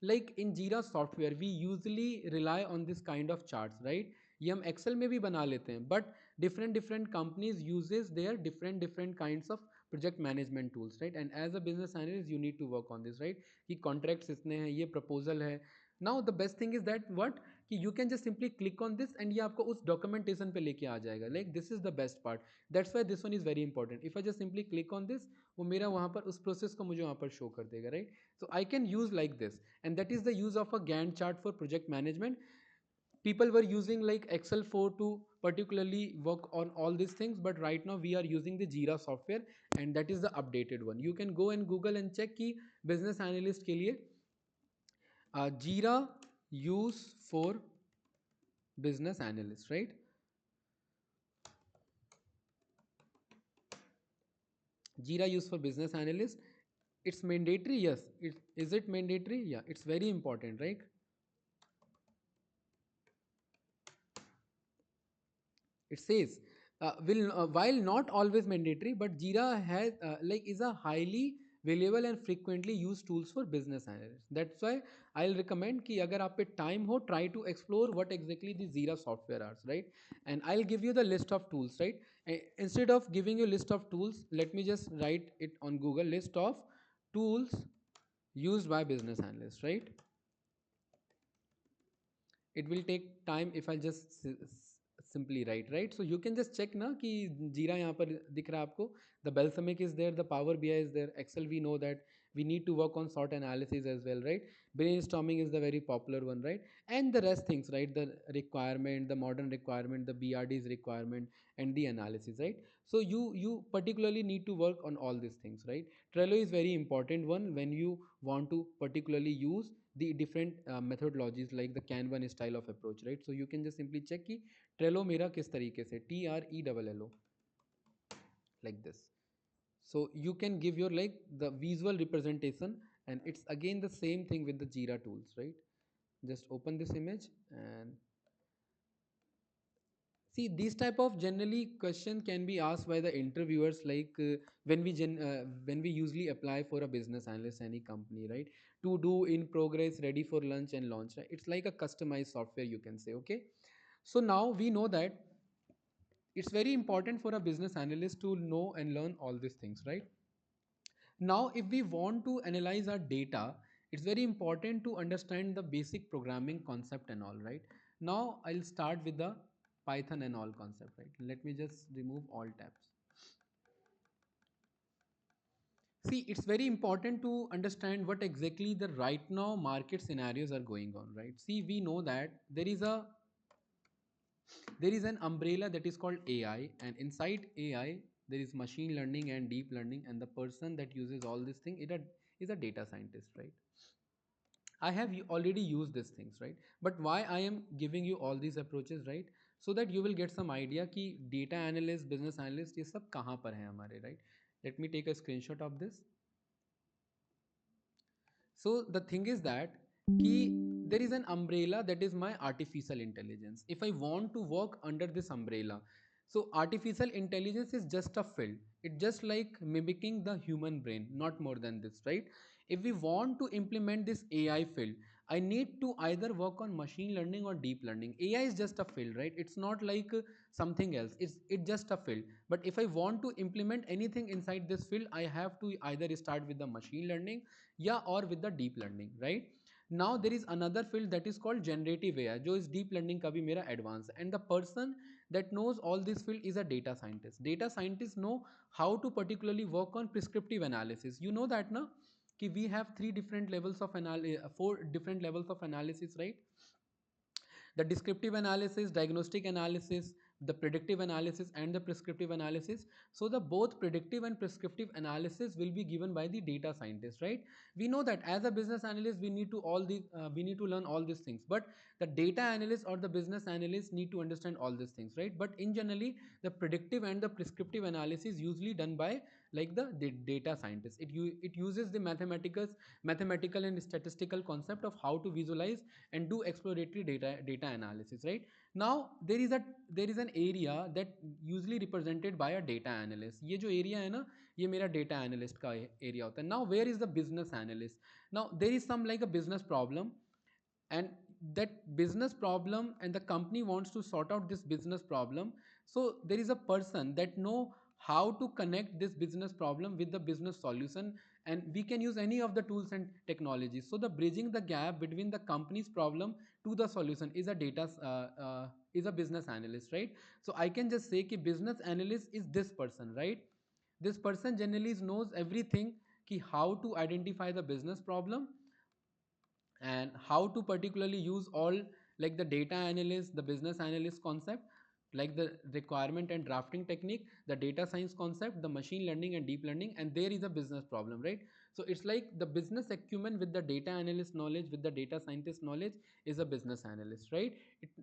like in Jira software we usually rely on this kind of charts, right. ये हम एक्सेल में भी बना लेते हैं, but different different companies uses their different different kinds of project management tools, right. And as a business analyst you need to work on this, right, कि contracts इतने हैं, ये प्रपोजल है. Now the best thing is that what, कि you can just simply click on this and ये आपको उस documentation पे लेके आ जाएगा, like this is the best part. That's why this one is very important. If I just simply click on this, वो मेरा वहाँ पर उस प्रोसेस को मुझे वहाँ पर शो कर देगा, right. So I can use like this, and that is the use of a Gantt chart for project management. People were using like Excel 4 to particularly work on all these things, but right now we are using the Jira software, and that is the updated one. You can go and Google and check कि business analyst के लिए Jira use for business analyst, right. Jira use for business analyst, it's mandatory, yes. Is it mandatory? Yeah, it's very important, right. It says will while not always mandatory, but Jira has like is a highly valuable and frequently used tools for business analysts. That's why I'll recommend कि अगर आप पे time हो, try to explore what exactly the Jira software are, right. And I'll give you the list of tools, right. Instead of giving you list of tools, let me just write it on Google, list of tools used by business analysts, right. It will take time if I just simply write, right. So you can just check ना कि जीरा यहाँ पर दिख रहा है आपको. The Balsamic is there, the Power BI is there, Excel we know that we need to work on sort analysis as well, right. Brainstorming is the very popular one, right. And the rest things, right, the requirement, the modern requirement, the BRD's requirement and the analysis, right. So you particularly need to work on all these things, right. Trello is very important one when you want to particularly use the different methodologies like the Kanban style of approach, right. So you can just simply check कि Trello मेरा किस तरीके से TRELLO like this. So you can give your like the visual representation, and it's again the same thing with the Jira tools, right. Just open this image and see these type of generally question can be asked by the interviewers, like when we usually apply for a business analyst any company, right. To do, in progress, ready for lunch and launch, right? It's like a customized software, you can say, okay. So now we know that it's very important for a business analyst to know and learn all these things, right. Now if we want to analyze our data, it's very important to understand the basic programming concept and all, right. Now I'll start with the Python and all concept, right. Let me just remove all tabs. See, it's very important to understand what exactly the right now market scenarios are going on, right. See, we know that there is an umbrella that is called AI, and inside AI there is machine learning and deep learning, and the person that uses all this thing is a data scientist, right. I have already used these things, right. But why I am giving you all these approaches, right, so that you will get some idea कि data analyst, business analyst ये सब कहाँ पर हैं हमारे, right. Let me take a screenshot of this. So the thing is that there is an umbrella that is my artificial intelligence. If I want to work under this umbrella, so artificial intelligence is just a field. It's just like mimicking the human brain, not more than this, right? If we want to implement this AI field, I need to either work on machine learning or deep learning. AI is just a field, right? It's not like something else. It's just a field. But if I want to implement anything inside this field, I have to either start with the machine learning, yeah, or with the deep learning, right? Now there is another field that is called generative AI, जो is deep learning का भी मेरा advanced, and the person that knows all this field is a data scientist. Data scientists know how to particularly work on prescriptive analysis. You know that, na? कि we have three different levels of four different levels of analysis, right? The descriptive analysis, diagnostic analysis, the predictive analysis, and the prescriptive analysis. So the both predictive and prescriptive analysis will be given by the data scientist, right? We know that as a business analyst we need to learn all these things, but the data analyst or the business analyst need to understand all these things, right? But in generally the predictive and the prescriptive analysis usually done by like the data scientist. It uses the mathematical and statistical concept of how to visualize and do exploratory data analysis, right? Now there is an area that usually represented by a data analyst. ये जो area है ना, ये मेरा data analyst का area होता है. Now where is the business analyst? Now there is some like a business problem, and that business problem, and the company wants to sort out this business problem. So there is a person that know how to connect this business problem with the business solution, and we can use any of the tools and technologies. So the bridging the gap between the company's problem to the solution is a is a business analyst, right? So I can just say ki business analyst is this person, right? This person generally knows everything ki how to identify the business problem, and how to particularly use all like the data analyst, the business analyst concept, like the requirement and drafting technique, the data science concept, the machine learning and deep learning, and there is a business problem, right? So it's like the business acumen with the data analyst knowledge, with the data scientist knowledge, is a business analyst, right?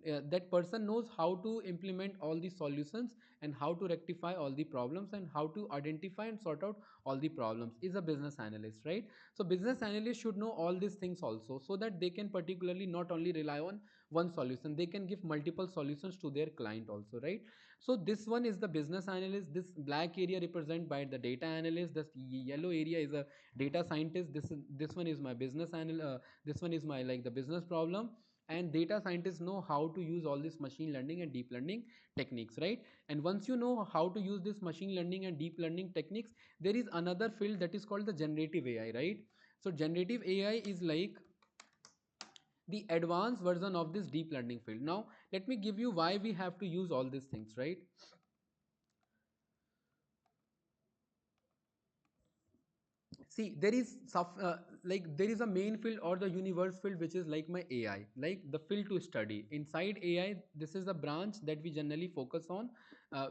That person knows how to implement all the solutions and how to rectify all the problems and how to identify and sort out all the problems, is a business analyst, right? So business analysts should know all these things also, so that they can particularly not only rely on one solution, they can give multiple solutions to their client also, right? So this one is the business analyst. This black area represented by the data analyst. This yellow area is a data scientist. This one is my business analyst. This one is my like the business problem. And data scientists know how to use all this machine learning and deep learning techniques, right? And once you know how to use this machine learning and deep learning techniques, there is another field that is called the generative AI, right? So generative AI is like the advanced version of this deep learning field. Now let me give you why we have to use all these things, right? See, there is like there is a main field or the universe field, which is like my AI, like the field to study inside AI. This is the branch that we generally focus on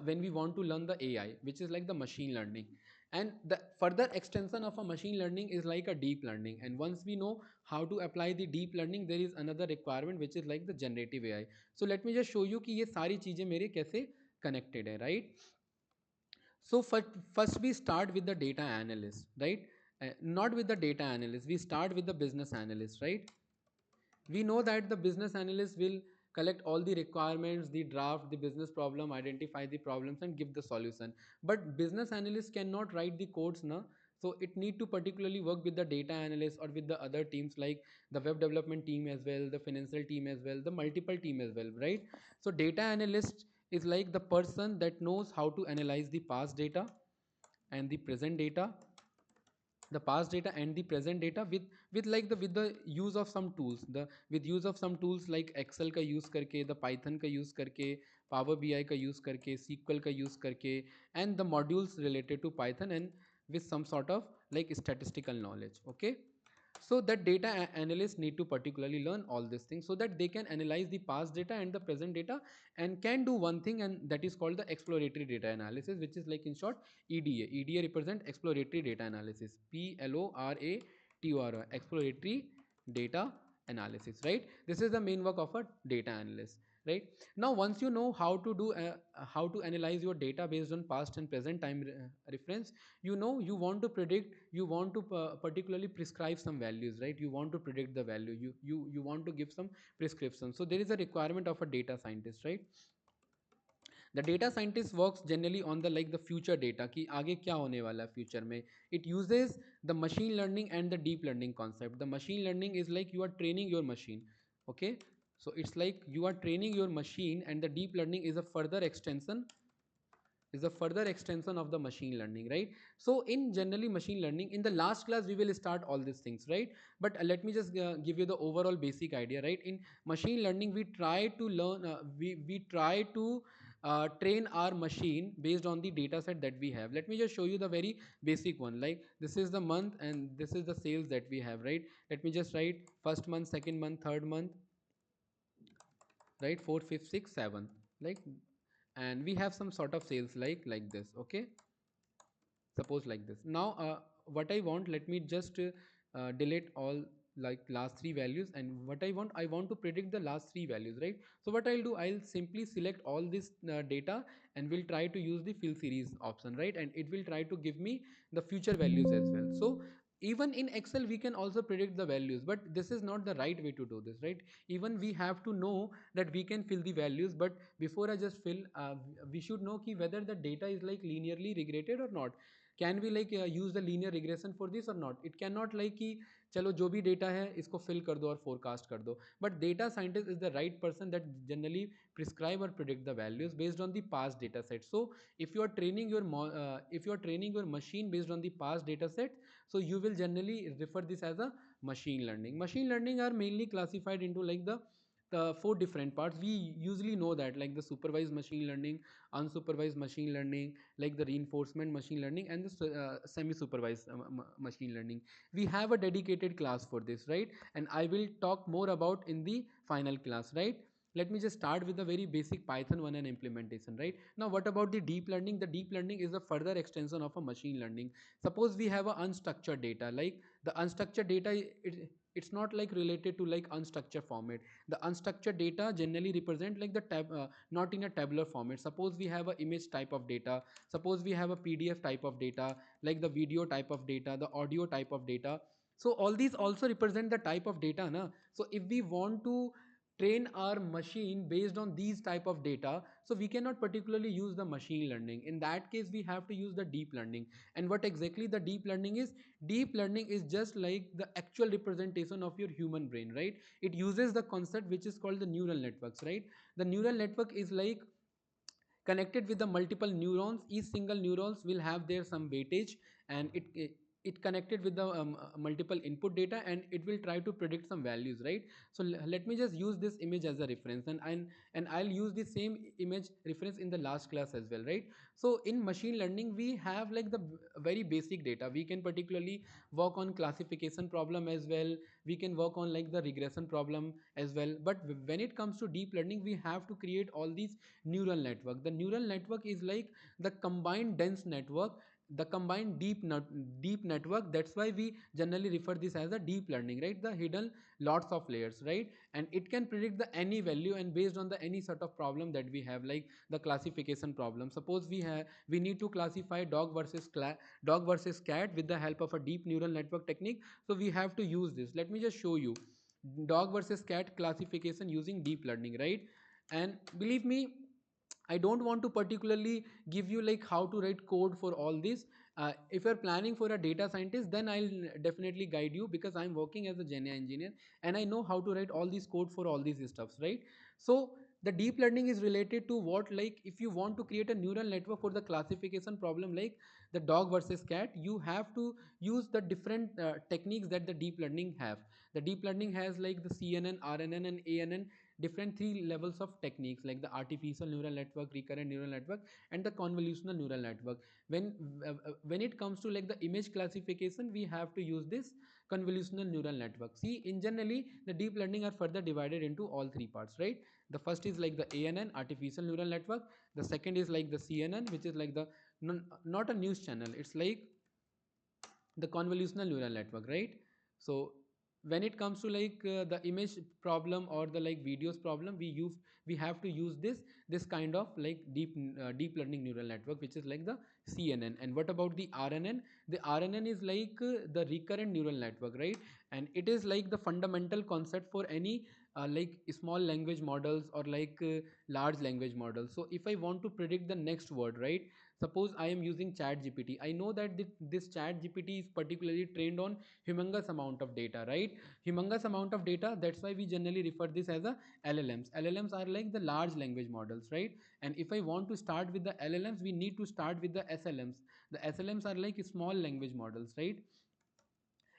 when we want to learn the AI, which is like the machine learning. And the further extension of a machine learning is like a deep learning. And once we know how to apply the deep learning, there is another requirement which is like the generative AI. So let me just show you कि ये सारी चीजें मेरे कैसे connected है, right? So first we start with the data analyst, right? Not with the data analyst, we start with the business analyst, right? We know that the business analyst will collect all the requirements, the draft the business problem, identify the problems and give the solution. But business analyst cannot write the codes now. So it need to particularly work with the data analyst or with the other teams, like the web development team as well, the financial team as well, the multiple team as well, right? So data analyst is like the person that knows how to analyze the past data and the present data, the past data and the present data with like the with the use of some tools, the with use of some tools like excel का use करके, the python का use करके, power bi का use करके, sql का use करके, and the modules related to python, and with some sort of like statistical knowledge, okay? So that data analysts need to particularly learn all these things so that they can analyze the past data and the present data, and can do one thing, and that is called the exploratory data analysis, which is like in short EDA. EDA represent exploratory data analysis. PLORATOR, exploratory data analysis, right? This is the main work of a data analyst, right? Now once you know how to do how to analyze your data based on past and present time reference, you know you want to predict, you want to particularly prescribe some values, right? You want to predict the value, you want to give some prescription. So there is a requirement of a data scientist, right? The data scientist works generally on the like the future data कि आगे क्या होने वाला है future में. It uses the machine learning and the deep learning concept. The machine learning is like you are training your machine. Okay, so it's like you are training your machine, and the deep learning is a further extension of the machine learning, right? So in generally machine learning, in the last class we will start all these things, right? But let me just give you the overall basic idea, right? In machine learning we try to learn we try to train our machine based on the data set that we have. Let me just show you the very basic one. Like this is the month and this is the sales that we have, right? Let me just write first month, second month, third month, right? Fourth, fifth, sixth, seventh, like, and we have some sort of sales like this. Okay, suppose like this. Now what I want, let me just delete all like last three values, and what I want to predict the last three values, right? So what I'll do, I'll simply select all this data, and we'll try to use the fill series option, right? And it will try to give me the future values as well. So even in Excel we can also predict the values, but this is not the right way to do this, right? Even we have to know that we can fill the values, but before I just fill, we should know ki whether the data is like linearly regressed or not. Can we like use the linear regression for this or not? It cannot like कि चलो जो भी data है इसको fill कर दो और forecast कर दो. But data scientist is the right person that generally prescribe or predict the values based on the past data set. So if you are training your if you are training your machine based on the past data set, so you will generally refer this as a machine learning. Machine learning are mainly classified into like the four different parts. We usually know that, like the supervised machine learning, unsupervised machine learning, like the reinforcement machine learning, and the semi supervised machine learning. We have a dedicated class for this, right? And I will talk more about in the final class, right? Let me just start with the very basic Python 1 and implementation, right? Now what about the deep learning? The deep learning is a further extension of a machine learning. Suppose we have a unstructured data, like the unstructured data, it's not like related to like unstructured format. The unstructured data generally represent like the not in a tabular format. Suppose we have a image type of data, suppose we have a PDF type of data, like the video type of data, the audio type of data. So all these also represent the type of data na. So if we want to train our machine based on these type of data, so we cannot particularly use the machine learning. In that case we have to use the deep learning. And what exactly the deep learning is? Deep learning is just like the actual representation of your human brain, right? It uses the concept which is called the neural networks, right? The neural network is like connected with the multiple neurons. Each single neurons will have their some weightage, and it connected with the multiple input data, and it will try to predict some values, right? So let me just use this image as a reference, and I'll use the same image reference in the last class as well, right? So in machine learning we have like the very basic data. We can particularly work on classification problem as well, we can work on like the regression problem as well. But when it comes to deep learning, we have to create all these neural network. The neural network is like the combined dense network, the combined deep network. That's why we generally refer this as a deep learning, right? The hidden lots of layers, right? And it can predict the any value, and based on the any sort of problem that we have, like the classification problem. Suppose we need to classify dog versus cat with the help of a deep neural network technique. So we have to use this. Let me just show you dog versus cat classification using deep learning, right? And believe me, I don't want to particularly give you like how to write code for all this. If you're planning for a data scientist, then I'll definitely guide you, because I'm working as a Gen AI engineer and I know how to write all these code for all these stuffs, right? So the deep learning is related to what, like if you want to create a neural network for the classification problem, like the dog versus cat, you have to use the different techniques that the deep learning have. The deep learning has like the CNN, RNN, and ANN, different three levels of techniques, like the artificial neural network, recurrent neural network, and the convolutional neural network. When it comes to like the image classification, we have to use this convolutional neural network. See, in generally the deep learning are further divided into all three parts, right? The first is like the ANN, artificial neural network. The second is like the CNN, which is like the not a news channel, it's like the convolutional neural network, right? So when it comes to the image problem or the like videos problem, we have to use this kind of like deep learning neural network, which is like the CNN. And what about the RNN? The RNN is like the recurrent neural network, right? And it is like the fundamental concept for any like small language models or large language models. So if I want to predict the next word, right, suppose I am using chat gpt, I know that this chat gpt is particularly trained on humongous amount of data, right? Humongous amount of data, that's why we generally refer this as a llms are like the large language models, right? And if I want to start with the llms, we need to start with the slms. The slms are like small language models, right?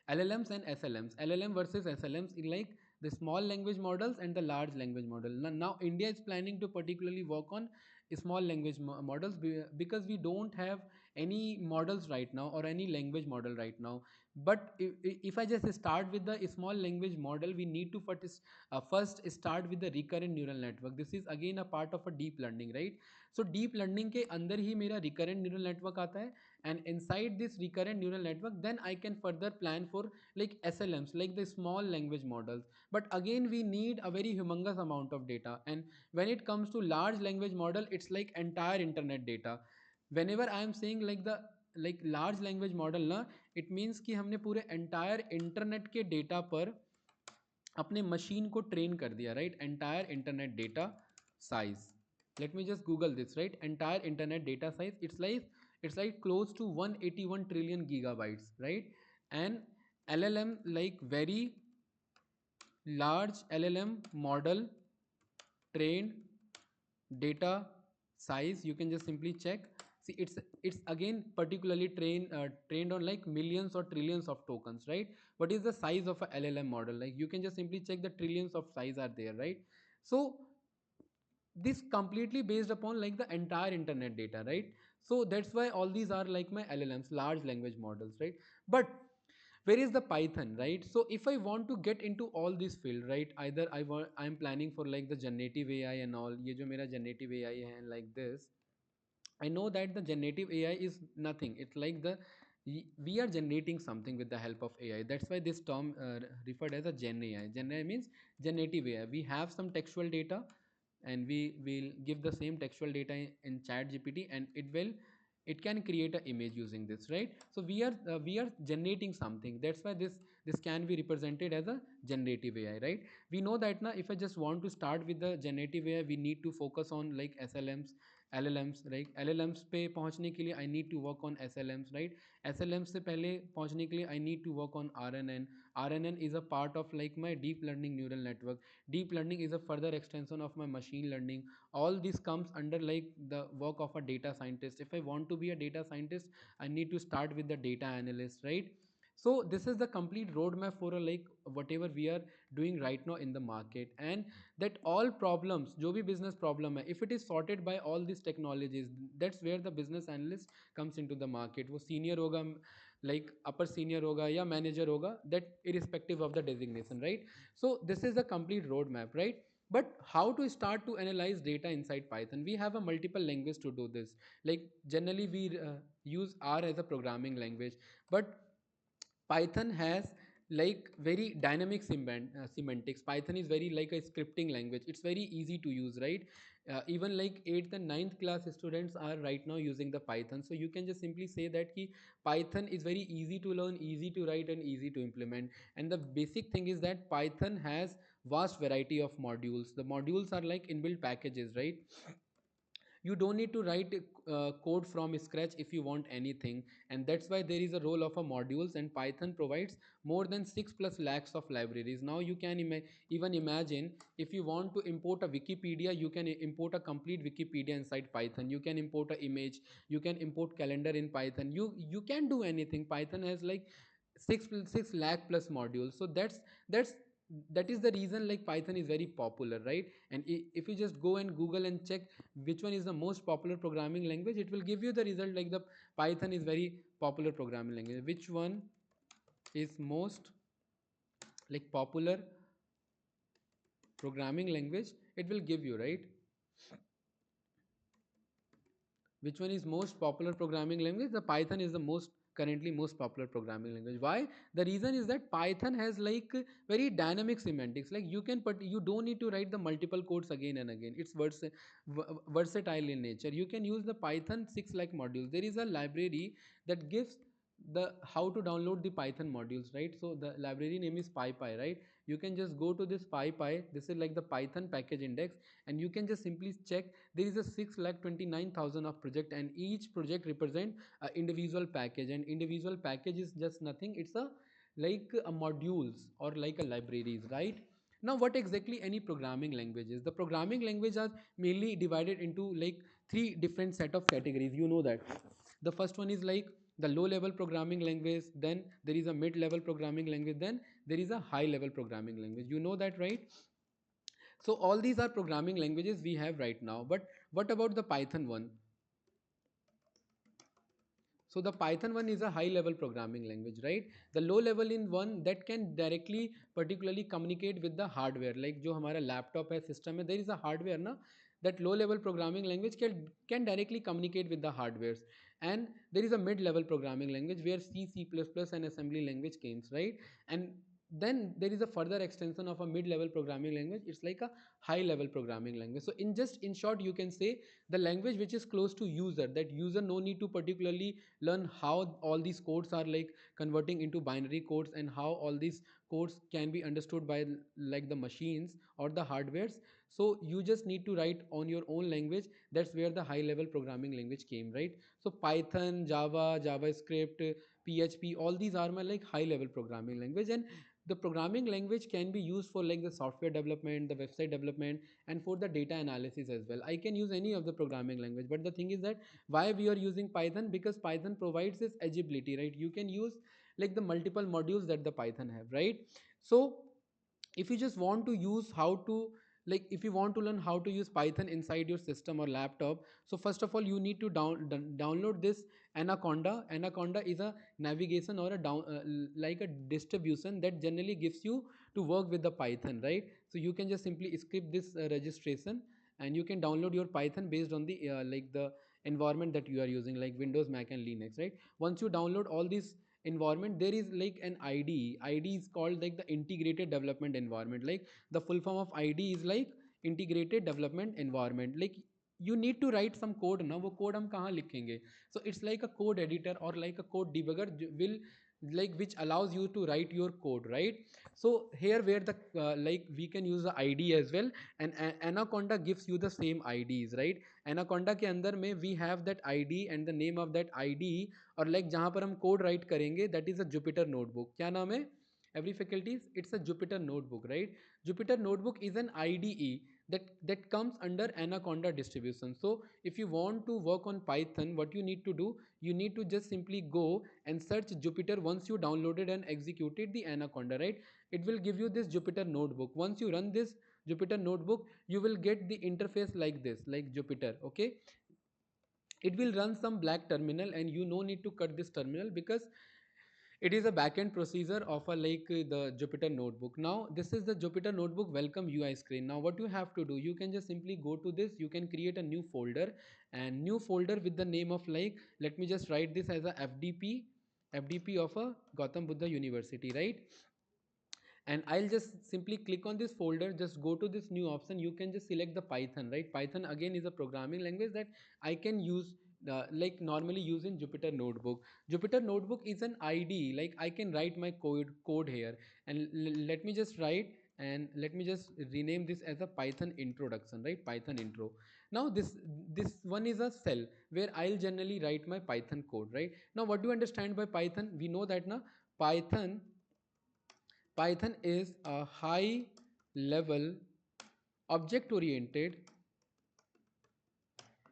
LLMs and SLMs. LLM versus SLMs in like the small language models and the large language model. Now India is planning to particularly work on small language models because we don't have any models right now or any language model right now. But if I just start with the small language model, we need to first start with the recurrent neural network. This is again a part of a deep learning, right? So deep learning के अंदर ही मेरा recurrent neural network आता है, and inside this recurrent neural network then I can further plan for like slms, like the small language models. But again we need a very humongous amount of data, and when it comes to large language model, it's like entire internet data. Whenever I am saying like the like large language model ना, it means कि हमने पूरे entire internet के data पर अपने machine को train कर दिया, right? Entire internet data size, let me just google this, right? Entire internet data size, it's like close to 181 trillion gigabytes, right? And llm, like very large llm model trained data size, you can just simply check. See, it's again particularly trained on like millions or trillions of tokens, right? What is the size of a llm model? Like you can just simply check, the trillions of size are there, right? So this completely based upon like the entire internet data, right? So that's why all these are like my llms, large language models, right? But where is the python, right? So if I want to get into all this field, right, either I'm planning for like the generative ai and all, ye jo mera generative ai hai like this, I know that the generative AI is nothing. It's like we are generating something with the help of AI. That's why this term referred as a Gen AI. Gen AI means generative AI. We have some textual data, and we will give the same textual data in Chat GPT, and it can create an image using this, right? So we are generating something. That's why this can be represented as a generative AI, right? We know that now if I just want to start with the generative AI, we need to focus on like slms, LLMs, right? LLMs पे पहुंचने के लिए I need to work on SLMs, right? SLMs से पहले पहुंचने के लिए I need to work on RNN. RNN is a part of like my deep learning neural network. Deep learning is a further extension of my machine learning. All this comes under like the work of a data scientist. If I want to be a data scientist, I need to start with the data analyst, right? So this is the complete roadmap for a like whatever we are doing right now in the market. And that all problems, जो भी business problem है, if it is sorted by all these technologies, that's where the business analyst comes into the market. वो senior होगा, like upper senior होगा या manager होगा, that irrespective of the designation, right? So this is the complete roadmap, right? But how to start to analyze data inside python? We have a multiple language to do this. Like generally we use r as a programming language, but python has like very dynamic semantics. Python is very like a scripting language, it's very easy to use, right? Even like 8th and ninth class students are right now using the python. So you can just simply say that ki python is very easy to learn, easy to write, and easy to implement. And the basic thing is that python has vast variety of modules. The modules are like inbuilt packages, right? You don't need to write code from scratch if you want anything, and that's why there is a role of a modules, and python provides more than 6 plus lakhs of libraries. Now you can even imagine, if you want to import a wikipedia, you can import a complete wikipedia inside python. You can import an image, you can import calendar in python, you can do anything. Python has like 6 lakh plus modules. So that's that is the reason like python is very popular, right? And if you just go and google and check which one is the most popular programming language, it will give you the result like the python is very popular programming language. Which one is most like popular programming language, it will give you, right? Which one is most popular programming language? The python is the most currently most popular programming language. Why? The reason is that Python has like very dynamic semantics. Like you can, but you don't need to write the multiple codes again and again. It's versatile in nature. You can use the Python 6 like modules. There is a library that gives the how to download the Python modules, right? So the library name is PyPy, right? You can just go to this PyPy. This is like the Python package index, and you can just simply check. There is a 6,29,000 of project, and each project represent a individual package, and individual package is just nothing. It's a like a modules or like a libraries, right? Now what exactly any programming language is? The programming language are mainly divided into like three different set of categories. You know that the first one is like the low level programming language, then there is a mid level programming language, then there is a high level programming language. You know that, right? So all these are programming languages we have right now, but what about the Python one? So the Python one is a high level programming language, right? The low level in one that can directly particularly communicate with the hardware, like जो हमारा laptop है, system है, there is a hardware ना, that low level programming language can directly communicate with the hardwares. And there is a mid level programming language where C++ and assembly language comes, right? And then there is a further extension of a mid level programming language. It's like a high level programming language. So in short you can say the language which is close to user, that user no need to particularly learn how all these codes are like converting into binary codes, and how all these codes can be understood by like the machines or the hardwares. So you just need to write on your own language. That's where the high level programming language came, right? So Python, Java, JavaScript, PHP, all these are my like high level programming language. And the programming language can be used for like the software development, the website development, and for the data analysis as well. I can use any of the programming language, but the thing is that why we are using Python? Because Python provides this agility, right? You can use like the multiple modules that the Python have, right? So if you just want to use how to like if you want to learn how to use Python inside your system or laptop, so first of all you need to download this Anaconda is a navigation or a like a distribution that generally gives you to work with the Python, right? So you can just simply skip this registration, and you can download your Python based on the like the environment that you are using, like Windows, Mac, and Linux, right? Once you download all these environment, there is like an id is called like the integrated development environment. Like the full form of id is like integrated development environment. Like you need to write some code ना, वो code हम कहाँ लिखेंगे? So it's like a code editor or like a code debugger will like which allows you to write your code, right? So here where the like we can use the id as well, and Anaconda gives you the same ids, right? Anaconda के अंदर में we have that id, and the name of that id और like जहाँ पर हम code right करेंगे that is a Jupyter notebook. क्या नाम है? Every faculties, it's a Jupyter notebook, right? Jupyter notebook is an IDE that comes under Anaconda distribution. So if you want to work on Python, what you need to do, you need to just simply go and search Jupyter. Once you downloaded and executed the Anaconda, right, it will give you this Jupyter notebook. Once you run this Jupyter notebook, you will get the interface like this, like Jupyter, okay? It will run some black terminal, and you no need to cut this terminal because it is a backend procedure of a like the Jupyter notebook. Now this is the Jupyter notebook welcome UI screen. Now what you have to do, you can just simply go to this, you can create a new folder, and new folder with the name of like, let me just write this as a FDP of a Gautam Buddha University, right? And I'll just simply click on this folder, just go to this new option, you can just select the Python, right? Python again is a programming language that I can use like normally use in Jupyter notebook. Jupyter notebook is an ID, like I can write my code here, and let me just write, and let me just rename this as a Python introduction, right? Python intro. Now this one is a cell where I'll generally write my Python code, right? Now what do you understand by Python? We know that now Python is a high level object oriented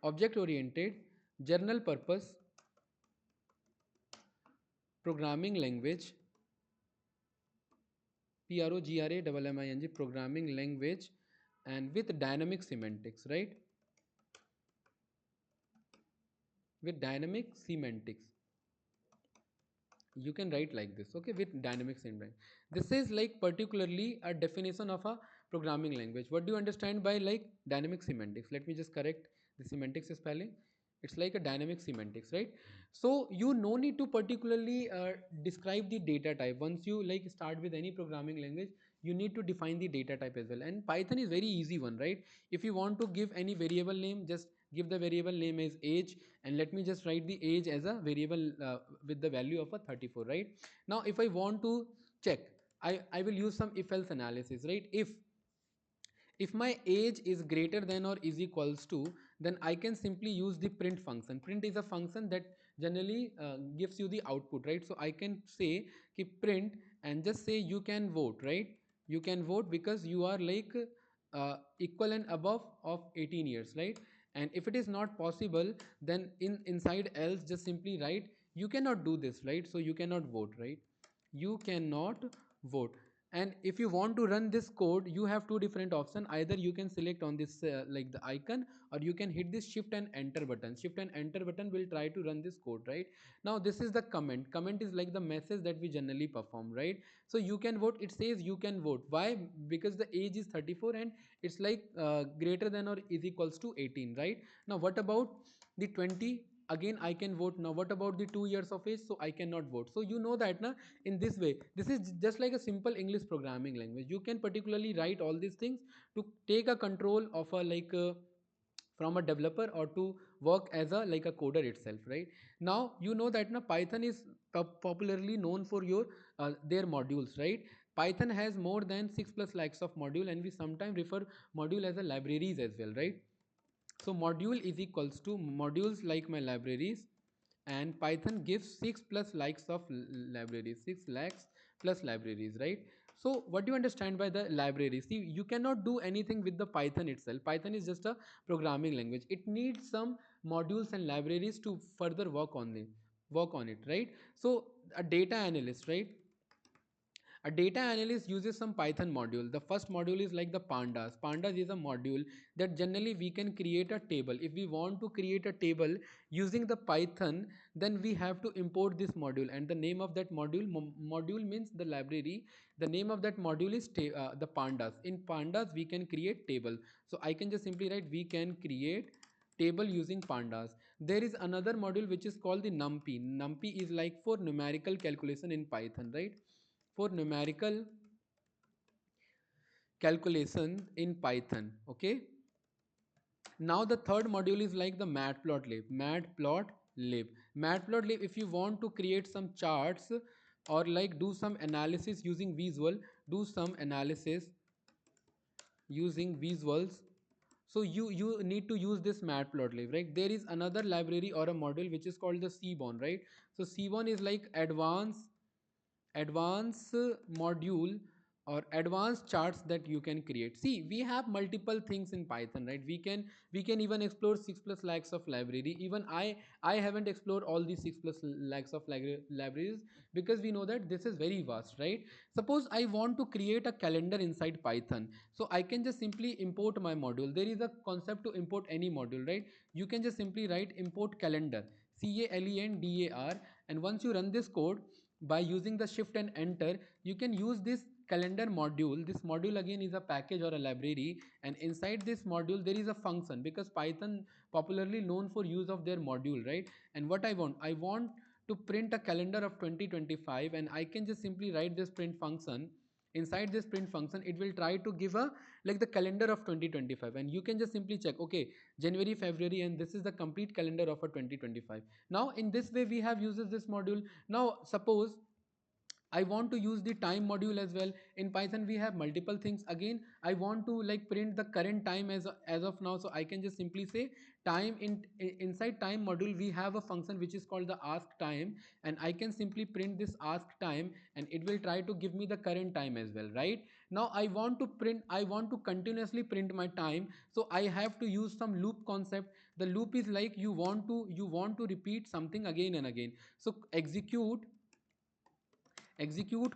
object oriented general purpose programming language, programming language, and with dynamic semantics, right? With dynamic semantics, you can write like this, okay? With dynamic syntax, this is like particularly a definition of a programming language. What do you understand by like dynamic semantics? Let me just correct the semantics spelling. It's like a dynamic semantics, right? So you no need to particularly describe the data type. Once you like start with any programming language, you need to define the data type as well. And Python is very easy one, right? If you want to give any variable name, just give the variable name as age, and let me just write the age as a variable with the value of a 34, right? Now if I want to check, I will use some if else analysis, right? If my age is greater than or is equals to, then I can simply use the print function. Print is a function that generally gives you the output, right? So I can say keep print and just say you can vote, right? You can vote because you are like equal and above of 18 years, right? And if it is not possible, then inside else just simply write you cannot do this, right? So you cannot vote, right? You cannot vote. And if you want to run this code, you have two different options. Either you can select on this like the icon, or you can hit this shift and enter button. Shift and enter button will try to run this code, right? Now this is the comment is like the message that we generally perform, right? So you can vote, it says you can vote. Why? Because the age is 34 and it's like greater than or is equals to 18, right? Now what about the 20? Again I can vote. Now what about the 2 years of age? So I cannot vote. So you know that na, in this way, this is just like a simple English programming language. You can particularly write all these things to take a control of a like from a developer, or to work as a like a coder itself, right? Now you know that na, Python is popularly known for your their modules, right? Python has more than 6 plus lakhs of module, and we sometimes refer module as a libraries as well, right? So module is equals to modules like my libraries, and Python gives 6 plus likes of libraries, 6 lakhs plus libraries, right? So what do you understand by the library? See, you cannot do anything with the Python itself. Python is just a programming language. It needs some modules and libraries to further work on it, right? So a data analyst, right? A data analyst uses some Python module. The first module is like the pandas. Pandas is a module that generally we can create a table. If we want to create a table using the Python, then we have to import this module. And the name of that module means the library. The name of that module is the pandas. In pandas, we can create table. So I can just simply write we can create table using pandas. There is another module which is called the numpy. Numpy is like for numerical calculation in Python, right? For numerical calculation in Python. Okay. Now the third module is like the matplotlib. Matplotlib, if you want to create some charts or like do some analysis using visual, do some analysis using visuals. So you need to use this matplotlib, right? There is another library or a module which is called the Seaborn, right? So Seaborn is like advanced module or advanced charts that you can create. See, we have multiple things in Python, right? We can even explore 6 plus lakhs of library. Even I haven't explored all these 6 plus lakhs of libraries, because we know that this is very vast, right? Suppose I want to create a calendar inside Python, so I can just simply import my module. There is a concept to import any module, right? You can just simply write import calendar, calendar, and once you run this code by using the shift and enter, you can use this calendar module. This module again is a package or a library, and inside this module there is a function, because Python popularly known for use of their module, right? And what I want to print a calendar of 2025, and I can just simply write this print function. Inside this print function, it will try to give a like the calendar of 2025, and you can just simply check, okay, January, February, and this is the complete calendar of a 2025. Now in this way we have uses this module. Now suppose I want to use the time module as well. In Python, we have multiple things. Again, I want to like print the current time as of now. So I can just simply say time inside time module. We have a function which is called the ask time, and I can simply print this ask time, and it will try to give me the current time as well, right? Now I want to continuously print my time. So I have to use some loop concept. The loop is like you want to repeat something again and again. So execute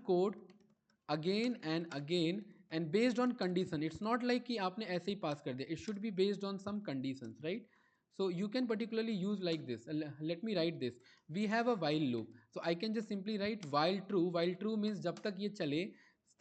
code again and again, and based on condition. It's not like कि आपने ऐसे ही pass कर दिया. It should be based on some conditions, right? So you can particularly use like this. Let me write this. We have a while loop, so I can just simply write while true. While true means जब तक ये चले,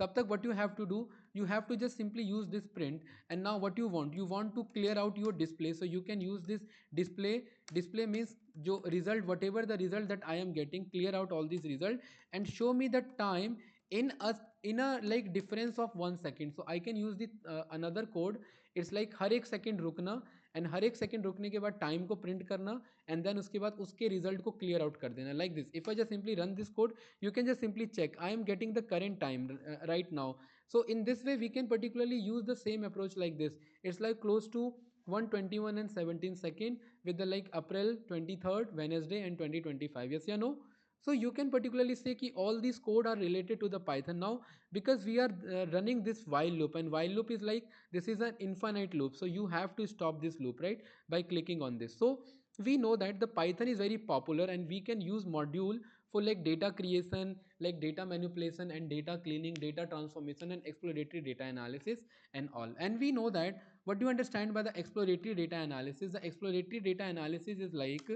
तब तक what you have to do, you have to just simply use this print. And now what you want to clear out your display, so you can use this display means जो result, whatever the result that I am getting, clear out all these result and show me the time in a like difference of 1 second. So I can use the another code. It's like हर एक second रुकना, and हर एक second रुकने के बाद time को print करना, and then उसके बाद उसके रिजल्ट को क्लियर आउट कर देना like this. If I just simply run this code, you can just simply check I am getting the current time right now. So in this way we can particularly use the same approach like this. It's like close to 121 and 17 second with the like April 23rd Wednesday and 2025. Yes, no. So you can particularly say ki all these code are related to the Python now, because we are running this while loop, and while loop is like this is an infinite loop, so you have to stop this loop, right, by clicking on this. So we know that the Python is very popular and we can use module for like data creation, like data manipulation and data cleaning, data transformation and exploratory data analysis and all. And we know that what do you understand by the exploratory data analysis? The exploratory data analysis is like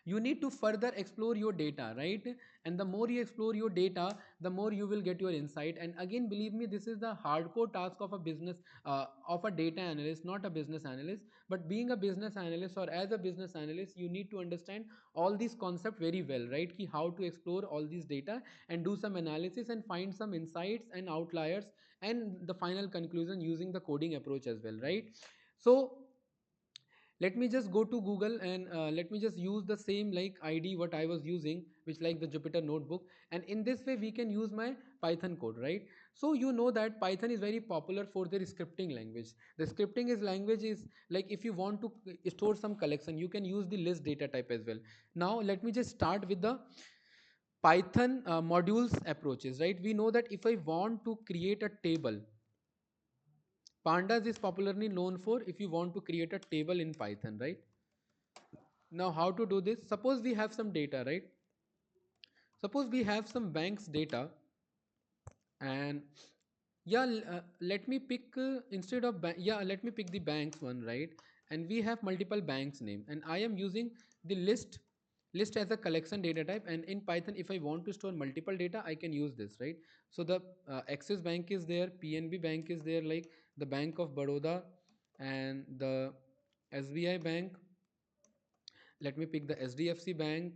you need to further explore your data, right? And the more you explore your data, the more you will get your insight. And again, believe me, this is the hardcore task of a business of a data analyst, not a business analyst. But being a business analyst or as a business analyst, you need to understand all these concepts very well, right? Ki how to explore all these data and do some analysis and find some insights and outliers and the final conclusion using the coding approach as well, right? So let me just go to Google and let me just use the same like id what I was using, which like the Jupyter notebook, and in this way we can use my Python code, right? So you know that Python is very popular for their scripting language. The scripting is language is like if you want to store some collection, you can use the list data type as well. Now let me just start with the Python modules approaches, right? We know that if I want to create a table, pandas is popularly known for if you want to create a table in Python, right? Now, how to do this? Suppose we have some data, right? Suppose we have some banks data, and yeah, let me pick instead of yeah, let me pick the banks one, right? And we have multiple banks name, and I am using the list as a collection data type. And in Python, if I want to store multiple data, I can use this, right? So the Axis Bank is there, PNB Bank is there, like the Bank of Baroda and the SBI Bank. Let me pick the SDFC Bank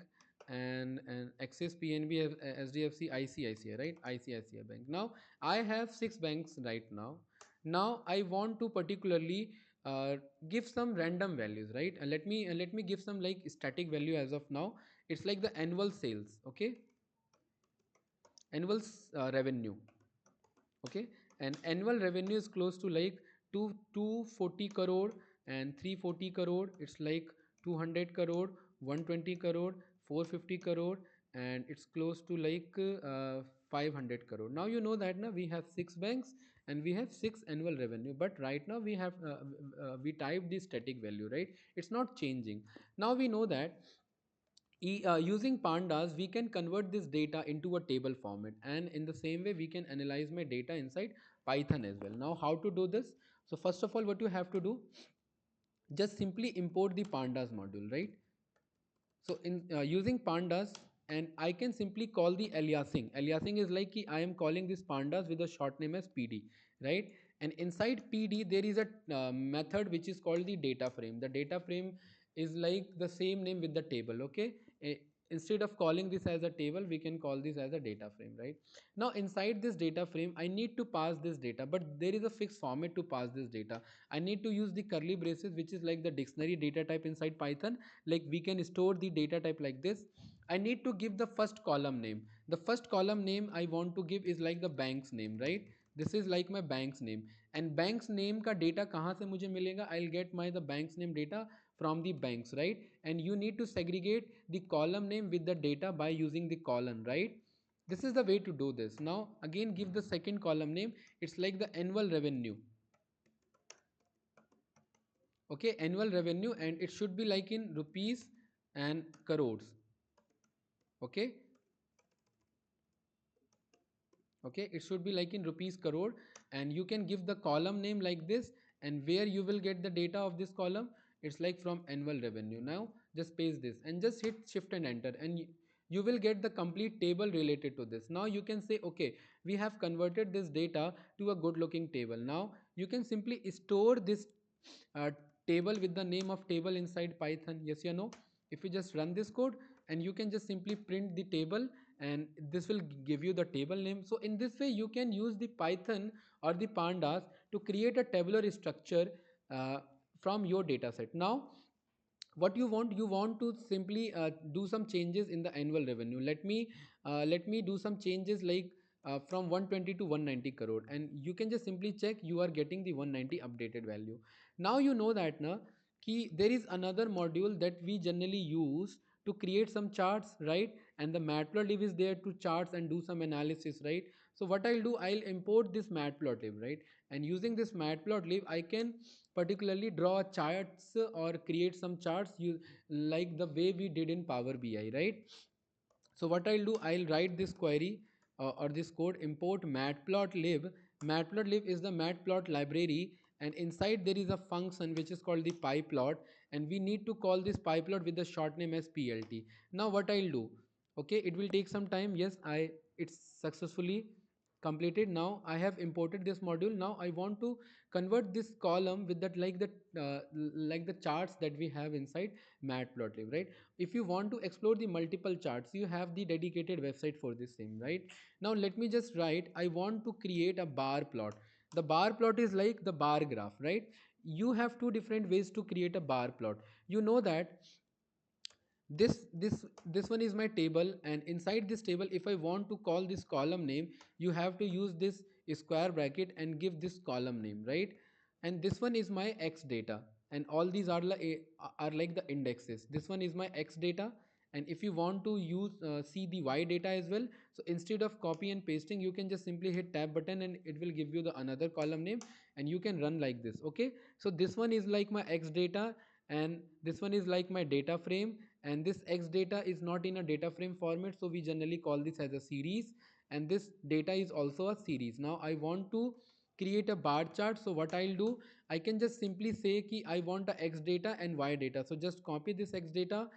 and Axis, PNB, SDFC, ICICI, right? ICICI Bank. Now I have 6 banks right now. Now I want to particularly give some random values, right? And let me give some like static value as of now. It's like the annual sales, okay? Annual revenue, okay? And annual revenue is close to like 240 crore and 340 crore. It's like 200 crore, 120 crore, 450 crore, and it's close to like 500 crore. Now you know that now we have 6 banks and we have 6 annual revenue, but right now we have we type the static value, right? It's not changing. Now we know that using pandas, we can convert this data into a table format, and in the same way we can analyze my data inside Python as well. Now how to do this? So first of all, what you have to do, just simply import the pandas module, right? So in using pandas, and I can simply call the aliasing. Aliasing is like I am calling this pandas with a short name as PD, right? And inside PD there is a method which is called the data frame. The data frame is like the same name with the table, okay? Instead of calling this as a table, we can call this as a data frame, right? Now inside this data frame, I need to pass this data, but there is a fixed format to pass this data. I need to use the curly braces, which is like the dictionary data type inside Python. Like we can store the data type like this. I need to give the first column name. The first column name I want to give is like the bank's name, right? This is like my bank's name, and bank's name का data कहाँ से मुझे मिलेगा? I'll get my the bank's name data from the banks, right? And you need to segregate the column name with the data by using the column, right? This is the way to do this. Now again, give the second column name. It's like the annual revenue, okay? Annual revenue, and it should be like in rupees and crores, okay? Okay, it should be like in rupees crore, and you can give the column name like this, and where you will get the data of this column, it's like from annual revenue. Now just paste this and just hit shift and enter, and you will get the complete table related to this. Now you can say, okay, we have converted this data to a good looking table. Now you can simply store this uh, table with the name of table inside Python. Yes or no? If you just run this code, and you can just simply print the table, and this will give you the table name. So in this way you can use the Python or the pandas to create a tabular structure uh, from your data set. Now what you want to simply do some changes in the annual revenue. Let me do some changes, like from 120 to 190 crore, and you can just simply check you are getting the 190 updated value. Now you know that na ki there is another module that we generally use to create some charts, right? And the matplotlib is there to charts and do some analysis, right? So what I'll do, I'll import this matplotlib, right? And using this matplotlib I can particularly draw charts or create some charts, you like the way we did in Power BI, right? So what I'll do, I'll write this query or this code, import matplotlib. Matplotlib is the matplot library, and inside there is a function which is called the pyplot, and we need to call this pyplot with the short name as plt. Now what I'll do, okay, it will take some time. Yes, it's successfully completed. Now I have imported this module. Now I want to convert this column with that, like the charts that we have inside matplotlib, right? If you want to explore the multiple charts, you have the dedicated website for the same, right? Now let me just write, I want to create a bar plot. The bar plot is like the bar graph, right? You have two different ways to create a bar plot. You know that this one is my table, and inside this table, if I want to call this column name, you have to use this square bracket and give this column name, right? And this one is my x data, and all these are like the indexes. This one is my x data, and if you want to use see the y data as well, so instead of copy and pasting, you can just simply hit tab button and it will give you the another column name, and you can run like this. Okay, so this one is like my x data, and this one is like my data frame, and this x data is not in a data frame format, so we generally call this as a series, and this data is also a series. Now I want to create a bar chart, so what I'll do, I can just simply say ki I want a x data and y data. So just copy this x data,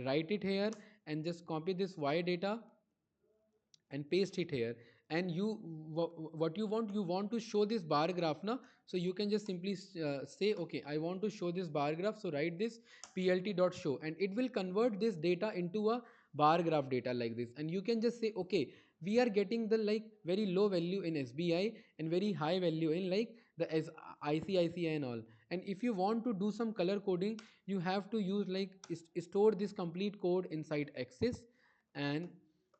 write it here, and just copy this y data and paste it here. And what you want to show this bar graph now, so you can just simply say, okay, I want to show this bar graph, so write this plt dot show, and it will convert this data into a bar graph data like this. And you can just say, okay, we are getting the like very low value in SBI and very high value in like the ICICI and all. And if you want to do some color coding, you have to use like store this complete code inside Axis, and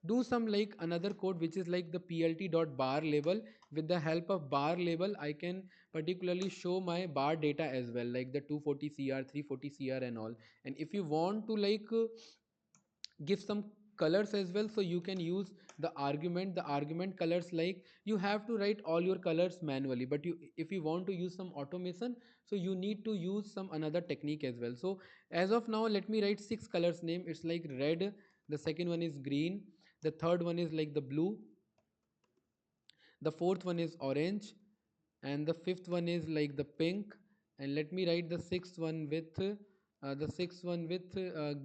do some like another code which is like the plt dot bar label. With the help of bar label, I can particularly show my bar data as well, like the 240 cr, 340 cr and all. And if you want to give some colors as well, so you can use the argument colors, like you have to write all your colors manually, but you if you want to use some automation, so you need to use some another technique as well. So as of now, let me write six colors name. It's like red, the second one is green, the third one is like the blue, the fourth one is orange, and the fifth one is like the pink. And let me write the sixth one with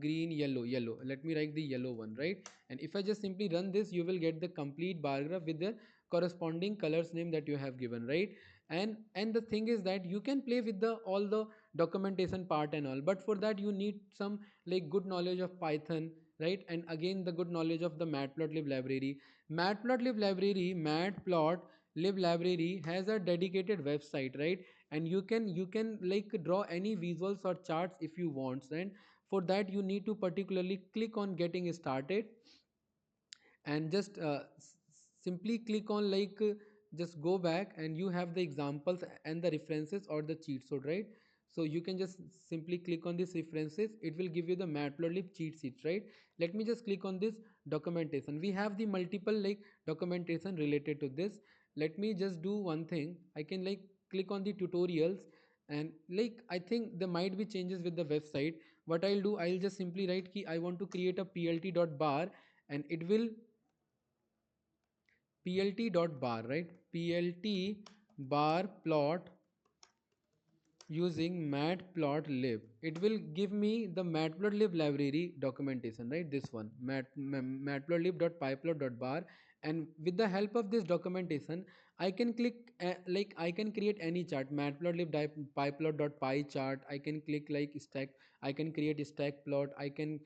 green, yellow. Let me write the yellow one, right? And if I just simply run this, you will get the complete bar graph with the corresponding colors name that you have given, right? And the thing is that you can play with the all the documentation part and all, but for that you need some like good knowledge of Python, right? And again the good knowledge of the matplotlib library. Matplotlib library has a dedicated website, right? And you can like draw any visuals or charts if you want, and for that you need to particularly click on getting started, and just simply click on just go back, and you have the examples and the references or the cheat sheet, right? So you can just simply click on these references, it will give you the matplotlib cheat sheet, right? Let me just click on this documentation. We have the multiple like documentation related to this. Let me just do one thing, I can like click on the tutorials, and like I think there might be changes with the website. What I'll do, I'll just simply write key I want to create a plt.bar, and it will plt dot bar, right? Plt bar plot using matplotlib. It will give me the matplotlib library documentation, right? This one, matplotlib.pyplot.bar. And with the help of this documentation, I can click like I can create any chart, matplotlib.pyplot.py chart. I can click like stack. I can create a stack plot. I can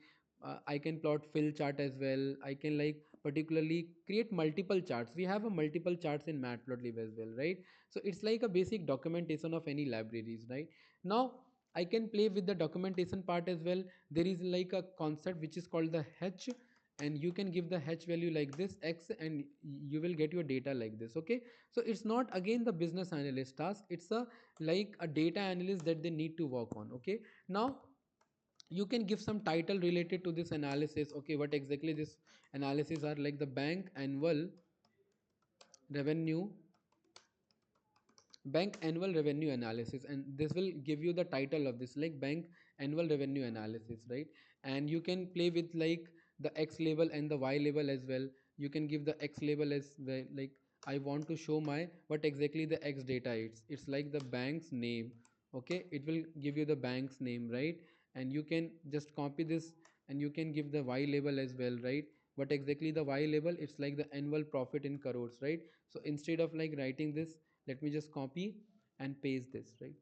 plot fill chart as well. I can like particularly create multiple charts. We have a multiple charts in matplotlib as well, right? So it's like a basic documentation of any libraries, right? Now I can play with the documentation part as well. There is like a concept which is called the h, and you can give the h value like this x, and you will get your data like this. Okay, so it's not again the business analyst task, it's a like a data analyst that they need to work on. Okay, now you can give some title related to this analysis. Okay, what exactly this analysis are, like the revenue bank annual revenue analysis, and this will give you the title of this, like bank annual revenue analysis, right? And you can play with like the x label and the y label as well. You can give the x label as well, like I want to show my what exactly the x data is. It's like the bank's name. Okay, it will give you the bank's name, right? And you can just copy this, and you can give the y label as well, right? What exactly the y label, it's like the annual profit in crores, right? So instead of like writing this, let me just copy and paste this, right?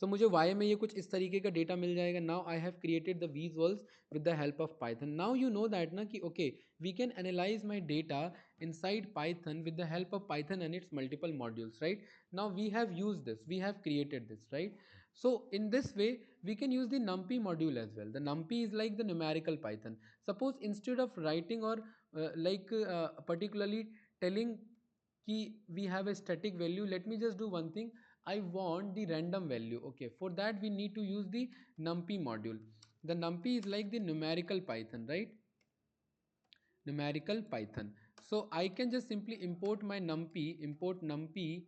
सो मुझे Y में ये कुछ इस तरीके का data मिल जाएगा. Now I have created the visuals with the help of Python. Now you know that ना कि okay we can analyse my data inside python with the help of python and its multiple modules, right? Now we have used this, we have created this, right? So in this way we can use the numpy module as well. The numpy is like the numerical python. Suppose instead of writing or particularly telling कि we have a static value, let me just do one thing. I want the random value. Okay, for that we need to use the numpy module. The numpy is like the numerical python, right? Numerical python. So I can just simply import my import numpy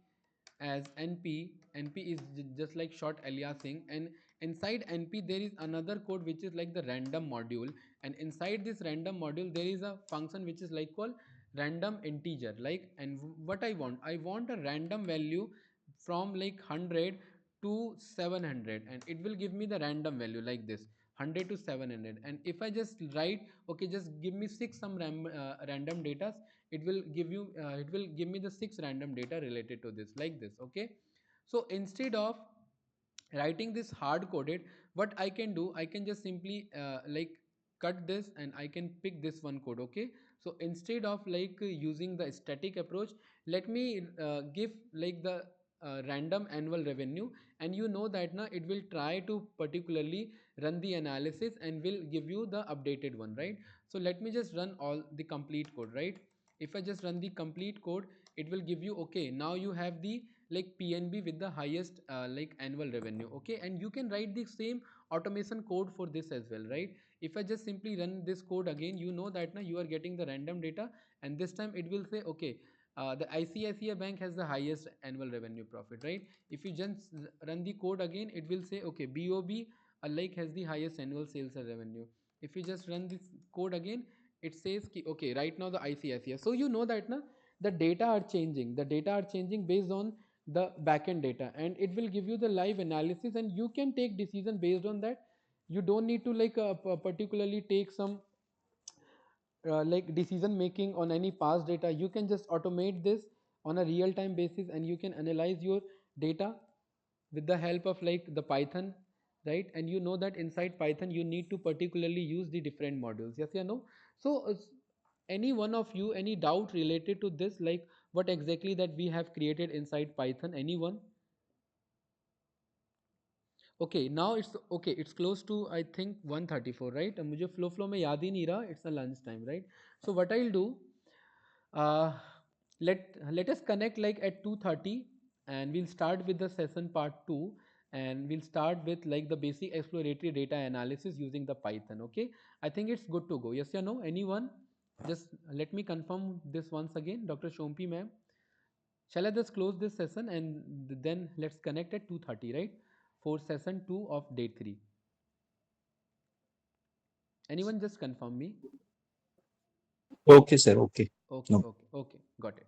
as np. Np is just like short aliasing, and inside np there is another code which is like the random module. And inside this random module there is a function which is like called random integer, like, and what I want a random value from like 100 to 700, and it will give me the random value like this, 100 to 700. And if I just write okay just give me six some random data, it will give me the six random data related to this like this. Okay, so instead of writing this hard coded, what I can do, I can just simply like cut this and I can pick this one code. Okay, so instead of like using the static approach, let me give like the random annual revenue, and you know that now it will try to particularly run the analysis and will give you the updated one, right? So let me just run all the complete code, right? If I just run the complete code, it will give you okay now you have the like pnb with the highest like annual revenue. Okay, and you can write the same automation code for this as well, right? If I just simply run this code again, you know that now you are getting the random data, and this time it will say okay the ICICI bank has the highest annual revenue profit, right? If you just run the code again, it will say okay bob like has the highest annual sales and revenue. If you just run this code again, it says ki, okay right now the ICICI. So you know that na the data are changing based on the backend data, and it will give you the live analysis, and you can take decision based on that. You don't need to like particularly take some like decision making on any past data. You can just automate this on a real time basis, and you can analyze your data with the help of like the python, right? And you know that inside python you need to particularly use the different modules. Yes, yeah, no. So any one of you, any doubt related to this, like what exactly that we have created inside python, anyone? Okay, now it's okay, it's close to I think 134, right? मुझे flow में याद ही नहीं रहा, it's a lunch time, right? So what I'll do, uh, let us connect like at 2:30, and we'll start with the session part 2, and we'll start with like the basic exploratory data analysis using the python. Okay, I think it's good to go. Yes or no, anyone? Just let me confirm this once again, Dr. Shompi ma'am. Shall I just close this session and then let's connect at 2:30, right? For session 2 of day 3. Anyone just confirm me? Okay, sir. Okay. Okay, No. okay, okay. Got it.